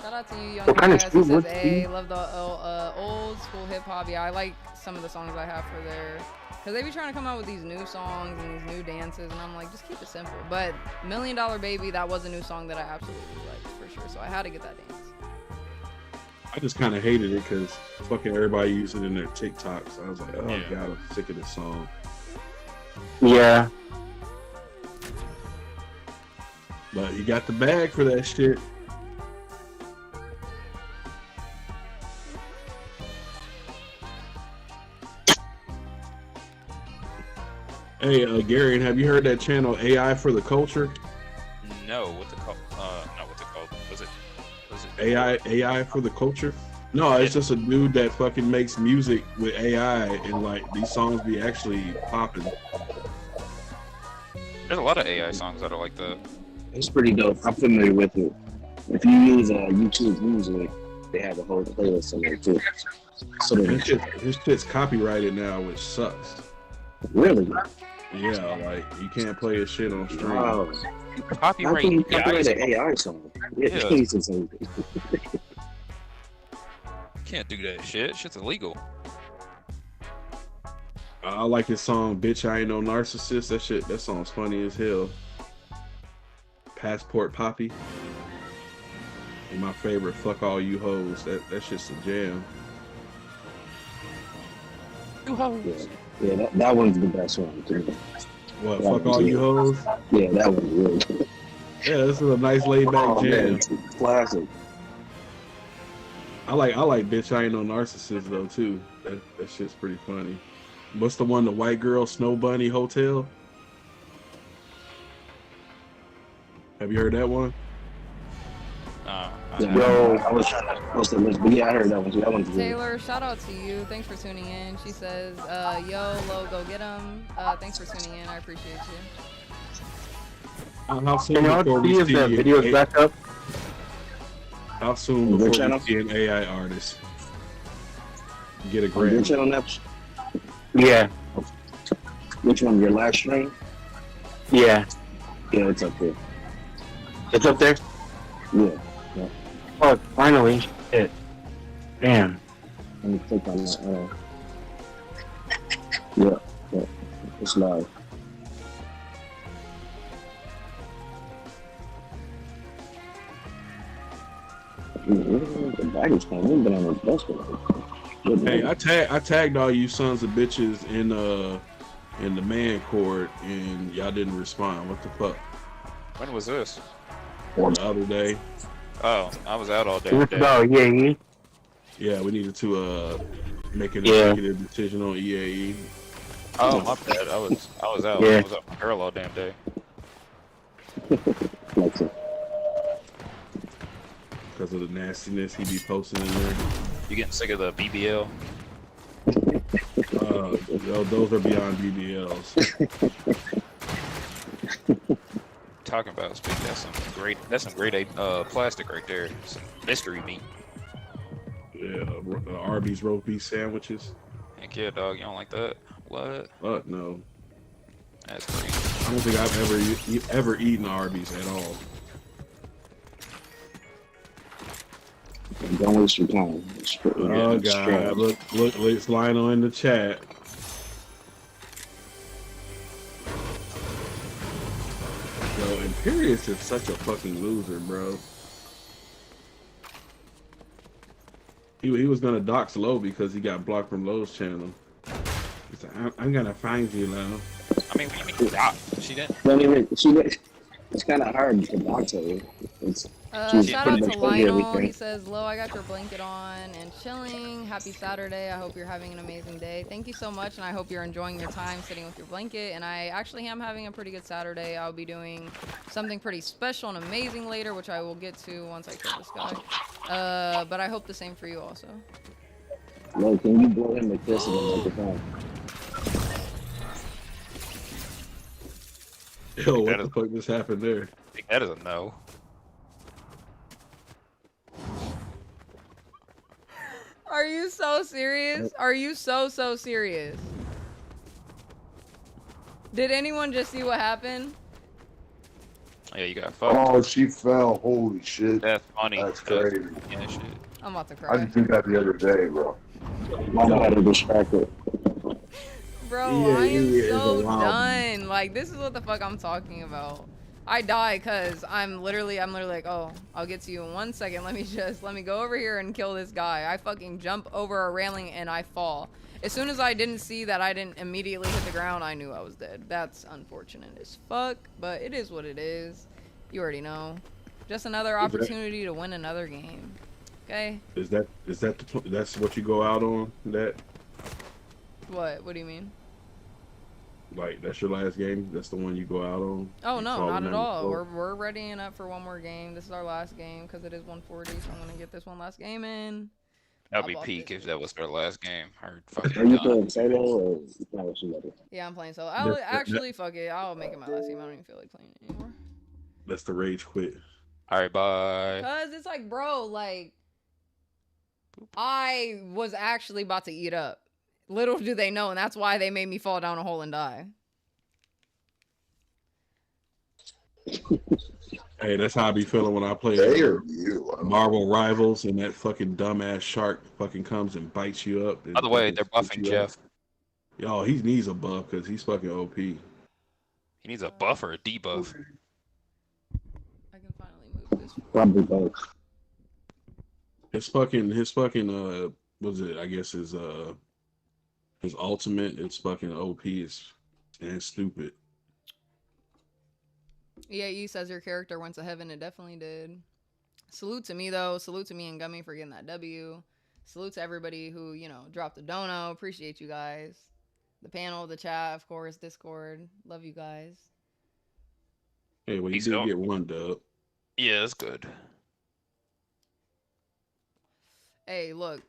Shout out to you, young What kind of guys. shoe Who would says, it "Hey, be?" love the old school hip hop." Yeah, I like some of the songs I have for there, cause they be trying to come out with these new songs and these new dances, and I'm like, just keep it simple. But $1 Million Baby, that was a new song that I absolutely liked for sure, so I had to get that dance. I just kind of hated it because fucking everybody used it in their TikToks. I was like, oh god, I'm sick of this song. Yeah. But you got the bag for that shit. Hey, Gary, have you heard that channel AI for the Culture? No, what's it called? No, what's it called? Was it AI for the Culture? No, it's just a dude that fucking makes music with AI, and like these songs be actually popping. There's a lot of AI songs that are like that. It's pretty dope. I'm familiar with it. If you use YouTube Music, they have a whole playlist in there too. So His shit's copyrighted now, which sucks. really? Yeah, like you can't play his shit on stream. Wow. How can Copyright you AI copyright an song. AI song? Yeah, Yeah. Jesus. Can't do that shit. Shit's illegal. I like his song "Bitch I Ain't No Narcissist." That song's funny as hell. Passport Poppy. And my favorite, "Fuck All You Hoes." That shit's a jam. Yeah, that one's the best one to me. What? That "Fuck one's All You good. Hoes"? Yeah, that one's really good. Yeah, this is a nice laid back Oh, jam. man, it's a classic. I like "Bitch I Ain't No Narcissist" though too. That shit's pretty funny. What's the one? The white girl Snow Bunny Hotel. Have you heard that one? Yeah, yo, I was trying to post that list, but yeah, I heard that one too. That one's good. Taylor, shout out to you. Thanks for tuning in. She says, yo, Lo, go get him. Thanks for tuning in. I appreciate you. How soon Can y'all before see we if see the video's back up? How soon On your before we channel? see an AI artist get a On your Grammy? channel, Neps? Yeah. Which one? Your live stream? Yeah. Yeah, it's up there. It's up there? Yeah. Oh, finally. Shit. Damn. Let me click on that. Yeah. It's live. The baggage claim. We've been on the best one. Hey, I tagged all you sons of bitches in the man court, and y'all didn't respond. What the fuck? When was this? The other day. Oh, I was out all day. What's about EAE? Yeah, we needed to make an executive decision on EAE. Oh, my bad. I was out. Yeah. I was out with my girl all damn day. Because of the nastiness he be posting in there. You getting sick of the BBL? Yo, those are beyond BBLs. Talking about speak. That's some great plastic right there. Some mystery meat. Yeah, Arby's roast beef sandwiches. Heck yeah, dog. You don't like that? What? Fuck no. That's crazy. I don't think I've ever eaten Arby's at all. Don't waste your time. Oh god, look, it's Lionel in the chat. Yo, Imperious is such a fucking loser, bro. He was gonna dox Low because he got blocked from Low's channel. He's like, I'm gonna find you, Low. I mean, what do you mean doc? She didn't. Don't even. It's kind of hard to dox her. Shout out to Lionel. He says, Lo, I got your blanket on and chilling. Happy Saturday. I hope you're having an amazing day. Thank you so much, and I hope you're enjoying your time sitting with your blanket. And I actually am having a pretty good Saturday. I'll be doing something pretty special and amazing later, which I will get to once I kill this guy. But I hope the same for you also. Lo, can you blow him a kiss in the microphone? Yo, what the fuck just happened there? I think that is a no. Are you so serious? Are you so serious? Did anyone just see what happened? Yeah, you got fucked. Oh, she fell. Holy shit. That's funny. That's crazy. Yeah, shit. I'm about to I cry. just did that the other day, bro. Mama had to distract it. Bro, I am so done. Like, this is what the fuck I'm talking about. I die because I'm literally like, oh, I'll get to you in 1 second. Let me go over here and kill this guy. I fucking jump over a railing and I fall. As soon as I didn't see that I didn't immediately hit the ground, I knew I was dead. That's unfortunate as fuck, but it is what it is. You already know. Just another opportunity to win another game. Okay. That's what you go out on? That? What? What do you mean? Like that's your last game? That's the one you go out on? Oh no, not at all. We're readying up for one more game. This is our last game because it is 140, so I'm gonna get this one last game in. That'd be peak if that was their last game. Are you playing solo or playing with somebody? Yeah, I'm playing solo. I'll actually fuck it. I'll make it my last game. I don't even feel like playing it anymore. That's the rage quit. All right, bye. Cause it's like, bro, like I was actually about to eat up. Little do they know, and that's why they made me fall down a hole and die. Hey, that's how I be feeling when I play Marvel Rivals and that fucking dumbass shark fucking comes and bites you up. By the way, they're buffing Jeff. Yo, he needs a buff because he's fucking OP. He needs a buff or a debuff. I can finally move this. Probably both. His fucking what's it? I guess his ultimate. It's fucking OP. And stupid. EAE says your character went to heaven. It definitely did. Salute to me, though. Salute to me and Gummy for getting that W. Salute to everybody who, you know, dropped a dono. Appreciate you guys. The panel, the chat, of course, Discord. Love you guys. Hey, well, you did get one dub. Yeah, that's good. Hey, look.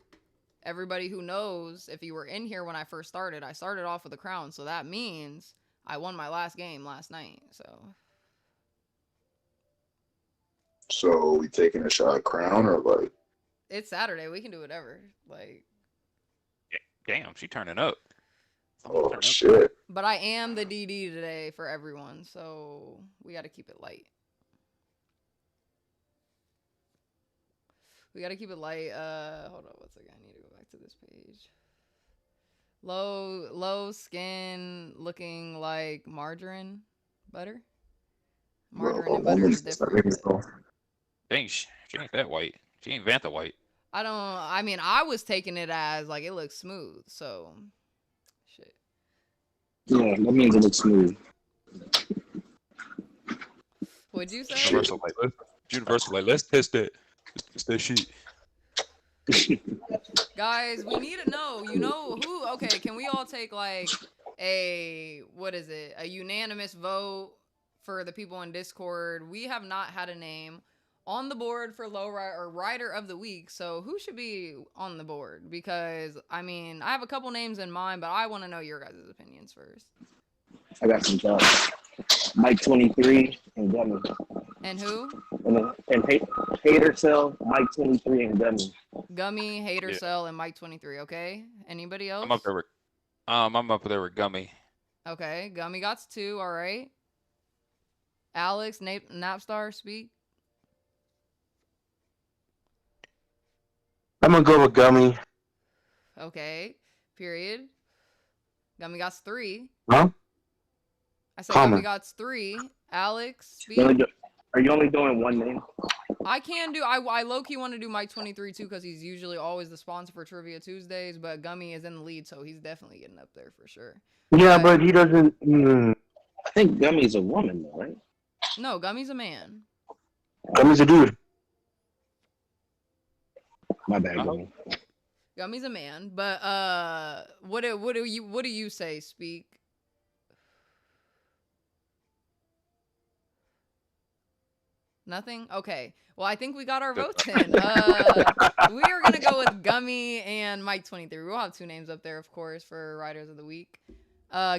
Everybody who knows, if you were in here when I first started, I started off with a crown. So that means I won my last game last night. So we taking a shot at crown or like? It's Saturday. We can do whatever. Like. Damn, she turning up. Oh shit! But I am the DD today for everyone, so we got to keep it light. We got to keep it light. Hold on one second. I need to go back to this page. Low skin, looking like margarine butter. Margarine and butter is different. Dang, she ain't that white. She ain't Vanta white. I mean, I was taking it as like it looks smooth, so shit. Yeah, that means it looks smooth. What'd you say? Universal, like, let's test that. Let's test that shit. Guys, we need to know. You know who? Okay, can we all take like a unanimous vote for the people in Discord? We have not had a name on the board for low rider or rider of the week. So who should be on the board? Because I mean, I have a couple names in mind, but I want to know your guys' opinions first. I got some jobs. Mike 23 and Gummy. And who? And Hater Cell, Mike 23 and Gummy. Gummy, Hater Cell, and Mike 23. Okay. Anybody else? I'm up there with Gummy. Okay, Gummy got 2. All right. Alex, Napstar, speak. I'm gonna go with Gummy. Okay. Period. Gummy got 3. Huh? I said Gummy got 3. Alex, speak. Are you only doing one name? I can do. I low key want to do Mike 23 too because he's usually always the sponsor for Trivia Tuesdays. But Gummy is in the lead, so he's definitely getting up there for sure. Yeah, but he doesn't. I think Gummy's a woman, though, right? No, Gummy's a man. Gummy's a dude. My bad, Gummy. Gummy's a man, but what do you say? Speak. Nothing? Okay. Well, I think we got our votes in. We are going to go with Gummy and Mike 23. We'll have 2 names up there, of course, for Riders of the Week.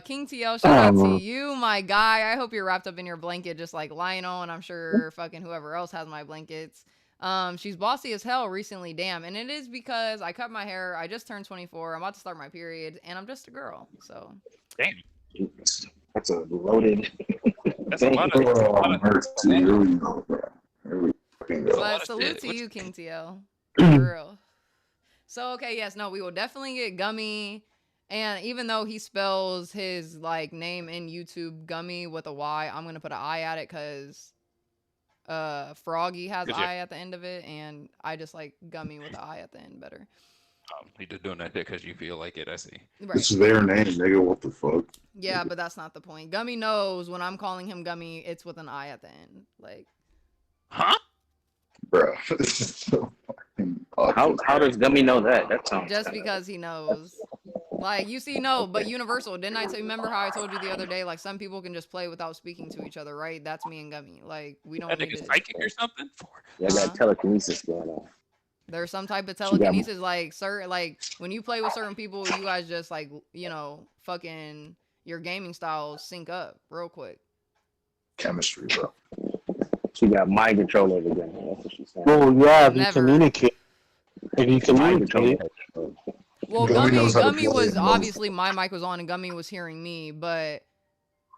King TL, shout out to you, my guy. I hope you're wrapped up in your blanket just like Lionel, and I'm sure fucking whoever else has my blankets. She's bossy as hell recently, damn. And it is because I cut my hair. I just turned 24. I'm about to start my period, and I'm just a girl, so. Damn. That's a loaded. That's a lot of But salute to you, King TL. For real. So, okay, yes, no, we will definitely get Gummy. And even though he spells his, like, name in YouTube, Gummy, with a Y, I'm going to put an I at it because Froggy has I at the end of it. And I just like Gummy with an I at the end better. You just doing that because you feel like it. I see. Right. It's their name, nigga. What the fuck? Yeah, but that's not the point. Gummy knows when I'm calling him Gummy, it's with an I at the end. Like, Huh? Bro, this is so fucking awkward. How does Gummy know that? That sounds just because he knows. Like, you see, no, but Universal, didn't I remember how I told you the other day? Like, some people can just play without speaking to each other, right? That's me and Gummy. Like, we don't That need nigga to. psychic or something? Yeah, I got telekinesis going on. There's some type of got- telekinesis, like certain, like when you play with certain people, you guys just like, you know, fucking your gaming styles sync up real quick. Chemistry, bro. She got mind control over them. That's what she's saying. Well, yeah, if you Never. communicate. If you Mind control. communicate. Well, Gummy knows how to Gummy play was it, obviously my mic was on and Gummy was hearing me, but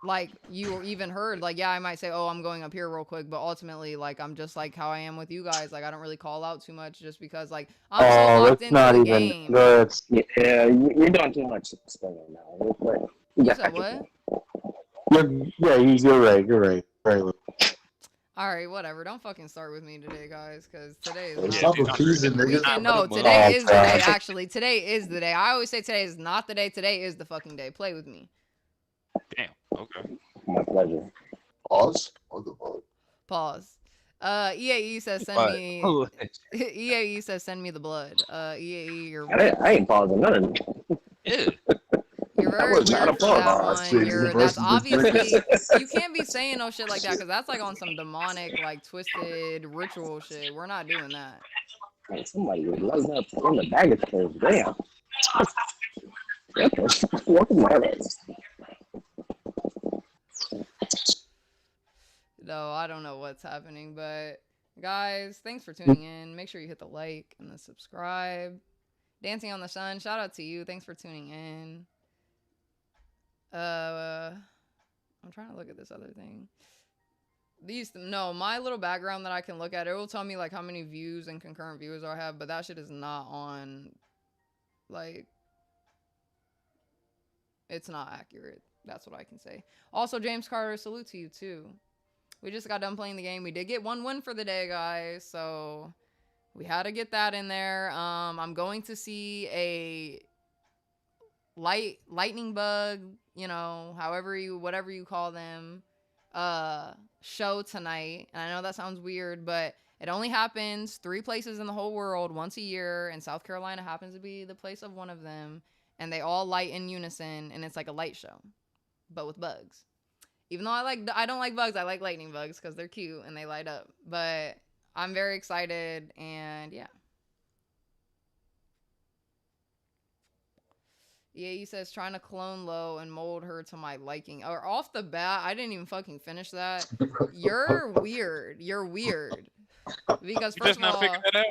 like you even heard, like, yeah, I might say, oh, I'm going up here real quick, but ultimately, like, I'm just like how I am with you guys. Like, I don't really call out too much just because, like, I'm so locked That's into not the even. game. Yeah, you're doing too much spelling now. You said what? You're right. You're right. Right. All right, whatever. Don't fucking start with me today, guys, because today is Hey, not. stop accusing We niggas. can no. Oh, Today is the day. God. Actually, today is the day. I always say today is not the day. Today is the fucking day. Play with me. Damn. Okay. My pleasure. Pause. What the fuck? Pause. EAE says send But- me. EAE says send me the blood. EAE, you're I ain't pausing none of them. Yeah. you're very was weird not a for that pause. one. Shit, You're the that's person obviously just- you can't be saying no shit like that because that's like on some demonic, like twisted ritual shit. We're not doing that. Hey, somebody was lighting up in the baggage claim. Damn. What the fuck? No, I don't know what's happening, but guys, thanks for tuning in. Make sure you hit the like and the subscribe. Dancing on the Sun, shout out to you. Thanks for tuning in. I'm trying to look at this other thing. My little background that I can look at, it will tell me like how many views and concurrent viewers I have, but that shit is not on, like, it's not accurate. That's what I can say. Also, James Carter, salute to you too. We just got done playing the game. We did get one win for the day, guys, so we had to get that in there. I'm going to see a lightning bug, you know, whatever you call them, show tonight. And I know that sounds weird, but it only happens 3 places in the whole world once a year, and South Carolina happens to be the place of one of them, and they all light in unison, and it's like a light show, but with bugs. Even though I don't like bugs, I like lightning bugs because they're cute and they light up. But I'm very excited, and yeah. Yeah, he says trying to clone Lo and mold her to my liking. Or off the bat, I didn't even fucking finish that. You're weird. You're weird. Because You first just of not all, figuring that out?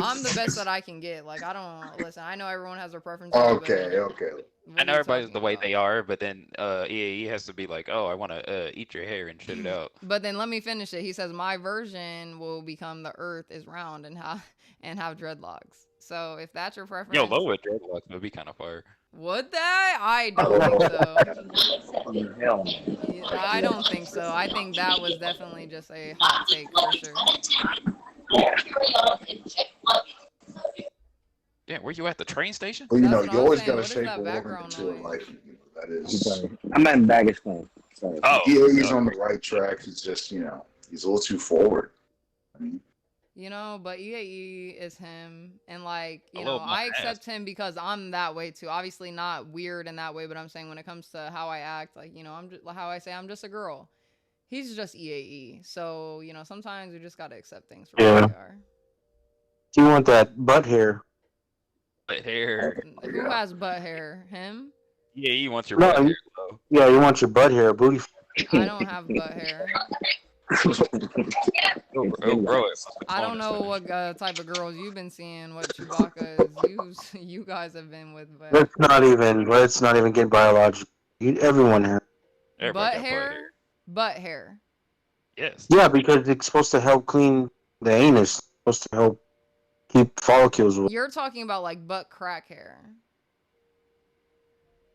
I'm the best that I can get. Like, I don't listen. I know everyone has their preferences. Okay, but okay. what I are know you everybody's talking the way about? they are, but then EAE has to be like, oh, I want to eat your hair and shit it out. But then let me finish it. He says my version will become the Earth is round and have dreadlocks. So if that's your preference, Yo, low with dreadlocks would be kind of fire. would that? I don't think so. Hell I don't think so. I think that was definitely just a hot take for sure. Yeah, were you at the train station? Well, you That's know, what I you was always saying. got to What is shape that a woman background into a noise? life. That no. is. Sorry. I'm at baggage claim. Sorry. Oh, He's on the right track. He's just, you know, he's a little too forward. I mean, You know, but EAE is him, and like, you I know, love my I accept him because I'm that way too. Obviously not weird in that way, but I'm saying when it comes to how I act, like, you know, I'm just how I say I'm just a girl. He's just EAE. So, you know, sometimes you just gotta accept things for what they are. Do you want that butt hair? But hair. Who has butt hair? Him? EAE wants your No, butt you- hair, though. Yeah, you want your butt hair, booty. I don't have butt hair. Oh, bro. I don't know what type of girls you've been seeing, what Chewbacca's you guys have been with, but Let's not even get biological. Everyone has. Everybody butt got hair? Butt hair. Yes. Yeah, because it's supposed to help clean the anus. It's supposed to help keep follicles. You're talking about like butt crack hair.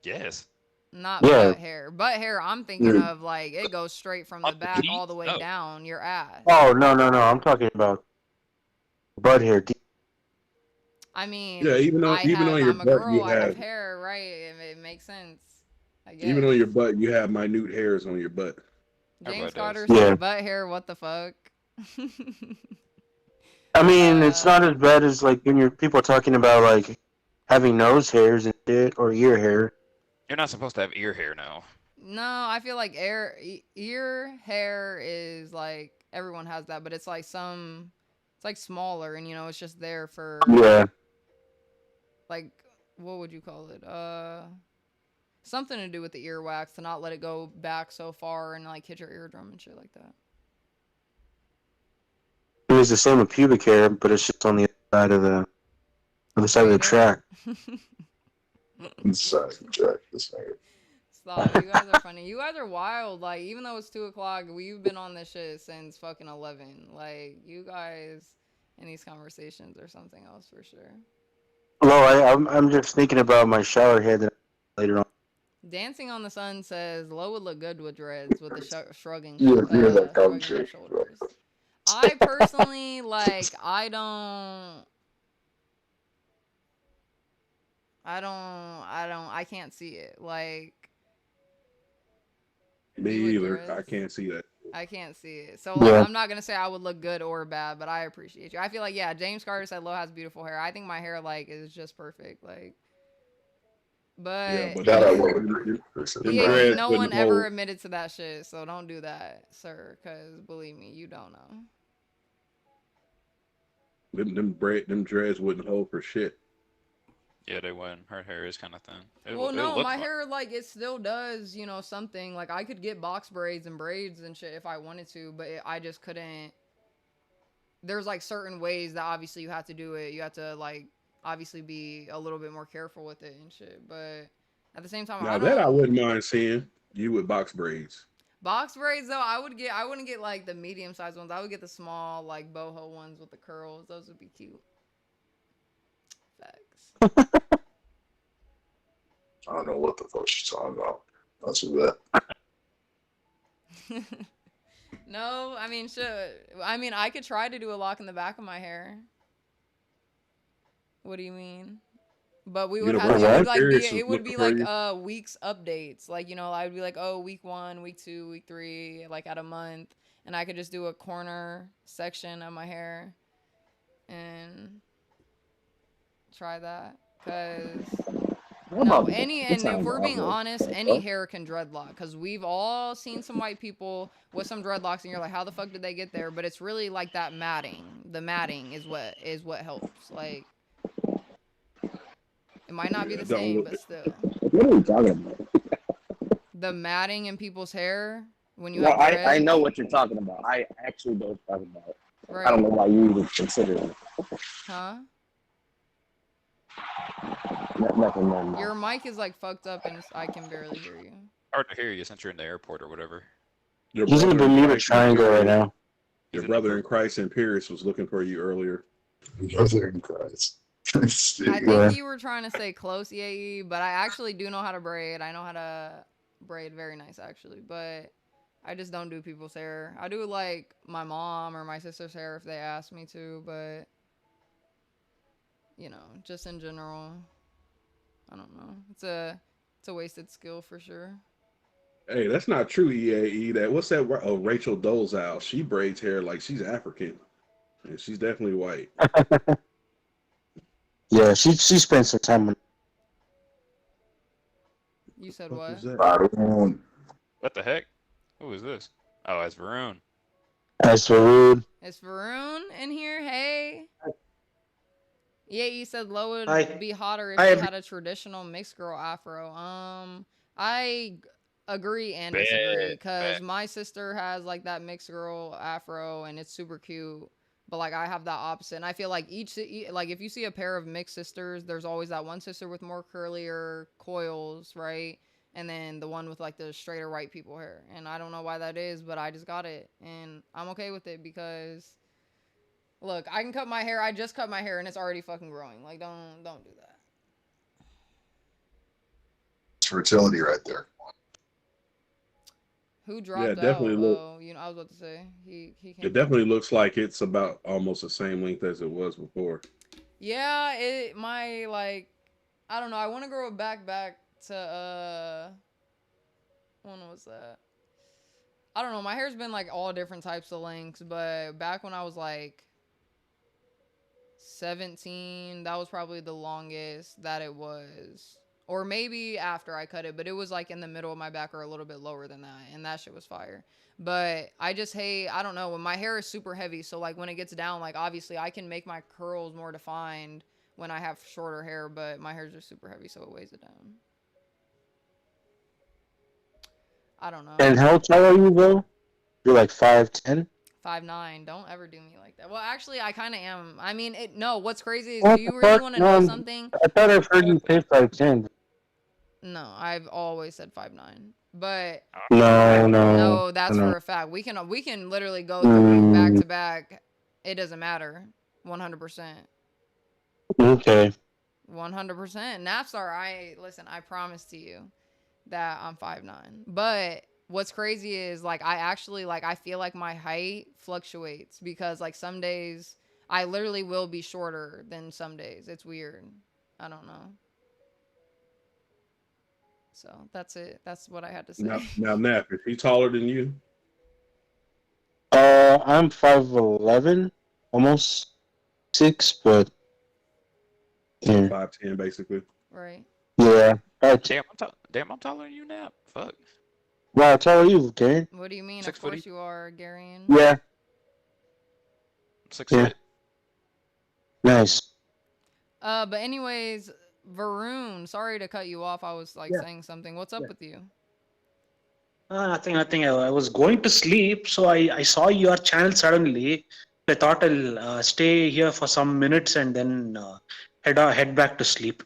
Yes. Not Yeah. butt hair. Butt hair, I'm thinking Yeah. of like it goes straight from the Up the back teeth? all the way No. down your ass. Oh no! I'm talking about butt hair. I mean, Yeah, even on your I'm a butt, girl, you I have have hair, right? It makes sense, I even guess. on your butt, you have minute hairs on your butt. James Everybody does. Carter Yeah. said butt hair, what the fuck? I mean, it's not as bad as like when people are talking about like having nose hairs and shit or ear hair. You're not supposed to have ear hair now. No, I feel like ear hair is like everyone has that, but it's like it's like smaller, and it's just there for Yeah. like, what would you call it? Something to do with the earwax to not let it go back so far and like hit your eardrum and shit like that. It was the same with pubic hair, but it's just on the other side of the track. Inside the track. Stop, you guys are funny. You guys are wild. Like, even though it's 2 o'clock, we've been on this shit since fucking 11. Like, you guys in these conversations or something else for sure. Well, I'm just thinking about my shower head later on. Dancing on the Sun says Lo would look good with dreads with the shrugging her shoulders. I personally like. I can't see it. Like, Me either. I can't see that. I can't see it. So, like, I'm not going to say I would look good or bad, but I appreciate you. I feel like, yeah, James Carter said Lo has beautiful hair. I think my hair, like, is just perfect. Like, but, Yeah, but that I will agree. Yeah, no one ever admitted to that shit, so don't do that, sir, because believe me, you don't know. Them dreads wouldn't hold for shit. Yeah, they wouldn't. Her hair is kind of thin. Well, no, my hair, like, it still does, something. Like, I could get box braids and braids and shit if I wanted to, but I just couldn't. There's, like, certain ways that obviously you have to do it. You have to, like, obviously be a little bit more careful with it and shit, but at the same time, I wouldn't mind seeing you with box braids. Box braids, though, I wouldn't get, like, the medium-sized ones. I would get the small, like, boho ones with the curls. Those would be cute. Facts. I don't know what the fuck she's talking about. That's that. No, I mean, I could try to do a lock in the back of my hair. What do you mean? But we would have it would be like weeks updates. Like, I would be like, oh, week 1, week 2, week 3, like at a month, and I could just do a corner section of my hair and try that. If we're being honest, any hair can dreadlock, because we've all seen some white people with some dreadlocks, and you're like, how the fuck did they get there? But it's really like that matting. The matting is what helps. Like, it might not be the same, but still. What are you talking about? The matting in people's hair when you have dreads. I know what you're talking about. I actually know what you're talking about. Right. I don't know why you even consider it. Huh? Nothing. Your mic is like fucked up and I can barely hear you. Hard to hear you since you're in the airport or whatever. He's in the Bermuda Triangle right now. Your brother in Christ in Paris was looking for you earlier. Brother in Christ. I think you were trying to say close, Yae, but I actually do know how to braid. I know how to braid very nice, actually, but I just don't do people's hair. I do, like, my mom or my sister's hair if they ask me to, but, just in general, I don't know. It's a wasted skill for sure. Hey, that's not true, EAE. What's that? Oh, Rachel Dolezal. She braids hair like she's African, and she's definitely white. Yeah, she spent some time on. You said what? What the heck? Who is this? Oh, it's Varun. That's Varun. It's Varun in here. Hey. Yeah, you said Lo would be hotter if she had a traditional mixed girl afro. I agree and disagree, because my sister has like that mixed girl afro and it's super cute. But like I have that opposite, and I feel like like if you see a pair of mixed sisters, there's always that one sister with more curlier coils, right? And then the one with like the straighter white people hair. And I don't know why that is, but I just got it, and I'm okay with it because, look, I can cut my hair. I just cut my hair and it's already fucking growing. Like, don't do that. It's fertility right there. Who dropped out? Definitely I was about to say he came. It definitely looks like it's about almost the same length as it was before. Yeah, I don't know. I want to grow it back to when was that? I don't know. My hair's been like all different types of lengths, but back when I was like 17, that was probably the longest that it was. Or maybe after I cut it, but it was like in the middle of my back or a little bit lower than that, and that shit was fire. But I just hate, I don't know, when my hair is super heavy, so like when it gets down, like obviously I can make my curls more defined when I have shorter hair, but my hair's just super heavy, so it weighs it down. I don't know. And how tall are you, though? You're like 5'10"? 5'9". Don't ever do me like that. Well, actually, I kind of am. I mean, no. What's crazy is, do What the you really fuck? want to No, know something? I thought I've heard you say 5'10". No, I've always said 5'9". But No. no, that's No. for a fact. We can literally go through back Mm, to back. It doesn't matter. 100%. okay. 100%. Napstar, listen, I promise to you that I'm 5'9". But what's crazy is like I actually like I feel like my height fluctuates because like some days I literally will be shorter than some days. It's weird. I don't know. So that's it. That's what I had to say. Now, Nap, is he taller than you? I'm 5'11", almost 6, but So yeah. 5'10", basically. Right. Yeah. Damn, I'm taller than you now. Fuck. Wow, how tall are you, Karen? What do you mean? Of 6 foot. course you are, Garian. Yeah. 6 Yeah. foot. Nice. But anyways, Varun, sorry to cut you off. I was like saying something. What's up with you? Nothing, nothing. I was going to sleep, so I saw your channel suddenly. I thought I'll stay here for some minutes and then head back to sleep.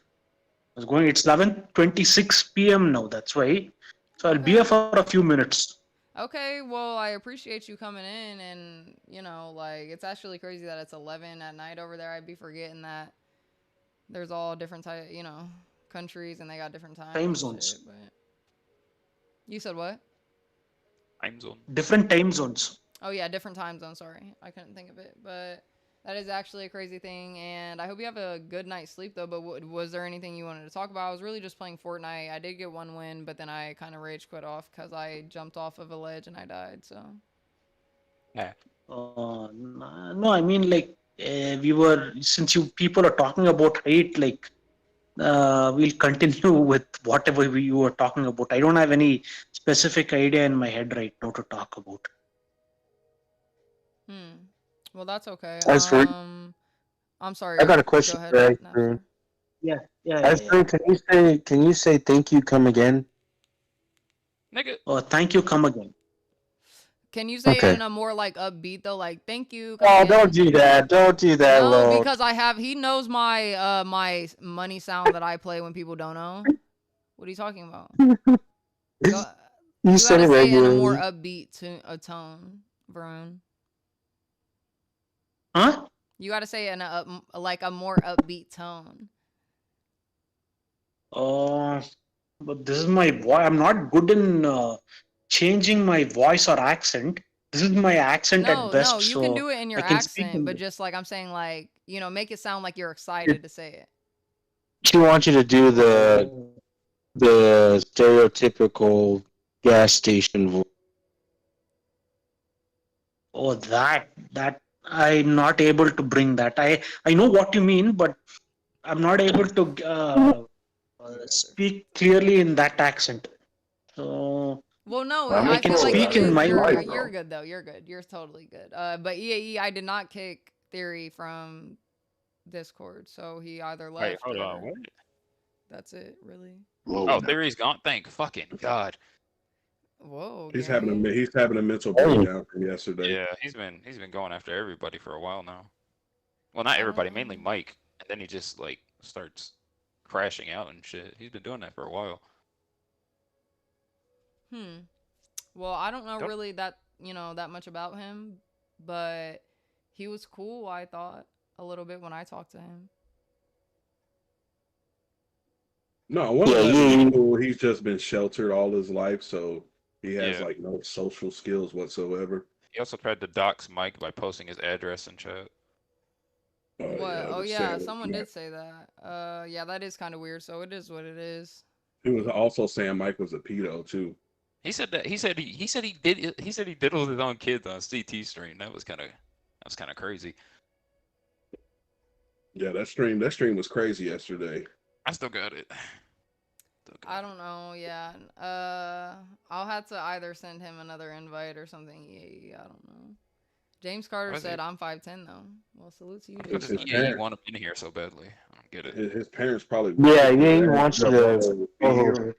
I was going. It's 11:26 p.m. now. That's why. So I'll be here Okay. for a few minutes. Okay, well, I appreciate you coming in, and like it's actually crazy that it's 11 at night over there. I'd be forgetting that there's all different type, countries, and they got different times Time and zones. shit. But you said what? Time zone. Different time zones. Oh yeah, different time zones. Sorry, I couldn't think of it, but that is actually a crazy thing, and I hope you have a good night's sleep though. But was there anything you wanted to talk about? I was really just playing Fortnite. I did get one win, but then I kind of rage quit off because I jumped off of a ledge and I died. So. Yeah. No, I mean like since you people are talking about hate, like we'll continue with whatever you were talking about. I don't have any specific idea in my head right now to talk about. Well, that's okay. As for, I'm sorry. I got a Go question ahead, for you. Napster. Yeah. As for, can you say thank you, come again? Nigga. Oh, thank you, come again. Can you say it in a more like upbeat though? Like thank you. Oh, don't do that. Don't do that, No, Lo. because he knows my my money sound that I play when people don't know. What are you talking about? You said gotta it say it in a more regularly. upbeat tone, Varun. Huh? You gotta say it in a more upbeat tone. But this is my voice. I'm not good in changing my voice or accent. This is my accent at best. No, you can do it in your I can speak accent, in but this. just like I'm saying, like make it sound like you're excited to say it. She wants you to do the stereotypical gas station voice. Oh, that I'm not able to bring that. I know what you mean, but I'm not able to speak clearly in that accent. So. Well, no, I can feel like speak in my you're good though. You're good. You're totally good. But EAE, I did not kick Theory from Discord, so he either left. Wait, hold on. What? That's it, really. Oh, Theory's gone. Thank fucking God. Whoa. He's having a mental breakdown from yesterday. Yeah, he's been going after everybody for a while now. Well, not everybody, mainly Mike, and then he just like starts crashing out and shit. He's been doing that for a while. Well, I don't know really that that much about him, but he was cool. I thought a little bit when I talked to him. No, one of the people, he's just been sheltered all his life, so he has like no social skills whatsoever. He also tried to dox Mike by posting his address in chat. Oh What? yeah, I Oh was yeah, saying someone yeah. did say that. Yeah, that is kind of weird. So it is what it is. He was also saying Mike was a pedo too. He said that. He said he diddled his own kids on CT stream. That was kind of crazy. Yeah, that stream was crazy yesterday. I still got it. I don't know. Yeah. I'll have to either send him another invite or something. Yeah, I don't know. James Carter Why is said he? I'm 5'10" though. Well, salute to you, What James does His Carter. he parents, want him in here so badly? I don't get it. his parents probably Yeah, kicked his he ass. wants Yeah, to. be Oh, here.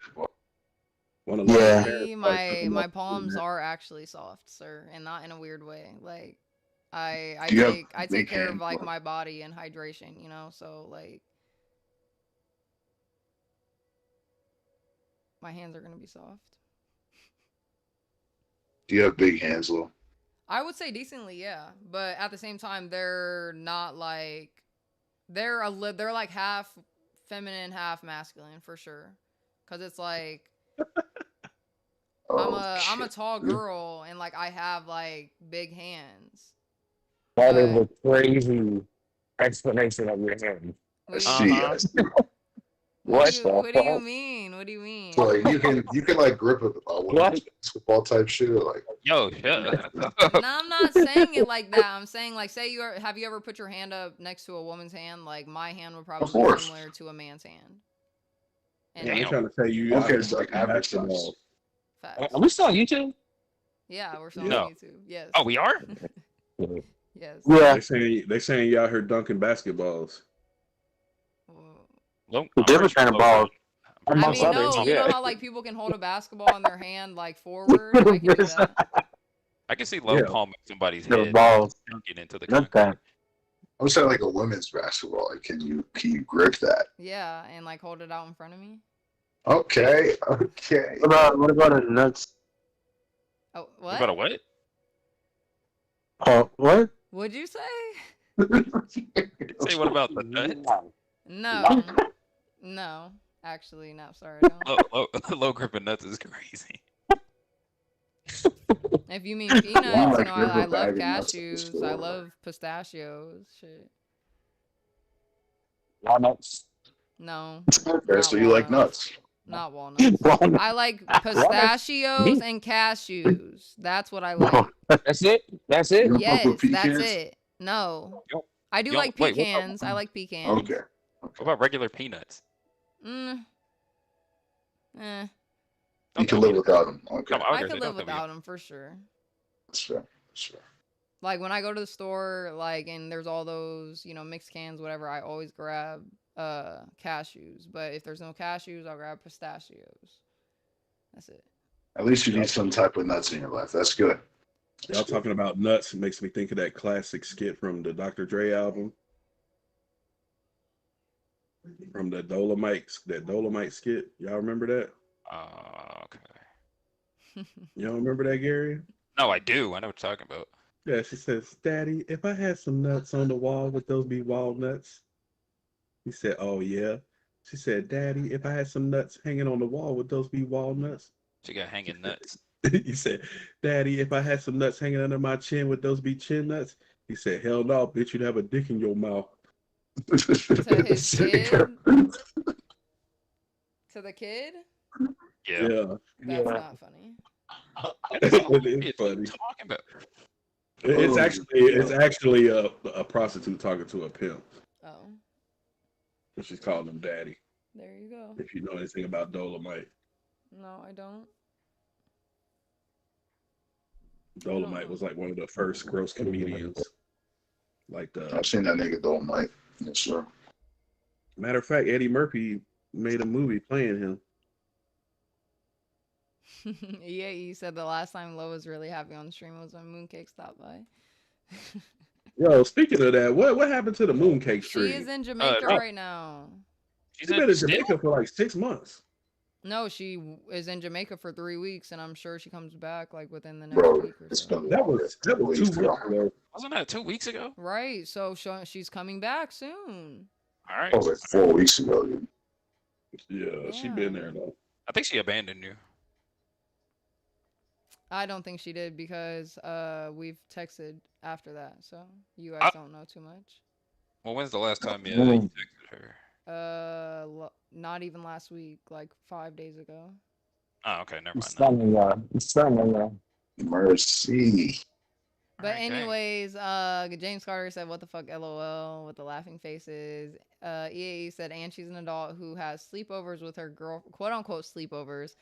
One of Lowe's yeah. parents See, probably took him my off palms the are actually soft, sir, and not in a weird way. Like I Do you have take big care of hands? like my body and hydration, you know. So like my hands are gonna be soft. Do you have big hands, Lil? I would say decently, yeah, but at the same time, they're not like they're they're like half feminine, half masculine for sure. Cause it's like I'm a shit. tall girl and like I have like big hands. That is But a crazy explanation of your hand. what I do you see. mean? I see. What the What do you fuck? mean? What do you So mean? like, you can like grip a women's basketball type shit, or like Yo, shut No, up. I'm not saying it like that. I'm saying like say have you ever put your hand up next to a woman's hand? Like my hand would of probably be course. similar to a man's hand. Yeah, And they're Damn. trying to say you out Okay, here it's like dunking average basketballs. size. facts. Are we still on YouTube? Yeah, we're still on No. YouTube. Yes. Oh, we are? Yes. Yeah. They saying you out here dunking basketballs. Well, Low, I'm pretty Different sure kind of low balls. I Amongst mean, others, no, you know yeah. how like people can hold a basketball in their hand like forward. I can do that. I can see low Yeah. palming somebody's The head balls. dunking into the Not concrete. that. I'm saying like a women's basketball. Like, can you grip that? Yeah, and like hold it out in front of me. Okay. What about a nuts? Oh, What about a what? what? Oh, what? Would you say? Say what about the nut? No. No. Actually, no. Sorry, I don't. Low gripping nuts is crazy. If you mean peanuts, like no, grip a I love bag of nuts at the cashews. store, I like- love pistachios. Shit. Walnuts. No, Okay, not so you like walnuts. nuts? Not walnuts. Walnuts. I like pistachios and cashews. That's what I like. That's it? That's it? You don't fuck with Yes, that's pecans? it. No. Yo, I do yo, like wait, what pecans. I like pecans. Okay. What about regular peanuts? Mm. Eh. You can live without them. Okay. No, I was I gonna could say, live don't tell me. without them for sure. That's fair. That's fair. Like when I go to the store, like and there's all those, you know, mixed cans, whatever, I always grab cashews. But if there's no cashews, I'll grab pistachios. That's it. At least you need some type of nuts in your life. That's good. Y'all talking about nuts makes me think of that classic skit from the Dr. Dre album. From the Dolomite skit. Y'all remember that? Okay. You don't remember that, Gary? No, I do. I know what you're talking about. Yeah, she says, Daddy, if I had some nuts on the wall, would those be walnuts? He said, oh, yeah. She said, Daddy, if I had some nuts hanging on the wall, would those be walnuts? She got hanging nuts. He said, Daddy, if I had some nuts hanging under my chin, would those be chin nuts? He said, hell no, bitch, you'd have a dick in your mouth. To his kid? To the kid? Yeah. That's not funny. It's What are you funny. talking about? It's actually a prostitute talking to a pimp. Oh, And she's calling him daddy. there you go. If you know anything about Dolomite. No, I don't. Dolomite was like one of the first gross comedians. Like I've seen that nigga Dolomite. Yes, sir. matter of fact, Eddie Murphy made a movie playing him. Yeah, you said the last time Lo was really happy on the stream was when Mooncake stopped by. Yo, speaking of that, what happened to the Mooncake She stream? is in Jamaica no. right now. She's She's been in still? Jamaica for like 6 months. No, she is in Jamaica for 3 weeks, and I'm sure she comes back like within the next Bro, week or it's so. been That was 2 weeks ago. Wasn't that 2 weeks ago? Right, so she's coming back soon. All right. That was like 4 weeks ago, dude. Yeah, she been there though. I think she abandoned you. I don't think she did because we've texted after that, so you guys don't know too much. Well, when's the last time you Mm. texted her? Not even last week, like 5 days ago. Oh, okay, never It's mind. stunning. Mercy. But Alright, gang. anyways, James Carter said, "What the fuck, LOL," with the laughing faces. EAE said, "And she's an adult who has sleepovers with her quote unquote sleepovers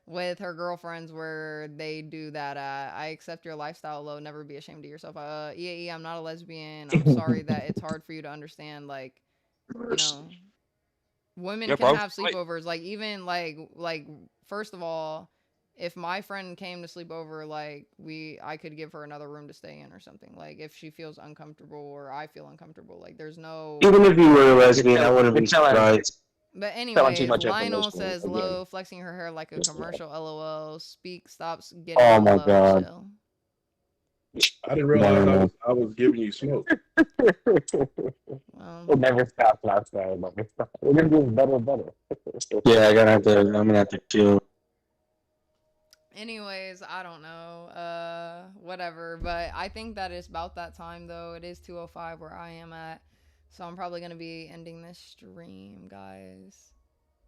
with her girlfriends where they do that. I accept your lifestyle, low. Never be ashamed of yourself. EAE, I'm not a lesbian. I'm sorry that it's hard for you to understand. Like, you know, women Yeah, can bro. have Like, sleepovers. Like, even like first of all, if my friend came to sleep over, like I could give her another room to stay in or something. Like, if she feels uncomfortable or I feel uncomfortable, like there's no." Even if you were a lesbian, I wouldn't be surprised. But Telling too anyways, much Lionel information says, again. "Low, flexing her hair like a Just commercial. LOL. Speak, stops getting Oh on my low. god. Chill." I didn't realize No. I was giving you smoke. It never stops last time. It never stops. We're gonna do better and better. Yeah, I'm gonna have to chill. Anyways, I don't know. Whatever. But I think that it's about that time though. It is 2:05 where I am at. So I'm probably gonna be ending this stream, guys.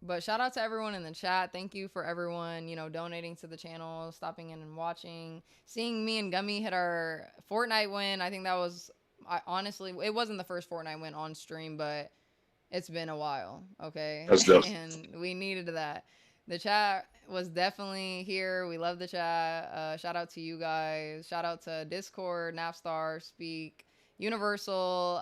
But shout out to everyone in the chat. Thank you for everyone, donating to the channel, stopping in and watching. Seeing me and Gummy hit our Fortnite win. I think that was, honestly, it wasn't the first Fortnite win on stream, but it's been a while, okay? That's dope. And we needed that. The chat was definitely here. We love the chat. Shout out to you guys. Shout out to Discord, Napstar, Speak, Universal.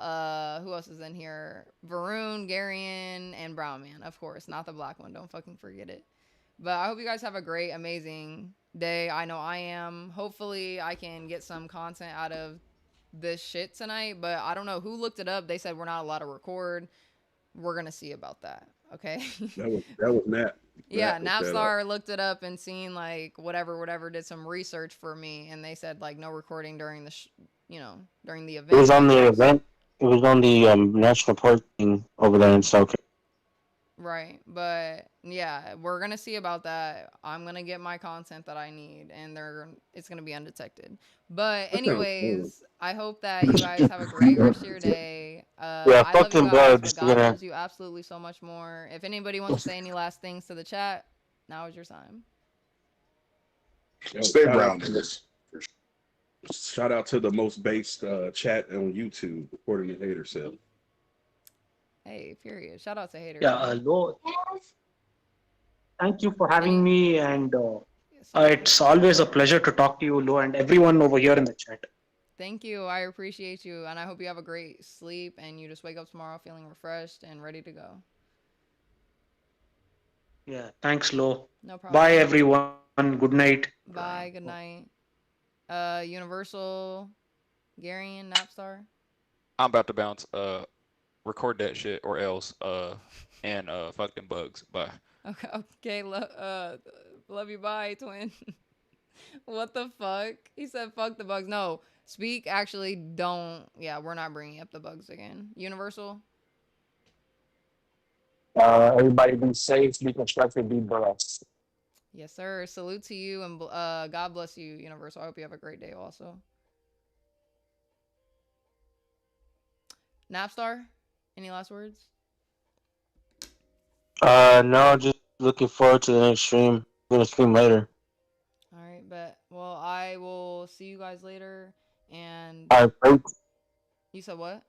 Who else is in here? Varun, Garian, and Brown Man, of course. Not the black one. Don't fucking forget it. But I hope you guys have a great, amazing day. I know I am. Hopefully I can get some content out of this shit tonight. But I don't know who looked it up. They said we're not allowed to record. We're gonna see about that. Okay. That was Nat. Yeah, Nat looked that up. Napstar looked it up and seen like whatever did some research for me, and they said like no recording during the during the event. It was on the event. It was on the national park thing over there in South Carolina. Right, but yeah, we're gonna see about that. I'm gonna get my content that I need, and it's gonna be undetected. But anyways, I hope that you guys have a great rest of your day. Yeah, I love you fucking guys, bugs. but God loves you absolutely so much more. If anybody wants to say any last things to the chat, now is your time. Stay brown in this. Shout out to the most based chat on YouTube, according to Hater said. Hey, period. Shout out to Hater. Yeah, Lo, thank you for having me, and it's always a pleasure to talk to you, Lo, and everyone over here in the chat. Thank you. I appreciate you, and I hope you have a great sleep and you just wake up tomorrow feeling refreshed and ready to go. Yeah, thanks, Lo. No problem. Bye, everyone. Good night. Bye. Good night. Universal, Garian, Napstar. I'm about to bounce. Record that shit or else. And fuck them bugs. Bye. Okay. Love you. Bye, twin. What the fuck? He said, "Fuck the bugs." No, Speak. Actually, don't. Yeah, we're not bringing up the bugs again. Universal. Everybody be safe, be constructive, be blessed. Yes, sir. Salute to you, and God bless you, Universal. I hope you have a great day also. Napstar, any last words? No, just looking forward to the next stream. I'm gonna stream later. All right, bet. Well, I will see you guys later. And All right, you said what?